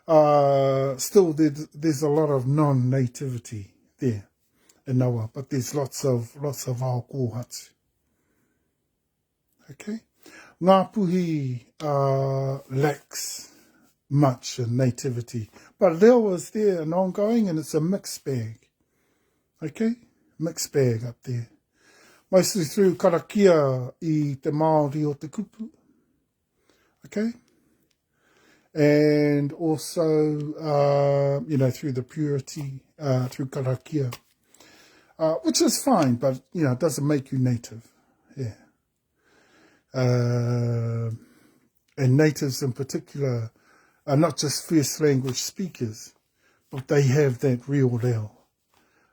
Still, there's a lot of non-nativity there in Awa, but there's lots of Aokōhatu. Okay? Ngāpuhi lacks much in nativity, but Leo is there and ongoing, and it's a mixed bag. Okay? Mixed bag up there. Mostly through karakia I te Māori o te kupu. Okay? And also, through the purity, through karakia. Which is fine, but, it doesn't make you native. Yeah. And natives in particular are not just first language speakers, but they have that real reo.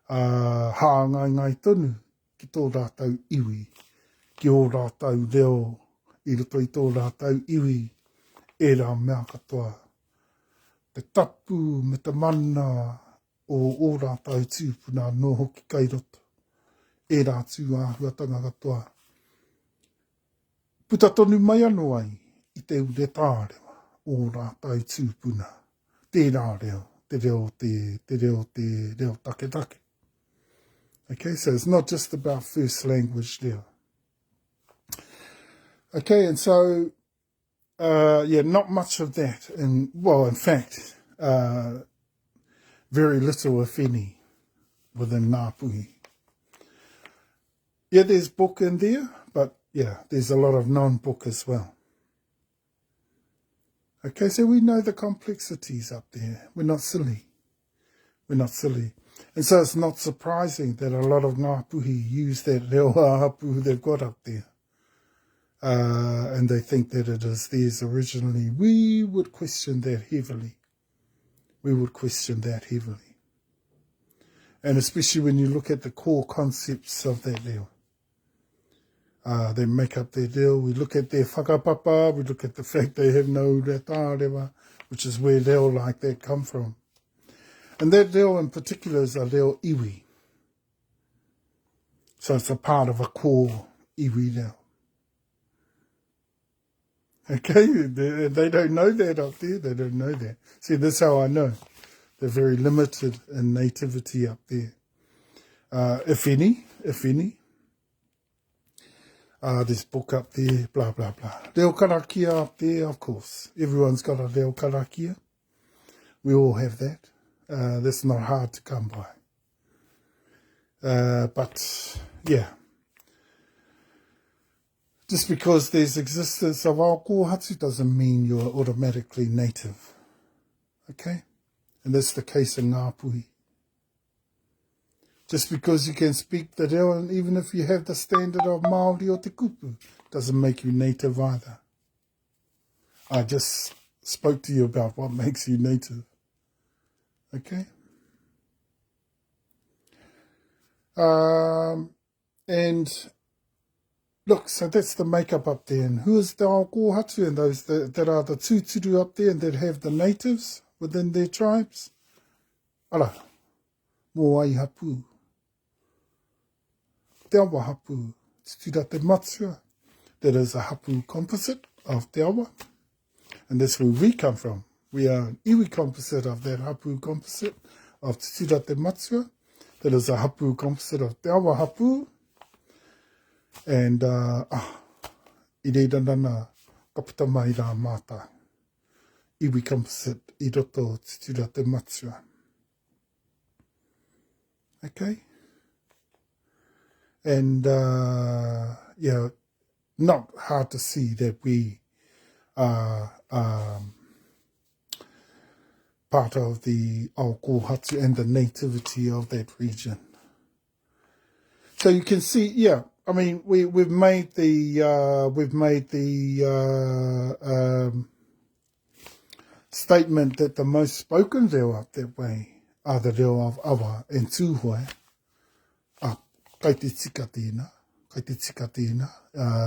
Hāngai tonu. Ki tō rātau iwi, ki o rātau reo, I roto I tō rātau iwi, e rā mea katoa. Te tapu me te mana o rātau tūpuna no hoki kai roto, e rā tū āhuatanga katoa. Puta tonu mai anō ai, I te ure tārewa, o rātau tūpuna, tērā reo, te reo take. Okay, so it's not just about first language there. Okay, and so, not much of that. And, in fact, very little, if any, within Ngāpuhi. Yeah, there's book in there, but, there's a lot of non-book as well. Okay, so we know the complexities up there. We're not silly. And so it's not surprising that a lot of Ngāpuhi use that reo hapu they've got up there. And they think that it is theirs originally. We would question that heavily. And especially when you look at the core concepts of that reo. They make up their reo. We look at their whakapapa. We look at the fact they have no retarewa, which is where reo like that come from. And that reo in particular is a reo iwi. So it's a part of a core iwi reo. Okay, they don't know that up there. They don't know that. See, that's how I know. They're very limited in nativity up there. If any. This book up there, blah, blah, blah. Reo karakia up there, of course. Everyone's got a reo karakia. We all have that. That's not hard to come by. But, yeah. Just because there's existence of Aokohatu doesn't mean you're automatically native. Okay? And that's the case in Ngāpuhi. Just because you can speak the reo, and even if you have the standard of Māori o te kupu, doesn't make you native either. I just spoke to you about what makes you native. Okay? And look, so that's the makeup up there. And who is the Aokohatu and those that are the tūturu up there and that have the natives within their tribes? Ara, mō ai Hapu. Te awa Hapu, TeTaiHauauruAukatiTai. That is a Hapu composite of te awa. And that's where we come from. We are an iwi composite of that Hapu composite of TeTaiHauauruAukatiTai. That is a Hapu composite of te awa Hapu. And, I reira nana kaputa mai rā mātai. Iwi composite I roto TeTaiHauauruAukatiTai. Okay? And, yeah, not hard to see that we are part of the Aokohatu and the nativity of that region. So you can see, yeah, I mean, we've made the statement that the most spoken reo up that way are the reo of awa and tūhoe. Kai te tika tēnā.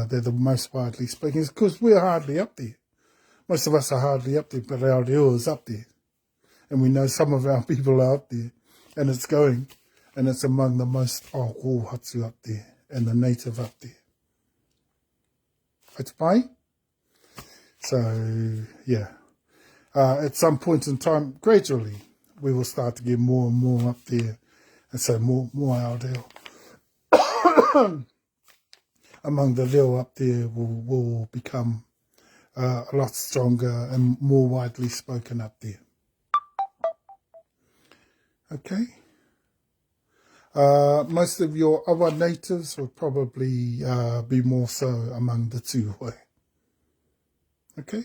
They're the most widely spoken. It's because we're hardly up there. Most of us are hardly up there, but our reo is up there. And we know some of our people are up there. And it's going. And it's among the most Aokohatu up there. And the native up there. It's pai. So, yeah. At some point in time, gradually, we will start to get more and more up there. And so more our reo. Among the reo up there will become a lot stronger and more widely spoken up there. Okay. Most of your awa natives will probably be more so among the tūhoe. Okay.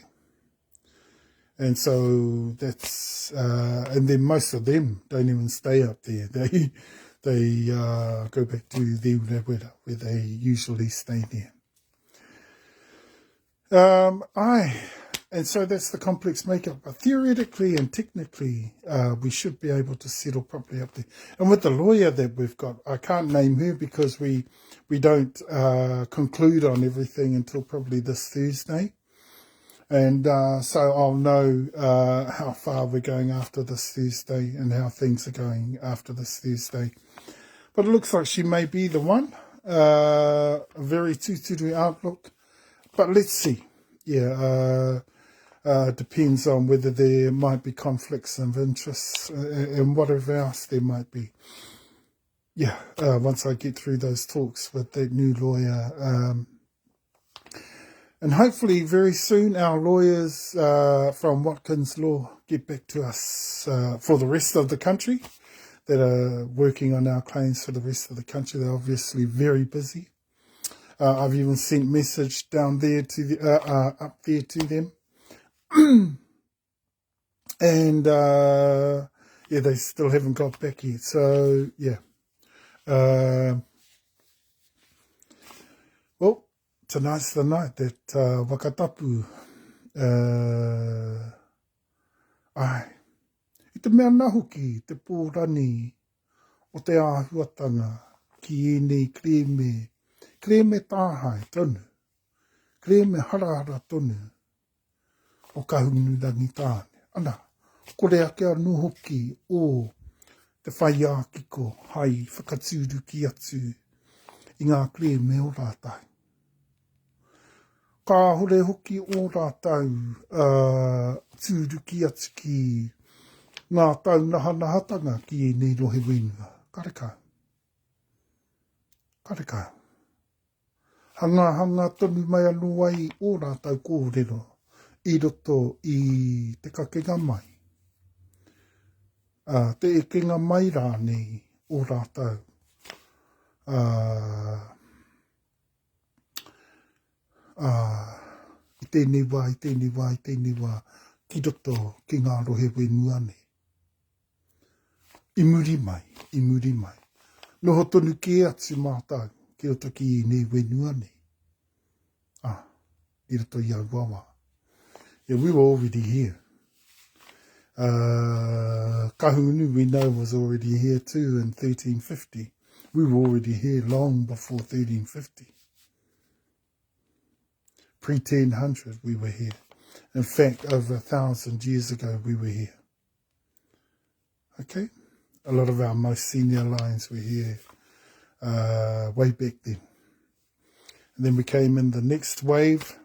And so that's, and then most of them don't even stay up there. They go back to the Urawera, where they usually stay there. And so that's the complex makeup. But theoretically and technically, we should be able to settle properly up there. And with the lawyer that we've got, I can't name her because we don't conclude on everything until probably this Thursday. And so I'll know how far we're going after this Thursday and how things are going after this Thursday. But it looks like she may be the one. A very tūturu outlook. But let's see. Yeah, depends on whether there might be conflicts of interest and whatever else there might be. Yeah, once I get through those talks with that new lawyer. And hopefully very soon our lawyers from Watkins Law get back to us for the rest of the country that are working on our claims for the rest of the country. They're obviously very busy. I've even sent message down there to the, up there to them. And yeah, they still haven't got back yet. So yeah. Well, tonight's the night that Whakatapu ai I te mea nahuki te pōrani o te āhuatanga ki enei kreme tāhai tonu, kreme harahara tonu o ka hunurangi tāne. Ana, kore ake anu hoki o te whai ākiko hai whakatūru ki atu i ngā kreme o rātai. Ka hore hoki o rātau tūru ki atu ki ngā taunaha nahatanga ki e nei rohe wenua. Karekau. hanga tonu mai anu ai o rātau kōrero i roto i te kakenga mai. Te ekenga mai rānei o rātau. I tēnei wā, ki roto ki ngā rohe wenua nei. I muri mai. Noho tonu ke atu mātau, ki roto ki nei wenua nei. I roto i Auawa. Yeah, we were already here. Kahungunu, we know, was already here too in 1350. We were already here long before 1350. Pre-1000, we were here. In fact, over 1,000 years ago, we were here. Okay? A lot of our most senior lines were here way back then. And then we came in the next wave,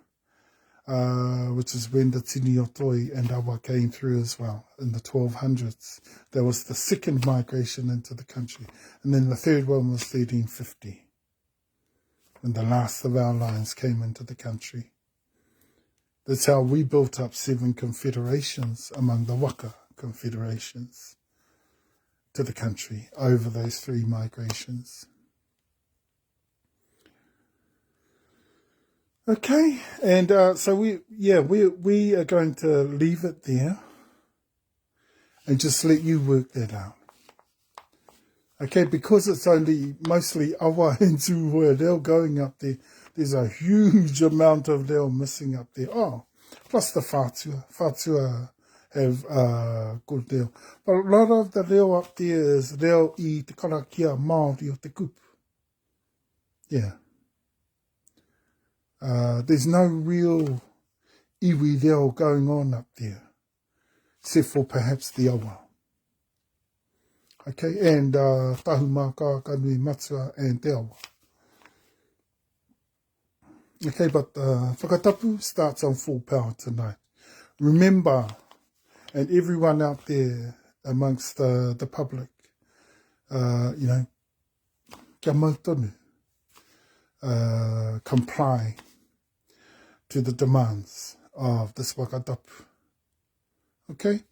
which is when the Tini Otoi and Awa came through as well in the 1200s. That was the second migration into the country. And then the third one was 1350, when the last of our lines came into the country. That's how we built up 7 confederations among the Waka confederations to the country over those 3 migrations. Okay, and so we are going to leave it there and just let you work that out. Okay, because it's only mostly awa and tuhoe reo going up there, there's a huge amount of reo missing up there. Plus the whātua. Whātua have good reo. But a lot of the reo up there is reo I te karakia Māori o te kupu. Yeah. There's no real iwi reo going on up there, except for perhaps the awa. Okay, and Tahumaakaakanuimatua and te awa. Okay, but whakatapu starts on full power tonight. Remember, and everyone out there amongst the public, kia mau tonu, comply to the demands of this whakatapu. Okay?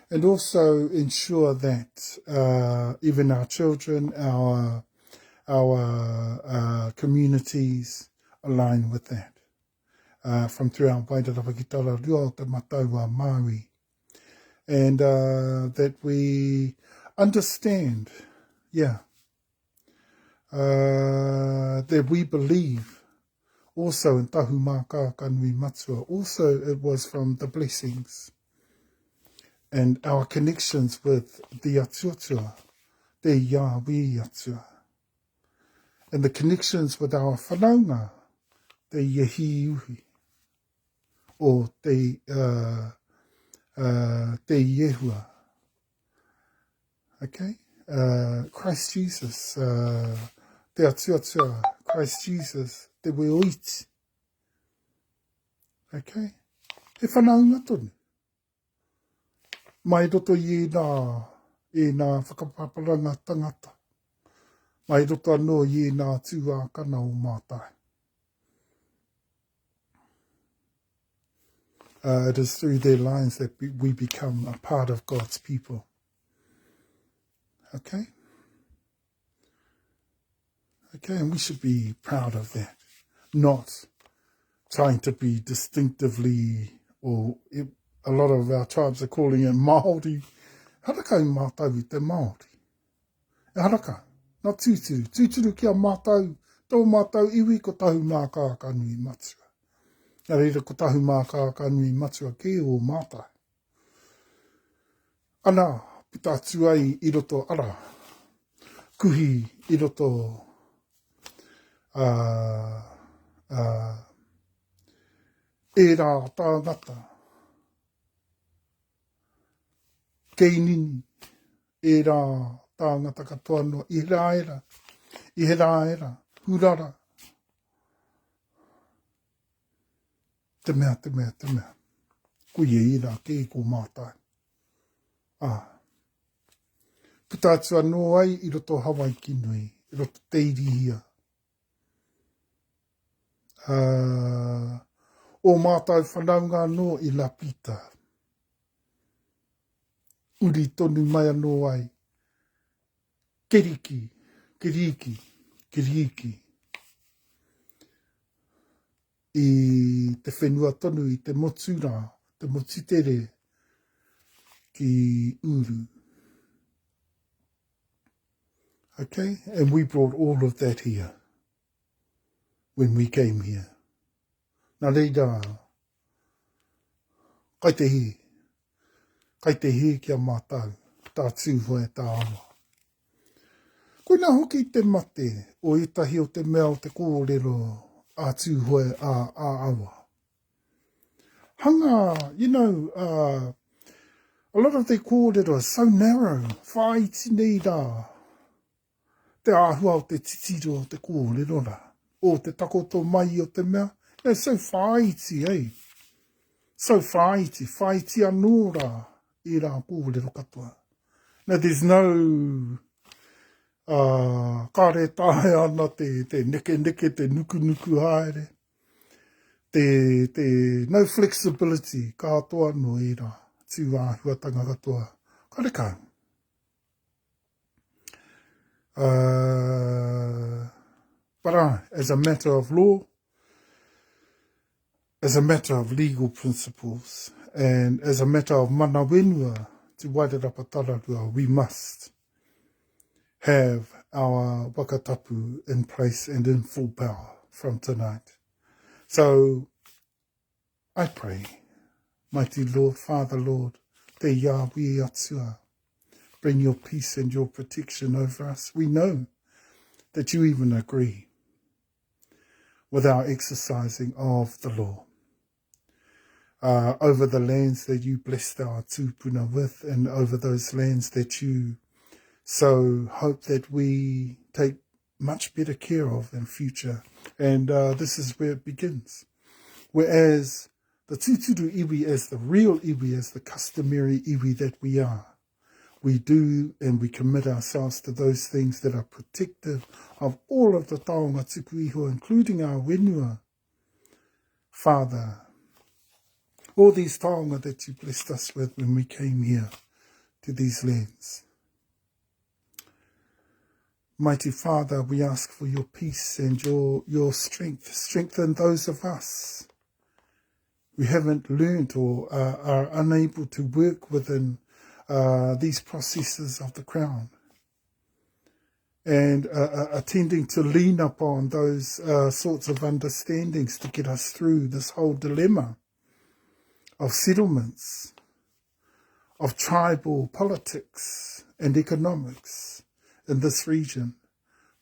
And also ensure that even our children, our communities align with that. From throughout WesternDivide, the Moteo Maui. And that we understand, that we believe also in Tahumaakaakanuimatua. Also it was from the blessings and our connections with the atuatua, the Yahweh atua, and the connections with our whanaunga, the Yehiuhi, or the Yehua. Okay? Christ Jesus, te atuatua, Christ Jesus, te weoiti. Okay? He whanaunga tonu. Mai roto i nā whakapaparanga tangata. Mai roto anō i nā tūākana o mātai. It is through their lines that we become a part of God's people. Okay? Okay, and we should be proud of that. Not trying to be distinctively, or a lot of our tribes are calling it Māori. Harakau mātau I te Māori. E harakau, not tūturu. Tūturu kia mātau, tō mātau iwi ko Tahumaakaakanuimatua. Nā reira ko Tahumaakaakanuimatua ke o mātai. Ana, pita atu ai I roto ara. Kuhi I roto e rā tāngata. Kei nini, e rā tāngata katoa noa, I he rā era, hurara. Te mea. Kui e ira ke ko mātai. Puta atu anō ai I roto Hawaii ki nui, I roto teirihia. O mātou whanaunga no I la pita. Uri tonu mai anō ai. Kiriki, kiriki, kiriki. I te whenua tonu I te motura, te motutere ki uru. Okay, and we brought all of that here when we came here. Nā reira, kai te he kia mātau, tā tūhoe tā awa. Koe nā hoki te mate o itahi o te mea o te kōrero a tūhoe a awa. Hanga, you know, a lot of the kōrero is so narrow, whaiti nei rā. Te āhua o te titiro o te kōrero rā, o te takoto mai o te mea. It's so whaiti, eh? So whaiti anō rā I rā kōrero katoa. Now there's no kare tahe ana te neke, te nuku haere. No flexibility katoa no I rā. Tū āhuatanga katoa. Kare kau. But as a matter of law, as a matter of legal principles, and as a matter of mana wenua to Wairarapa Tararua, we must have our wakatapu in place and in full power from tonight. So I pray, mighty Lord, Father Lord, Te Yahweh Atua, bring your peace and your protection over us. We know that you even agree with our exercising of the law over the lands that you blessed our tupuna with, and over those lands that you so hope that we take much better care of in future. And this is where it begins. Whereas the tūturu iwi, as the real iwi, as the customary iwi that we are, we do and we commit ourselves to those things that are protective of all of the taonga tuku iho, including our wenua. Father, all these taonga that you blessed us with when we came here to these lands. Mighty Father, we ask for your peace and your strength. Strengthen those of us who haven't learnt or are unable to work within these processes of the Crown, and attending to lean upon those sorts of understandings to get us through this whole dilemma of settlements, of tribal politics and economics in this region,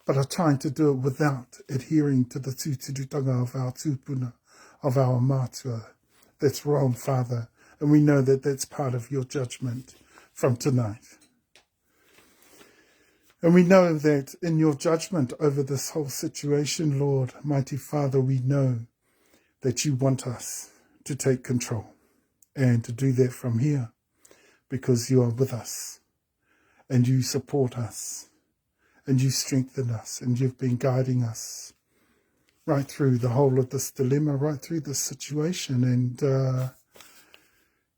but are trying to do it without adhering to the tūturutanga of our tūpuna, of our mātua. That's wrong, Father, and we know that that's part of your judgment from tonight. And we know that in your judgment over this whole situation, Lord, mighty Father, we know that you want us to take control and to do that from here, because you are with us and you support us and you strengthen us, and you've been guiding us right through the whole of this dilemma, right through this situation, and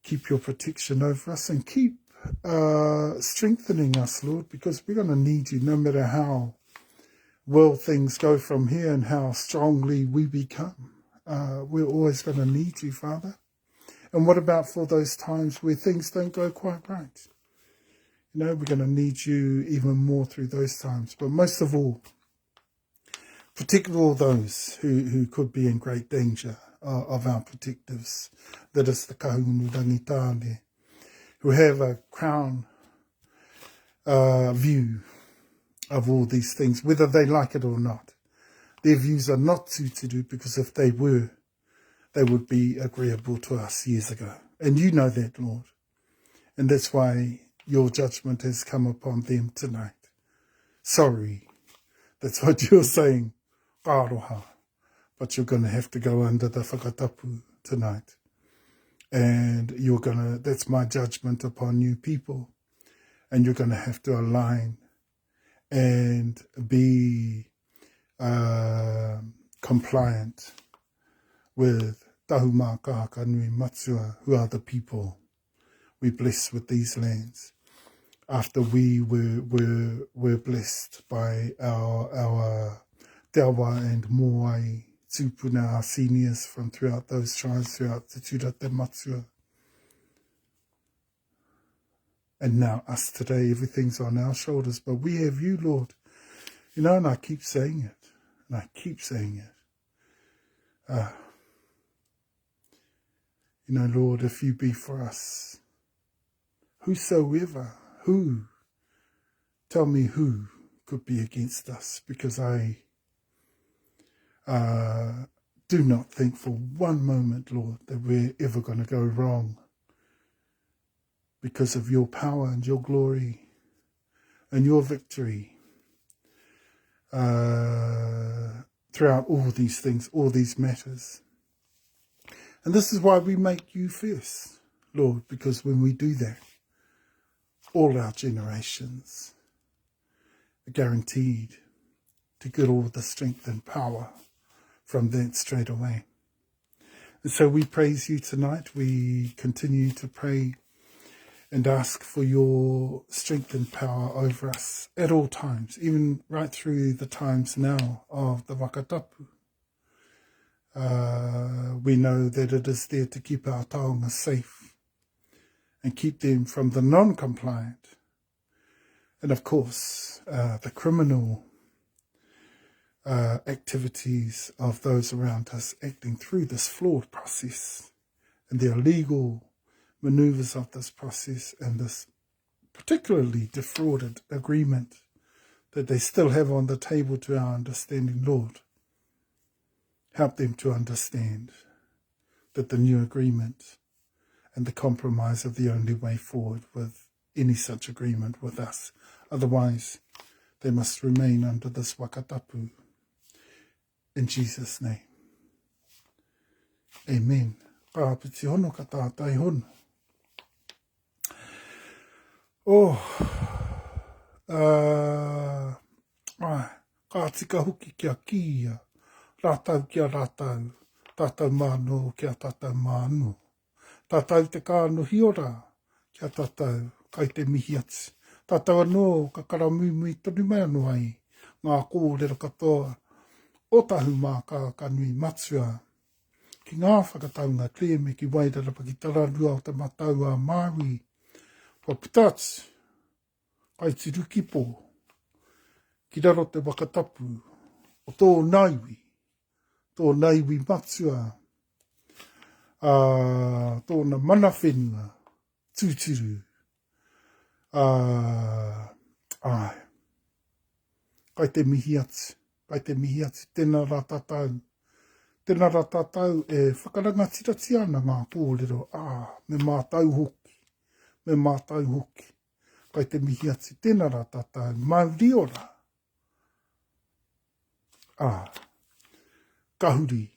keep your protection over us and keep strengthening us, Lord, because we're going to need you no matter how well things go from here and how strongly we become. We're always going to need you, Father. And what about for those times where things don't go quite right? You know, we're going to need you even more through those times. But most of all, protect all those who could be in great danger of our protectives. That is the kahunu rangitane, who have a crown view of all these things, whether they like it or not. Their views are not tūturu, because if they were, they would be agreeable to us years ago. And you know that, Lord. And that's why your judgment has come upon them tonight. Sorry, that's what you're saying, Karoha. But you're going to have to go under the whakatapu tonight. And you're going to, that's my judgment upon you people. And you're going to have to align and be compliant with Tahumaakaakanuimatua, who are the people we bless with these lands. After we were blessed by our Te Awa and Moai Tupuna, our seniors from throughout those tribes, throughout the Tutura te Matua. And now us today, everything's on our shoulders, but we have you, Lord. You know, and I keep saying it, and I keep saying it. You know, Lord, if you be for us, whosoever, tell me who could be against us, because I do not think for one moment, Lord, that we're ever going to go wrong because of your power and your glory and your victory throughout all these things, all these matters. And this is why we make you first, Lord, because when we do that, all our generations are guaranteed to get all the strength and power from that straight away. And so we praise you tonight. We continue to pray and ask for your strength and power over us at all times, even right through the times now of the Whakatapu. We know that it is there to keep our taonga safe and keep them from the non-compliant. And of course, the criminal activities of those around us acting through this flawed process and the illegal manoeuvres of this process and this particularly defrauded agreement that they still have on the table to our understanding, Lord. Help them to understand that the new agreement and the compromise are the only way forward with any such agreement with us. Otherwise, they must remain under this Whakatapu. In Jesus' name. Amen. Pāpiti hono ka tātai hono. Ka tika huki kia kia. Rātau kia rātau. Tātau māno kia tātau māno. Tātau te kāno hiora kia tātau. Kai te mihi atu. Tātau anō ka karamui tonu mai anō ai. Ngā kōrero katoa. O Tahumaakaakanuimatua, ki ngā whakataunga klia me ki wairarapa ki tararua o te matau a Māui. Wa putats, kai te rukipo, ki raro te Whakatapu, o tō naiwi matua, tōna mana whenua, tūturu, kai te mihi atu. Kai te mihi atu, tēnā rā tātou. Tēnā rā tātou e whakarangatira ana ngā kōrero. Me mātau hoki. Me mātau hoki. Kai te mihi atu, tēnā rā tātou. Mauri ora. Kahuri.